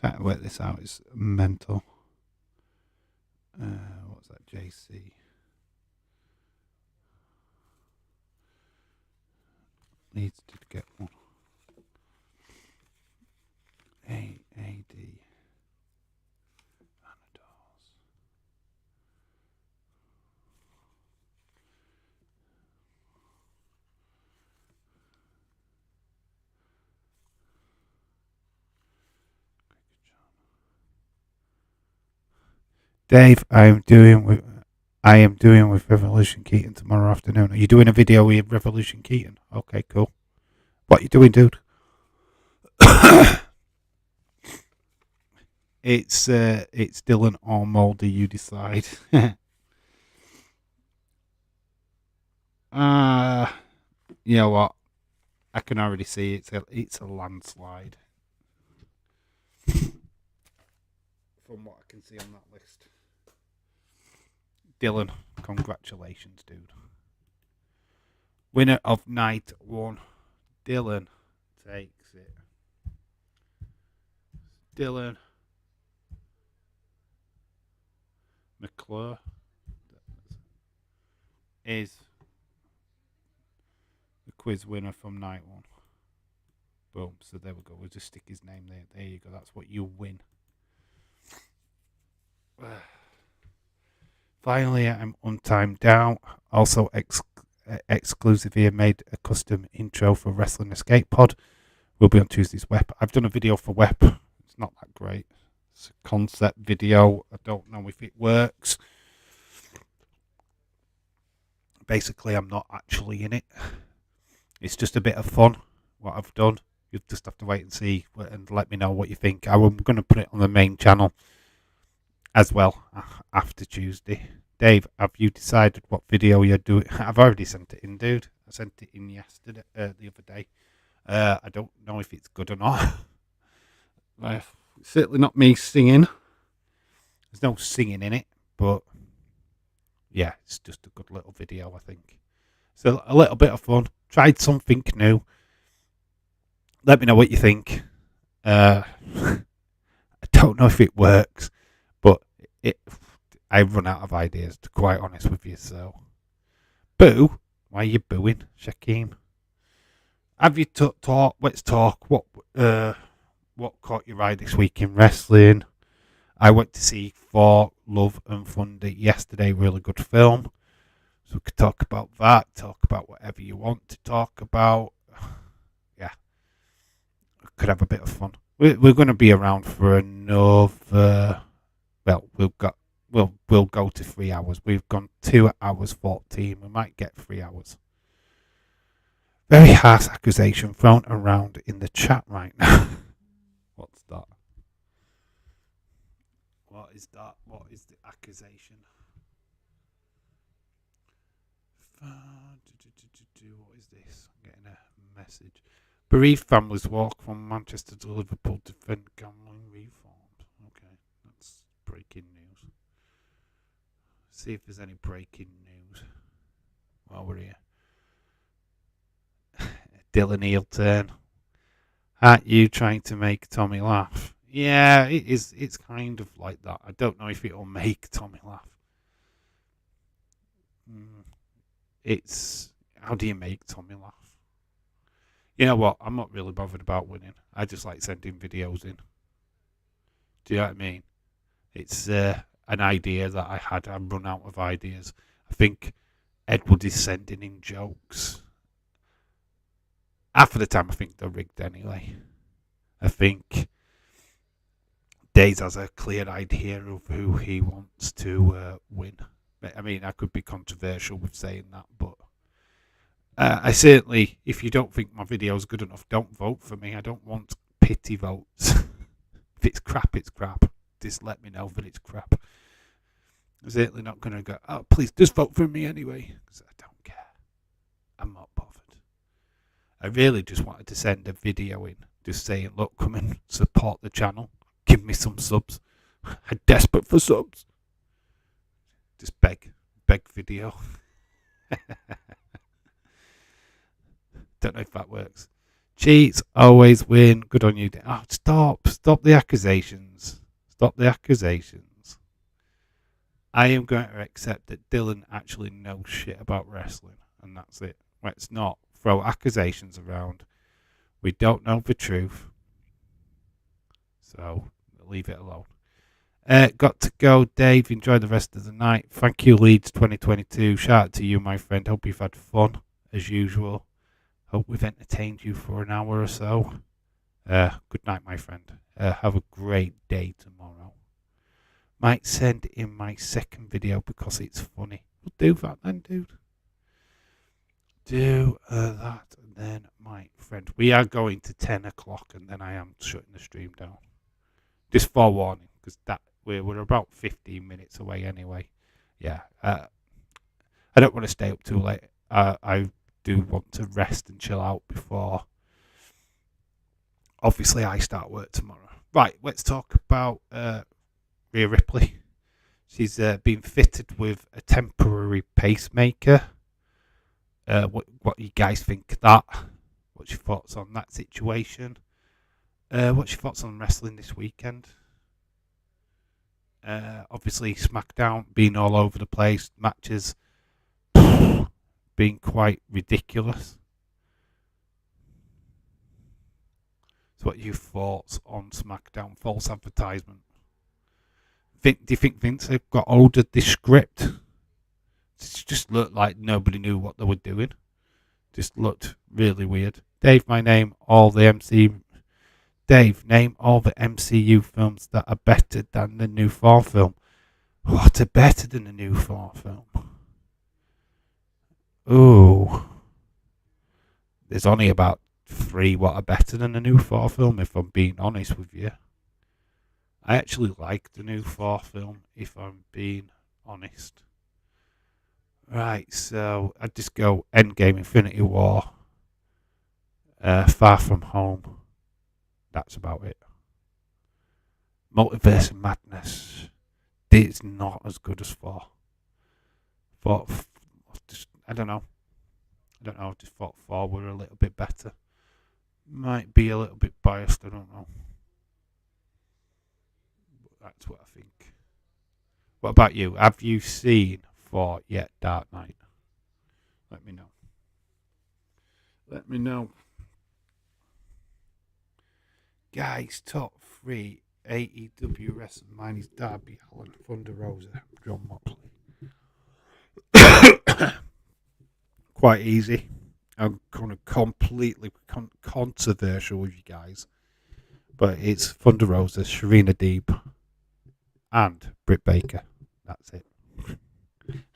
Trying to work this out is mental. What's that? JC. Needs to get one. AAD. Anadors. Dave, I am doing with Revolution Keaton tomorrow afternoon. Are you doing a video with Revolution Keaton? Okay, cool. What are you doing, dude? It's Dylan or Moldy, you decide. You know what? I can already see it's a landslide. From what I can see on that list. Dylan, congratulations, dude. Winner of night one. Dylan takes it. Dylan McClure is the quiz winner from night one. Boom. So there we go. We'll just stick his name there. There you go. That's what you win. Finally, I'm on time down. Also, exclusive here made a custom intro for Wrestling Escape Pod. Will be on Tuesday's WEP. I've done a video for WEP. It's not that great. It's a concept video. I don't know if it works. Basically, I'm not actually in it. It's just a bit of fun, what I've done. You'll just have to wait and see and let me know what you think. I'm going to put it on the main channel as well after Tuesday. Dave, have you decided what video you're doing? I've already sent it in, dude. I sent it in yesterday, the other day. I don't know if it's good or not. It's certainly not me singing. There's no singing in it, but yeah, it's just a good little video, I think. So a little bit of fun. Tried something new. Let me know what you think. I don't know if it works, but I've run out of ideas, to be quite honest with you. So, boo! Why are you booing, Shaquem? Have you talk? Let's talk. What caught your eye this week in wrestling? I went to see For Love and Thunder yesterday. Really good film. So we could talk about that. Talk about whatever you want to talk about. Yeah, could have a bit of fun. We're going to be around for another. Well, we'll go to 3 hours. We've gone 2 hours 14. We might get 3 hours. Very harsh accusation thrown around in the chat right now. What's that? What is that? What is the accusation? What is this? I'm getting a message. Bereaved families walk from Manchester to Liverpool to defend gambling reforms. Okay, that's breaking news. See if there's any breaking news while we're here. Dylan heel turn. Aren't you trying to make Tommy laugh? Yeah, it is. It's kind of like that. I don't know if it'll make Tommy laugh. Mm, It's how do you make Tommy laugh? You know what? I'm not really bothered about winning. I just like sending videos in. Do you know what I mean? It's an idea that I had. I'm run out of ideas. I think Edward is sending in jokes. Half of the time, I think they're rigged anyway. I think Days has a clear idea of who he wants to win. I mean, I could be controversial with saying that, but I certainly, if you don't think my video is good enough, don't vote for me. I don't want pity votes. If it's crap, it's crap. Just let me know that it's crap. I'm certainly not going to go, oh, please just vote for me anyway, because I don't care. I'm not bothered. I really just wanted to send a video in, just saying, look, come and support the channel. Give me some subs. I'm desperate for subs. Just beg video. Don't know if that works. Cheats always win. Good on you. Oh, stop the accusations. Stop the accusations. I am going to accept that Dylan actually knows shit about wrestling, and that's it. Let's not throw accusations around. We don't know the truth. So, leave it alone. Got to go, Dave. Enjoy the rest of the night. Thank you, Leeds 2022. Shout out to you, my friend. Hope you've had fun, as usual. Hope we've entertained you for an hour or so. Good night, my friend. Have a great day tomorrow. Might send in my second video because it's funny. We'll do that then, dude. Do that then, my friend. We are going to 10 o'clock and then I am shutting the stream down. Just forewarning, because we're about 15 minutes away anyway. Yeah. I don't want to stay up too late. I do want to rest and chill out before, obviously, I start work tomorrow. Right, let's talk about Rhea Ripley. She's been fitted with a temporary pacemaker. What you guys think of that? What's your thoughts on that situation? What's your thoughts on wrestling this weekend? Obviously, SmackDown being all over the place, matches being quite ridiculous. So, what are your thoughts on SmackDown? False advertisement. Do you think Vince got hold of this script? It just looked like nobody knew what they were doing. Just looked really weird. Dave, name all the MCU films that are better than the new Thor film. What are better than the new Thor film? Ooh. There's only about 3 what are better than the new Thor film, if I'm being honest with you. I actually like the new Thor film, if I'm being honest. Right, so I'd just go Endgame, Infinity War, Far From Home. That's about it. Multiverse of Madness. It's not as good as Thor. I don't know. I just thought Thor were a little bit better. Might be a little bit biased, I don't know. But that's what I think. What about you? Have you seen Thor yet, Dark Knight? Let me know. Guys, top 3 AEW wrestling. Mine is Darby Allin, Thunder Rosa, John Moxley. Quite easy. I'm kind of completely controversial with you guys. But it's Thunder Rosa, Serena Deeb, and Britt Baker. That's it.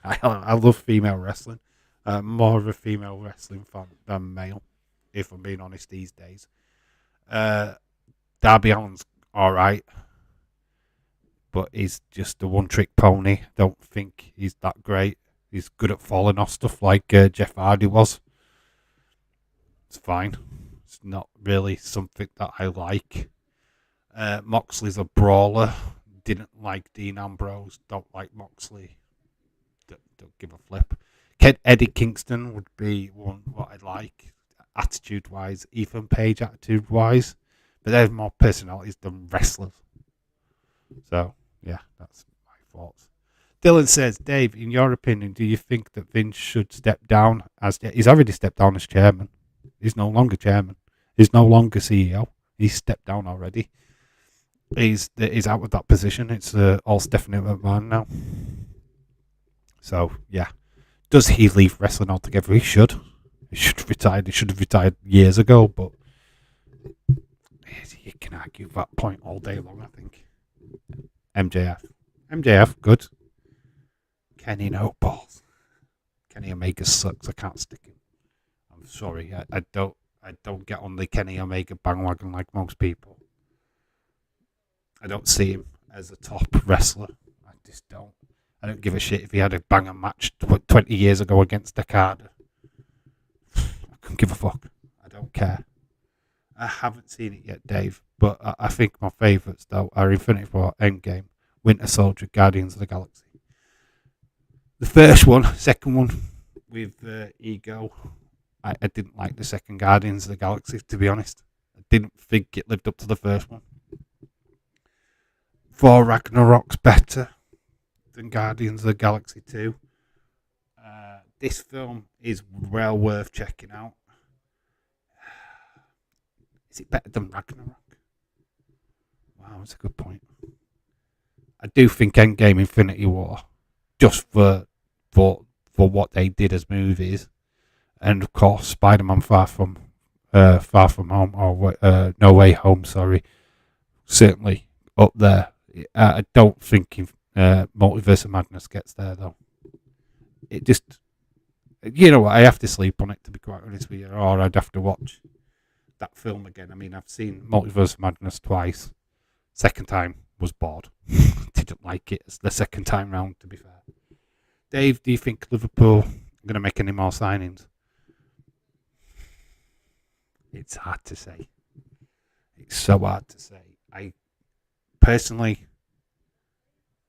I love female wrestling. I'm more of a female wrestling fan than male, if I'm being honest these days. Darby Allin's alright, but he's just a one-trick pony. Don't think he's that great. He's good at falling off stuff like Jeff Hardy was. It's fine. It's not really something that I like. Moxley's a brawler. Didn't like Dean Ambrose. Don't like Moxley. Don't give a flip. Eddie Kingston would be one what I like, attitude-wise. Ethan Page, attitude-wise. But they're more personalities than wrestlers. So, yeah, that's my thoughts. Dylan says, Dave, in your opinion, do you think that Vince should step down as... He's already stepped down as chairman. He's no longer chairman. He's no longer CEO. He's stepped down already. He's out of that position. It's all Stephanie McMahon now. So, yeah. Does he leave wrestling altogether? He should. He should have retired. He should have retired years ago, but you can argue that point all day long, I think. MJF, good. Kenny, no balls. Kenny Omega sucks. I can't stick him. I'm sorry. I don't get on the Kenny Omega bandwagon like most people. I don't see him as a top wrestler. I just don't. I don't give a shit if he had a banger match 20 years ago against Okada. I couldn't give a fuck. I don't care. I haven't seen it yet, Dave, but I think my favourites, though, are Infinity War, Endgame, Winter Soldier, Guardians of the Galaxy. The first one, second one with Ego. I didn't like the second Guardians of the Galaxy, to be honest. I didn't think it lived up to the first one. Thor Ragnarok's better than Guardians of the Galaxy 2. This film is well worth checking out. Is it better than Ragnarok? Wow, that's a good point. I do think Endgame, Infinity War, just for what they did as movies, and of course Spider-Man Far From Home, or No Way Home, sorry, certainly up there. I don't think Multiverse of Madness gets there, though. It just, you know what, I have to sleep on it, to be quite honest with you, or I'd have to watch that film again. I mean, I've seen Multiverse of Madness twice. Second time was bored. Didn't like it the second time round, to be fair. Dave, do you think Liverpool are going to make any more signings? It's hard to say. It's so hard to say. Personally,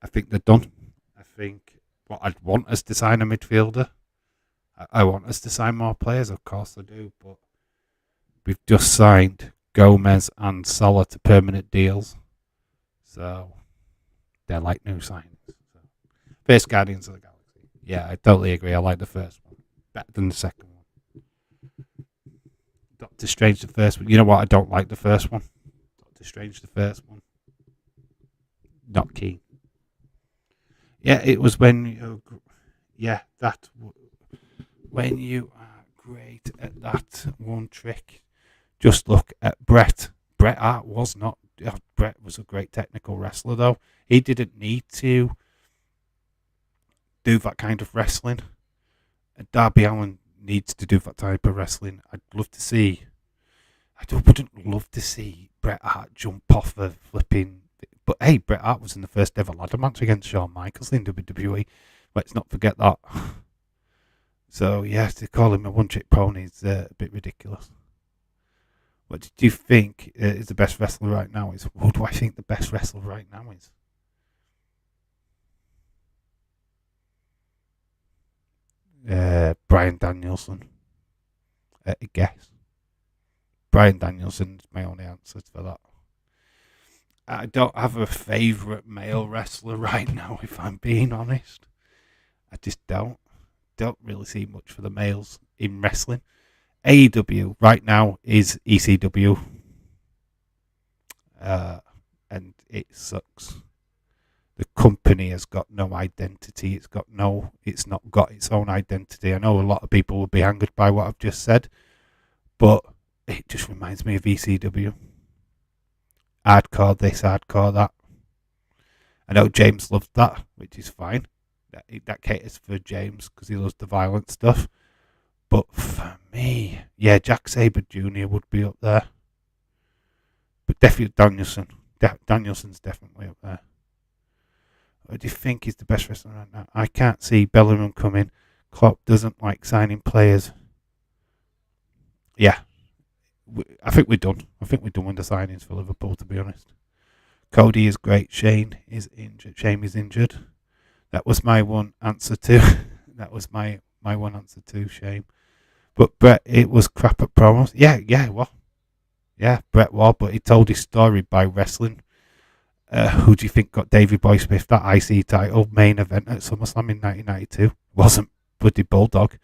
I think they're done. I think I'd want us to sign a midfielder. I want us to sign more players, of course I do, but we've just signed Gomez and Salah to permanent deals. So they're like new signings. So, first Guardians of the Galaxy. Yeah, I totally agree. I like the first one. Better than the second one. Doctor Strange, the first one. You know what? I don't like the first one. Doctor Strange, the first one. Not keen. Yeah, it was when when you are great at that one trick. Just look at Bret. Bret Hart was not. Bret was a great technical wrestler, though. He didn't need to do that kind of wrestling. Darby Allin needs to do that type of wrestling. I wouldn't love to see Bret Hart jump off a flipping. But hey, Bret Hart was in the first ever ladder match against Shawn Michaels in WWE. Let's not forget that. So, yeah, to call him a one-trick pony is a bit ridiculous. What did you think is the best wrestler right now? Who do I think the best wrestler right now is? Bryan Danielson. I guess. Bryan Danielson's my only answer for that. I don't have a favourite male wrestler right now, if I'm being honest. I just don't really see much for the males in wrestling. AEW right now is ECW, and it sucks. The company has got no identity. It's not got its own identity. I know a lot of people will be angered by what I've just said, but it just reminds me of ECW. Hardcore this, hardcore that. I know James loves that, which is fine. That caters for James because he loves the violent stuff. But for me, yeah, Jack Sabre Jr. would be up there. But definitely Danielson. Danielson's definitely up there. What do you think is the best wrestler right now? I can't see Bellingham coming. Klopp doesn't like signing players. Yeah. I think we're done. I think we're done with the signings for Liverpool, to be honest. Cody is great. Shane is injured. Shane is injured. That was my one answer to. That was my one answer to Shane. But Brett, it was crap at promos. Yeah, well. Yeah, Bret Ward, but he told his story by wrestling. Who do you think got Davey Boy Smith that IC title main event at SummerSlam in 1992? Wasn't bloody Bulldog.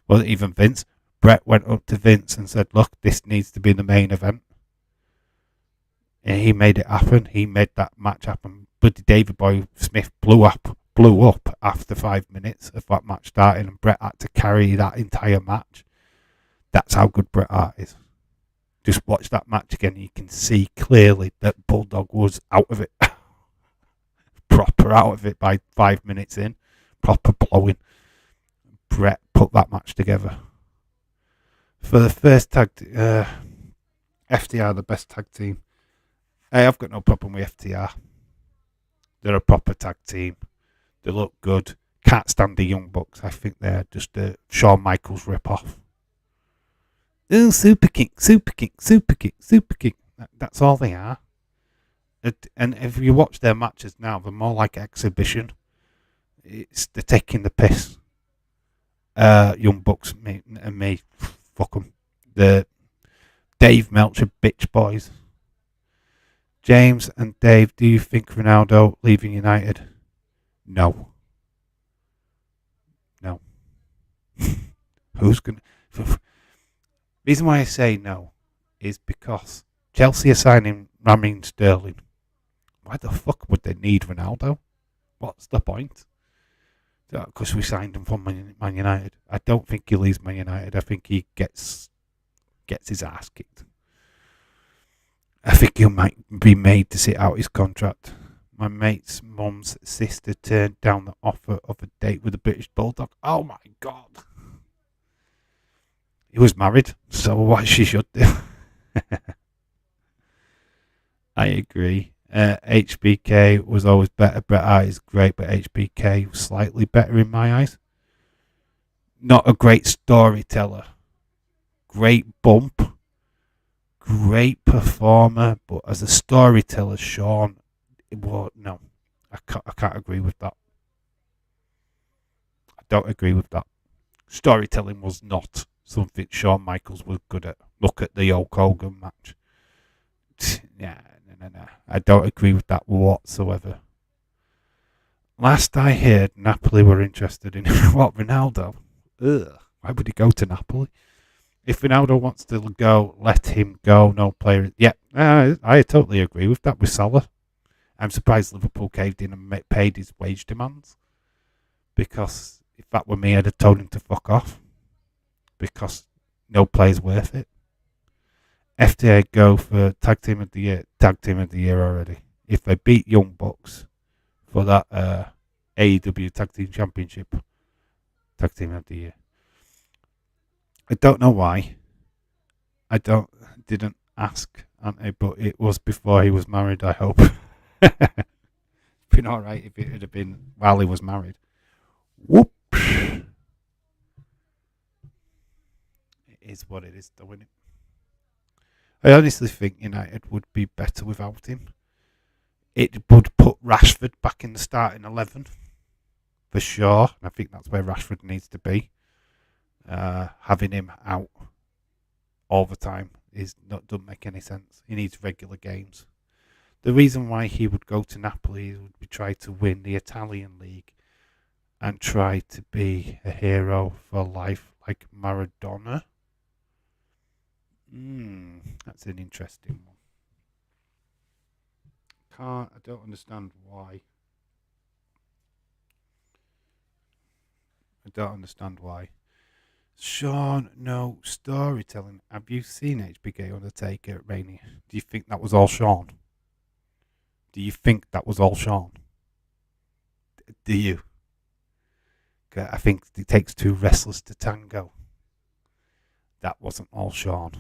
Wasn't even Vince. Bret went up to Vince and said, look, this needs to be the main event. And he made it happen. He made that match happen. Bloody Davey Boy Smith blew up after 5 minutes of that match starting, and Bret had to carry that entire match. That's how good Bret Hart is. Just watch that match again, and you can see clearly that Bulldog was out of it. Proper out of it by 5 minutes in. Proper blowing. Bret put that match together. For the first tag, FTR, the best tag team. Hey, I've got no problem with FTR. They're a proper tag team. They look good. Can't stand the Young Bucks. I think they're just a Shawn Michaels rip-off. Oh, Super King, Super King, Super King, Super King. That's all they are. And if you watch their matches now, they're more like exhibition. They're taking the piss. Young Bucks and me, fuck them. The Dave Meltzer bitch boys. James and Dave, do you think Ronaldo leaving United? No. No. Who's going to... Reason why I say no is because Chelsea are signing Raheem Sterling. Why the fuck would they need Ronaldo? What's the point? Because we signed him from Man United. I don't think he leaves Man United. I think he gets his ass kicked. I think he might be made to sit out his contract. My mate's mum's sister turned down the offer of a date with a British Bulldog. Oh my God. He was married, so what she should do. I agree. HBK was always better. Bret Hart is great, but HBK was slightly better in my eyes. Not a great storyteller. Great bump. Great performer, but as a storyteller, Shawn, no, I can't agree with that. I don't agree with that. Storytelling was not something Shawn Michaels was good at. Look at the Hulk Hogan match. No. I don't agree with that whatsoever. Last I heard, Napoli were interested in what, Ronaldo? Ugh, why would he go to Napoli? If Ronaldo wants to go, let him go. No player. Yeah, I totally agree with that with Salah. I'm surprised Liverpool caved in and paid his wage demands. Because if that were me, I'd have told him to fuck off. Because no player's worth it. FTA go for Tag Team of the Year. Tag Team of the Year already. If they beat Young Bucks for that AEW Tag Team Championship, Tag Team of the Year. I don't know why. Didn't ask Ante, but it was before he was married, I hope. It's been alright if it had been while he was married. Whoops. It is what it is, though, isn't it? I honestly think United would be better without him. It would put Rashford back in the starting 11, for sure. And I think that's where Rashford needs to be. Having him out all the time doesn't make any sense. He needs regular games. The reason why he would go to Napoli would be try to win the Italian league and try to be a hero for life like Maradona. That's an interesting one. I don't understand why. Shawn, no storytelling. Have you seen HBK Undertaker at Rainy? Do you think that was all Shawn? Do you I think it takes two wrestlers to tango. That wasn't all Shawn.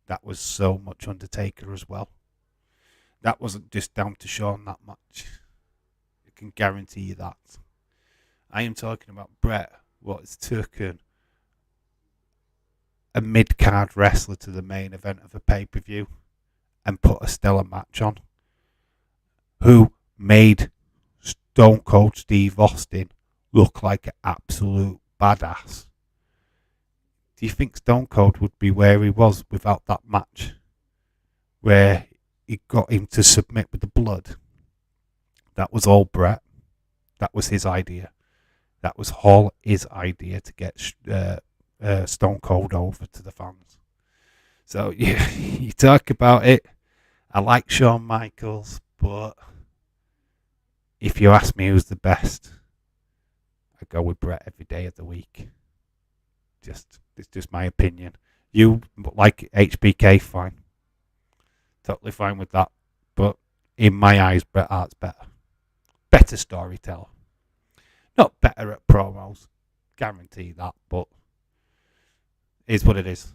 That was so much Undertaker as well. That wasn't just down to Shawn that much. I can guarantee you that. I am talking about Bret, what has taken a mid-card wrestler to the main event of a pay-per-view and put a stellar match on. Who made Stone Cold Steve Austin look like an absolute badass. Do you think Stone Cold would be where he was without that match? where he got him to submit with the blood. That was all Bret. That was his idea. That was all his idea to get Stone Cold over to the fans. So you talk about it. I like Shawn Michaels, but if you ask me who's the best, I go with Bret every day of the week. It's just my opinion. You like HBK, fine, totally fine with that. But in my eyes, Bret Hart's better storyteller. Not better at promos, guarantee that. But is what it is.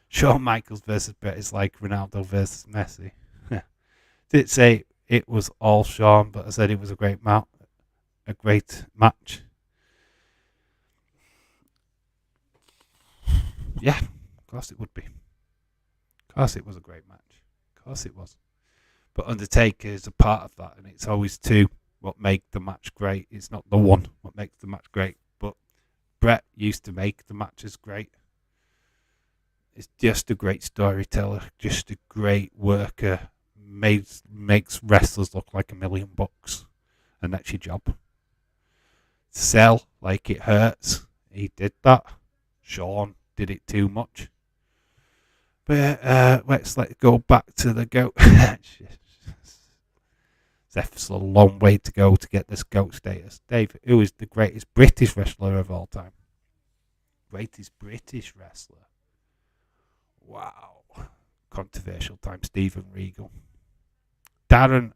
Shawn Michaels versus Bret is like Ronaldo versus Messi. Didn't say it was all Shawn, but I said it was a great match. Yeah, of course it would be. Of course it was a great match. Of course it was. But Undertaker is a part of that, and it's always two what make the match great. It's not the one what makes the match great, but Bret used to make the matches great. It's just a great storyteller, just a great worker, makes wrestlers look like $1,000,000, and that's your job. Sell like it hurts. He did that. Shawn did it too much. But let's go back to the GOAT. There's a long way to go to get this GOAT status. Dave, who is the greatest British wrestler of all time? Greatest British wrestler. Wow. Controversial time. Steven Regal. Darren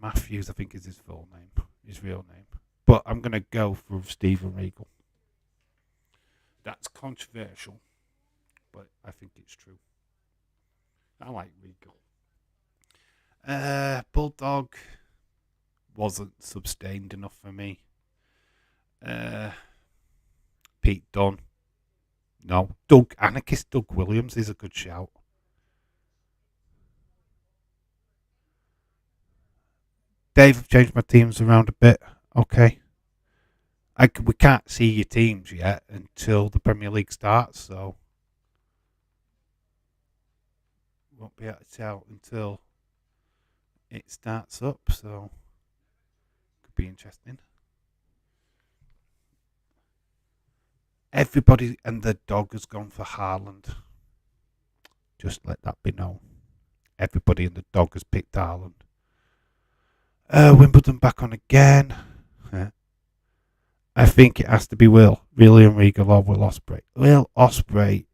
Matthews, I think is his full name. His real name. But I'm going to go for Steven Regal. That's controversial, but I think it's true. I like Regal. Bulldog wasn't sustained enough for me. Pete Dunne. No. Anarchist Doug Williams is a good shout. Dave, I've changed my teams around a bit. Okay. We can't see your teams yet until the Premier League starts, so won't be able to tell until it starts up, so could be interesting. Everybody and the dog has gone for Haaland. Just let that be known. Everybody and the dog has picked Haaland. Wimbledon back on again. I think it has to be William Regal or Will Ospreay. Will Ospreay,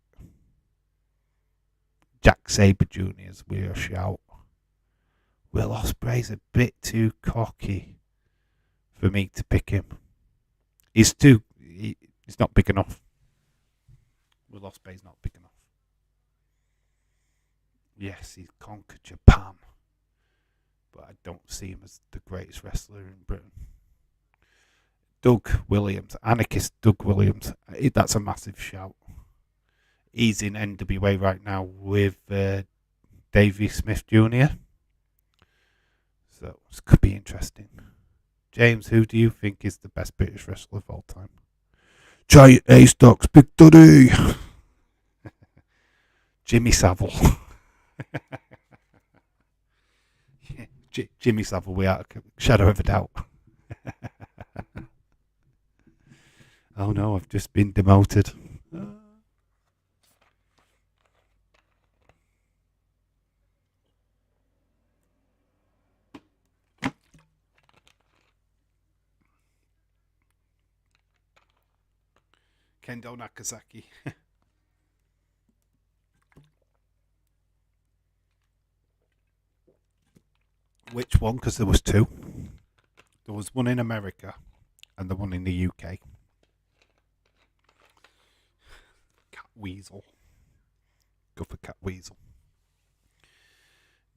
Jack Sabre Jr. is a shout. Will Ospreay's a bit too cocky for me to pick him. He's not big enough. Will Ospreay's not big enough. Yes, he's conquered Japan, but I don't see him as the greatest wrestler in Britain. Doug Williams, anarchist Doug Williams, that's a massive shout. He's in NWA right now with Davey Smith Jr. So this could be interesting. James, who do you think is the best British wrestler of all time? Giant A-Stocks, Big Daddy. Jimmy Savile. Jimmy Savile, without a shadow of a doubt. Oh no, I've just been demoted. Kendo Nagasaki. Which one? Because there was two. There was one in America and the one in the UK. Cat Weasel. Go for Cat Weasel.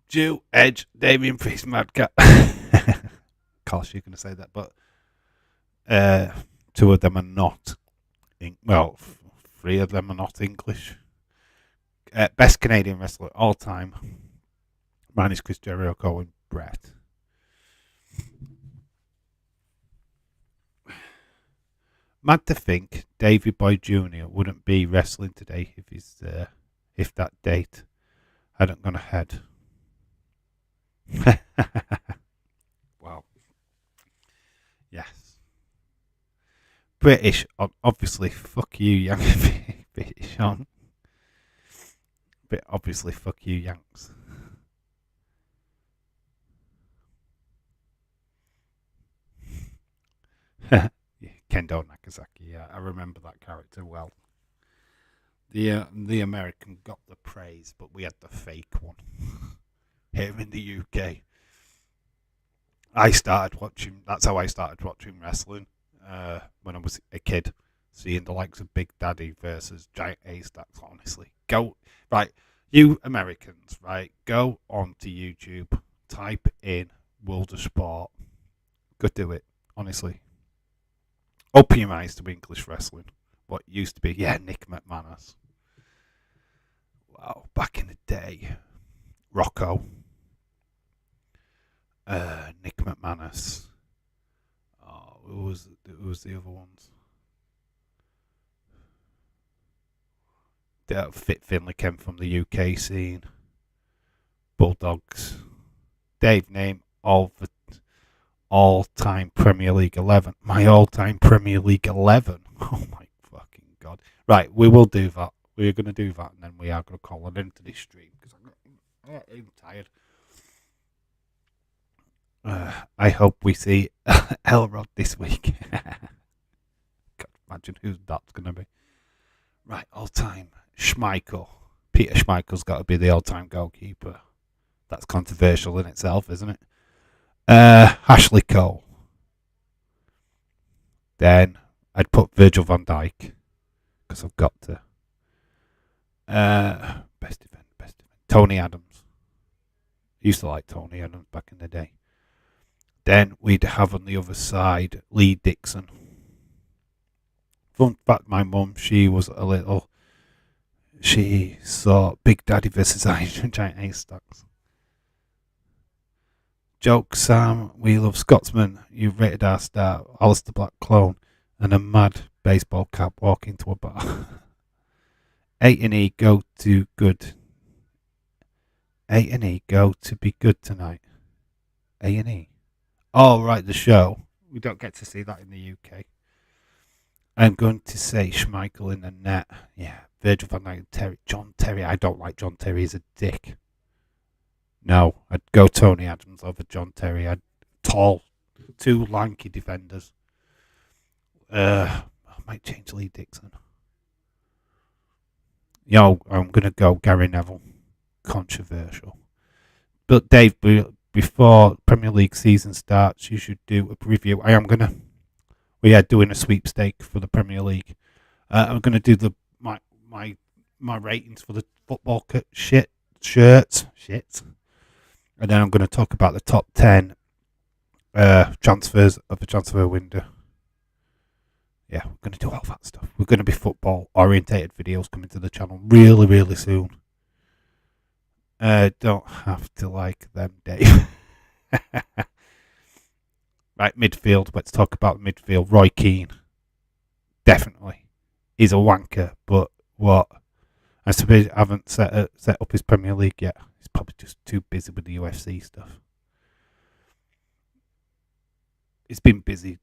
Jew, Edge, Damien Priest, Madcap. Of course you're going to say that, but two of them are not. Three of them are not English. Best Canadian wrestler all time. Mine is Chris Jericho and Bret. Mad to think Davey Boy Jr. wouldn't be wrestling today if if that date hadn't gone ahead. Wow. Yes. British, obviously, fuck you, Yanks. British on. But obviously, fuck you, Yanks. Kendo Nagasaki, yeah, I remember that character well. The American got the praise, but we had the fake one here in the UK. That's how I started watching wrestling when I was a kid, seeing the likes of Big Daddy versus Giant A-Stacks. Honestly, go right, you Americans, right? Go onto YouTube, type in World of Sport. Go do it, honestly. Open your eyes to English wrestling. What used to be, yeah, Nick McManus. Wow, back in the day, Rocco, Nick McManus. Oh, who was the other ones? Fit Finlay came from the UK scene. Bulldogs. Dave, name all-time Premier League 11. My all-time Premier League 11. Oh my fucking god! Right, we will do that. We're going to do that, and then we are going to call it into this stream because I'm tired. I hope we see Elrod this week. God, imagine who that's going to be. Right, all-time Schmeichel. Peter Schmeichel's got to be the all-time goalkeeper. That's controversial in itself, isn't it? Ashley Cole. Then I'd put Virgil van Dijk because I've got to. Best event. Tony Adams. Used to like Tony Adams back in the day. Then we'd have on the other side Lee Dixon. Fun fact, my mum, she saw Big Daddy versus Giant A-Stacks. Joke, Sam, we love Scotsman. You've rated our star, Alistair Black clone, and a mad baseball cap walking to a bar. A&E go to good. A&E go to be good tonight. A&E. Oh, right, the show. We don't get to see that in the UK. I'm going to say Schmeichel in the net. Yeah, Virgil van Dijk, Terry. John Terry. I don't like John Terry. He's a dick. No, I'd go Tony Adams over John Terry. Tall, two lanky defenders. I might change Lee Dixon. I'm going to go Gary Neville. Controversial. But Dave, before Premier League season starts, you should do a preview. We are doing a sweepstake for the Premier League. I'm going to do my ratings for the football shirts. And then I'm going to talk about the top 10 transfers of the transfer window. Yeah, we're going to do all that stuff. We're going to be football-orientated videos coming to the channel really, really soon. Don't have to like them, Dave. Right, midfield. Let's talk about midfield. Roy Keane. Definitely. He's a wanker, but what? I suppose I haven't set up his Premier League yet. He's probably just too busy with the UFC stuff. He's been busy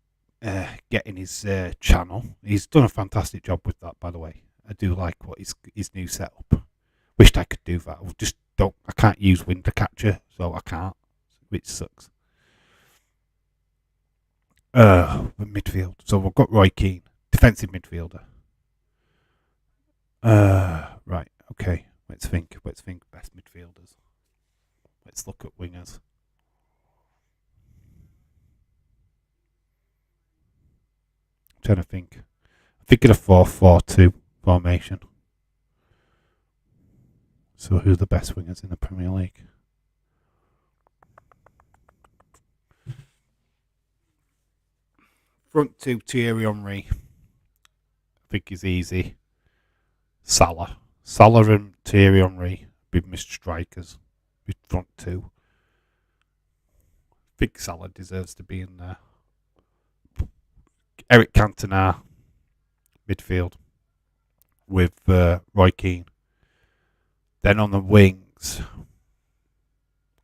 getting his channel. He's done a fantastic job with that, by the way. I do like what his new setup. Wished I could do that. I can't use Winter Catcher, so I can't, which sucks. Midfield. So we've got Roy Keane, defensive midfielder. Right, okay. Let's think best midfielders. Let's look at wingers. I'm trying to think. I'm thinking a 4-4-2 formation. So who are the best wingers in the Premier League? Front two, Thierry Henry. I think is easy. Salah and Thierry Henry be Mr. Strikers with front two. I think Salah deserves to be in there. Eric Cantona, midfield with Roy Keane. Then on the wings,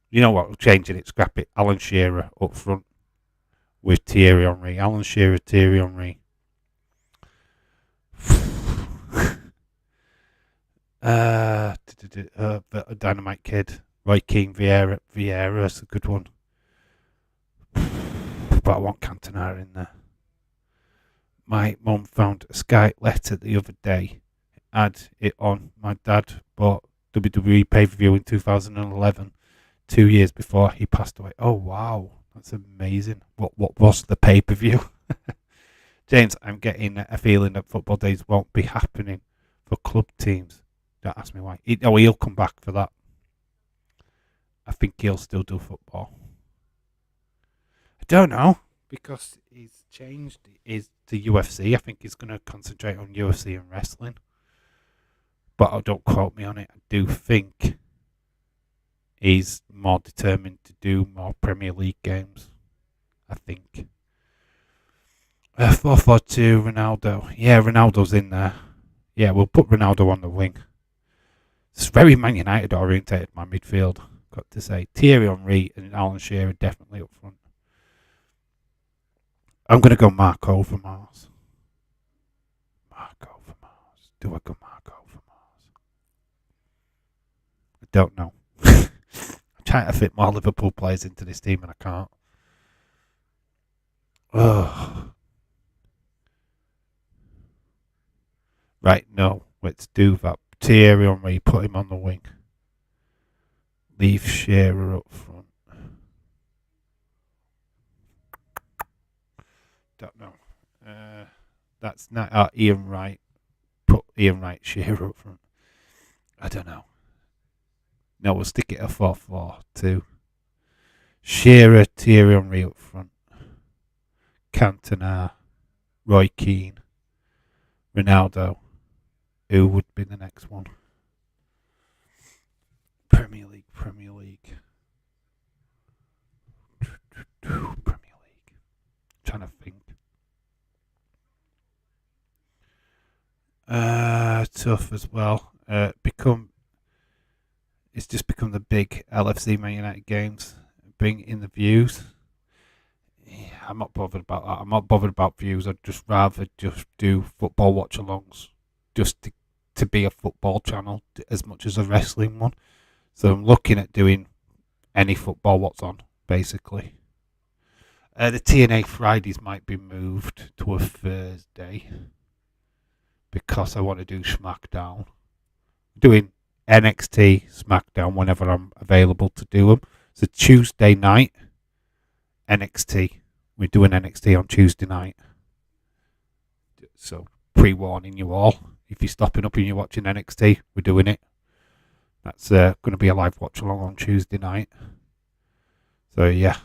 you know what? We're changing it. Scrap it. Alan Shearer up front with Thierry Henry. Alan Shearer, Thierry Henry. Dynamite Kid. Roy Keane, Vieira. Vieira's a good one. But I want Cantona in there. My mum found a Sky letter the other day. Had it on. My dad bought WWE pay-per-view in 2011, 2 years before he passed away. Oh, wow. That's amazing. What was the pay-per-view? James, I'm getting a feeling that football days won't be happening for club teams. Don't ask me why. He'll come back for that. I think he'll still do football. I don't know, because he's changed his to UFC. I think he's going to concentrate on UFC and wrestling. But don't quote me on it. I do think he's more determined to do more Premier League games. I think. 4-4-2, Ronaldo. Yeah, Ronaldo's in there. Yeah, we'll put Ronaldo on the wing. It's very Man United orientated, my midfield, got to say. Thierry Henry and Alan Shearer definitely up front. I'm going to go Marc Overmars. Marc Overmars. Do I go Marc Overmars? I don't know. I'm trying to fit more Liverpool players into this team and I can't. Ugh. Right, no. Let's do that. Thierry Henry, put him on the wing. Leave Shearer up front. Don't know. That's not Ian Wright. Put Ian Wright, Shearer up front. I don't know. No, we'll stick it at 4-4-2. Shearer, Thierry Henry up front. Cantona, Roy Keane, Ronaldo. Who would be the next one? Premier League. Premier League. Trying to think. Tough as well. It's just become the big LFC Man United games. Bring in the views. Yeah, I'm not bothered about that. I'm not bothered about views. I'd just rather just do football watch-alongs, just to be a football channel as much as a wrestling one. So I'm looking at doing any football what's on, basically. The TNA Fridays might be moved to a Thursday because I want to do SmackDown. Doing NXT, SmackDown whenever I'm available to do them. So Tuesday night, NXT. We're doing NXT on Tuesday night. So pre-warning you all. If you're stopping up and you're watching NXT, we're doing it. That's going to be a live watch along on Tuesday night. So yeah,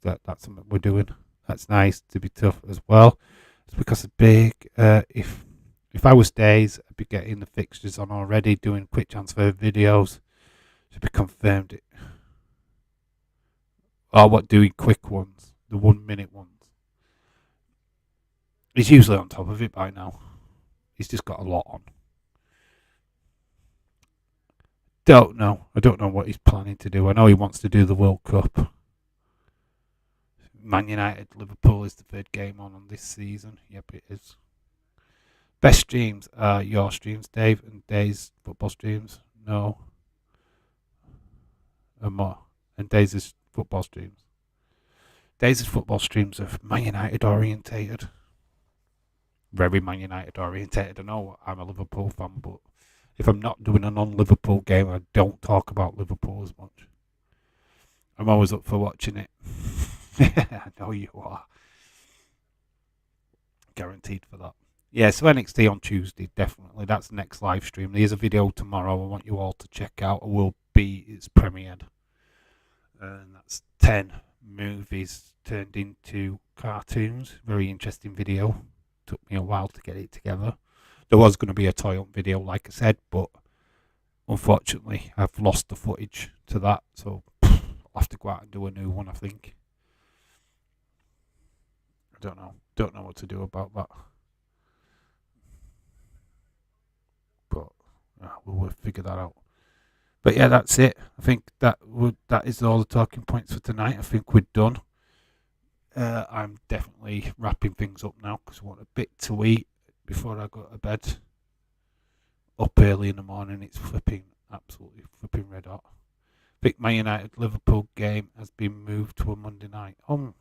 that's something we're doing. That's nice to be tough as well. It's because it's big. If I was Days, I'd be getting the fixtures on already, doing quick transfer videos to be confirmed. Or what, doing quick ones, the 1 minute ones. He's usually on top of it by now. He's just got a lot on. Don't know. I don't know what he's planning to do. I know he wants to do the World Cup. Man United, Liverpool is the third game on this season. Yep, it is. Best streams are your streams, Dave, and Dave's football streams. No. And more. And Dave's football streams. Dave's football streams are Man United orientated. Very Man United orientated. I know I'm a Liverpool fan, but if I'm not doing a non-Liverpool game, I don't talk about Liverpool as much. I'm always up for watching it. I know you are. Guaranteed for that. Yeah, so NXT on Tuesday, definitely. That's the next live stream. There's a video tomorrow I want you all to check out. It's premiered. And that's 10 movies turned into cartoons. Very interesting video. Took me a while to get it together. There was going to be a toy-hunt video, like I said, but unfortunately I've lost the footage to that, so I'll have to go out and do a new one, I think. I don't know what to do about that. But we'll figure that out. But yeah, that's it. I think that is all the talking points for tonight. I think we're done. I'm definitely wrapping things up now because I want a bit to eat before I go to bed. Up early in the morning, it's absolutely flipping red hot. I think my United Liverpool game has been moved to a Monday night. Oh,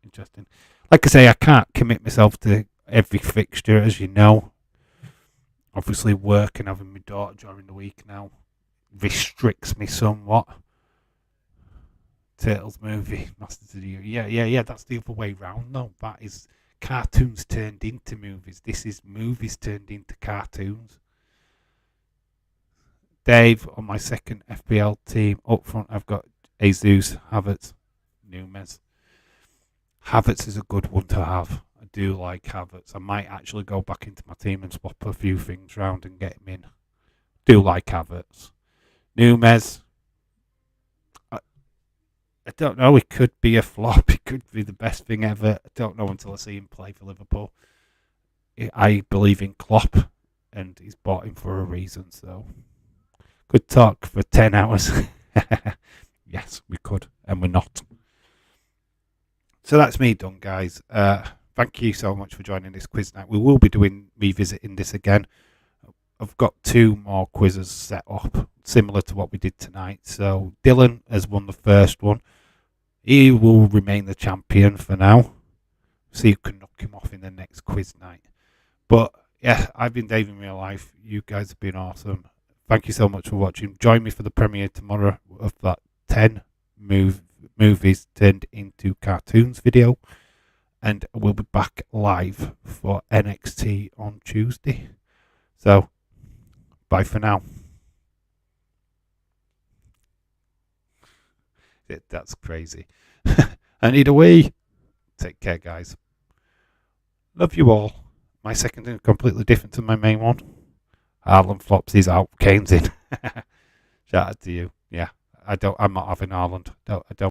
interesting. Like I say, I can't commit myself to every fixture, as you know. Obviously, work and having my daughter during the week now restricts me somewhat. Turtles movie, Masters of the Universe. Yeah. That's the other way round. No, that is cartoons turned into movies. This is movies turned into cartoons. Dave, on my second FPL team, up front I've got Jesus, Havertz, Nunes. Havertz is a good one to have. I do like Havertz. I might actually go back into my team and swap a few things around and get him in. Do like Havertz. Nunes, I don't know. It could be a flop. It could be the best thing ever. I don't know until I see him play for Liverpool. I believe in Klopp, and he's bought him for a reason, so... Could talk for 10 hours. Yes, we could, and we're not. So that's me done, guys. Thank you so much for joining this quiz night. We will be revisiting this again. I've got 2 more quizzes set up, similar to what we did tonight. So Dylan has won the first one. He will remain the champion for now. See who can knock him off in the next quiz night. But yeah, I've been Dave in real life. You guys have been awesome. Thank you so much for watching. Join me for the premiere tomorrow of that 10 movies turned into cartoons video. And we'll be back live for NXT on Tuesday. So, bye for now. That's crazy. I need a wee. Take care, guys. Love you all. My second is completely different to my main one. Haaland flops, he's out. Kane's in. Shout out to you. Yeah, I'm not having Haaland. I don't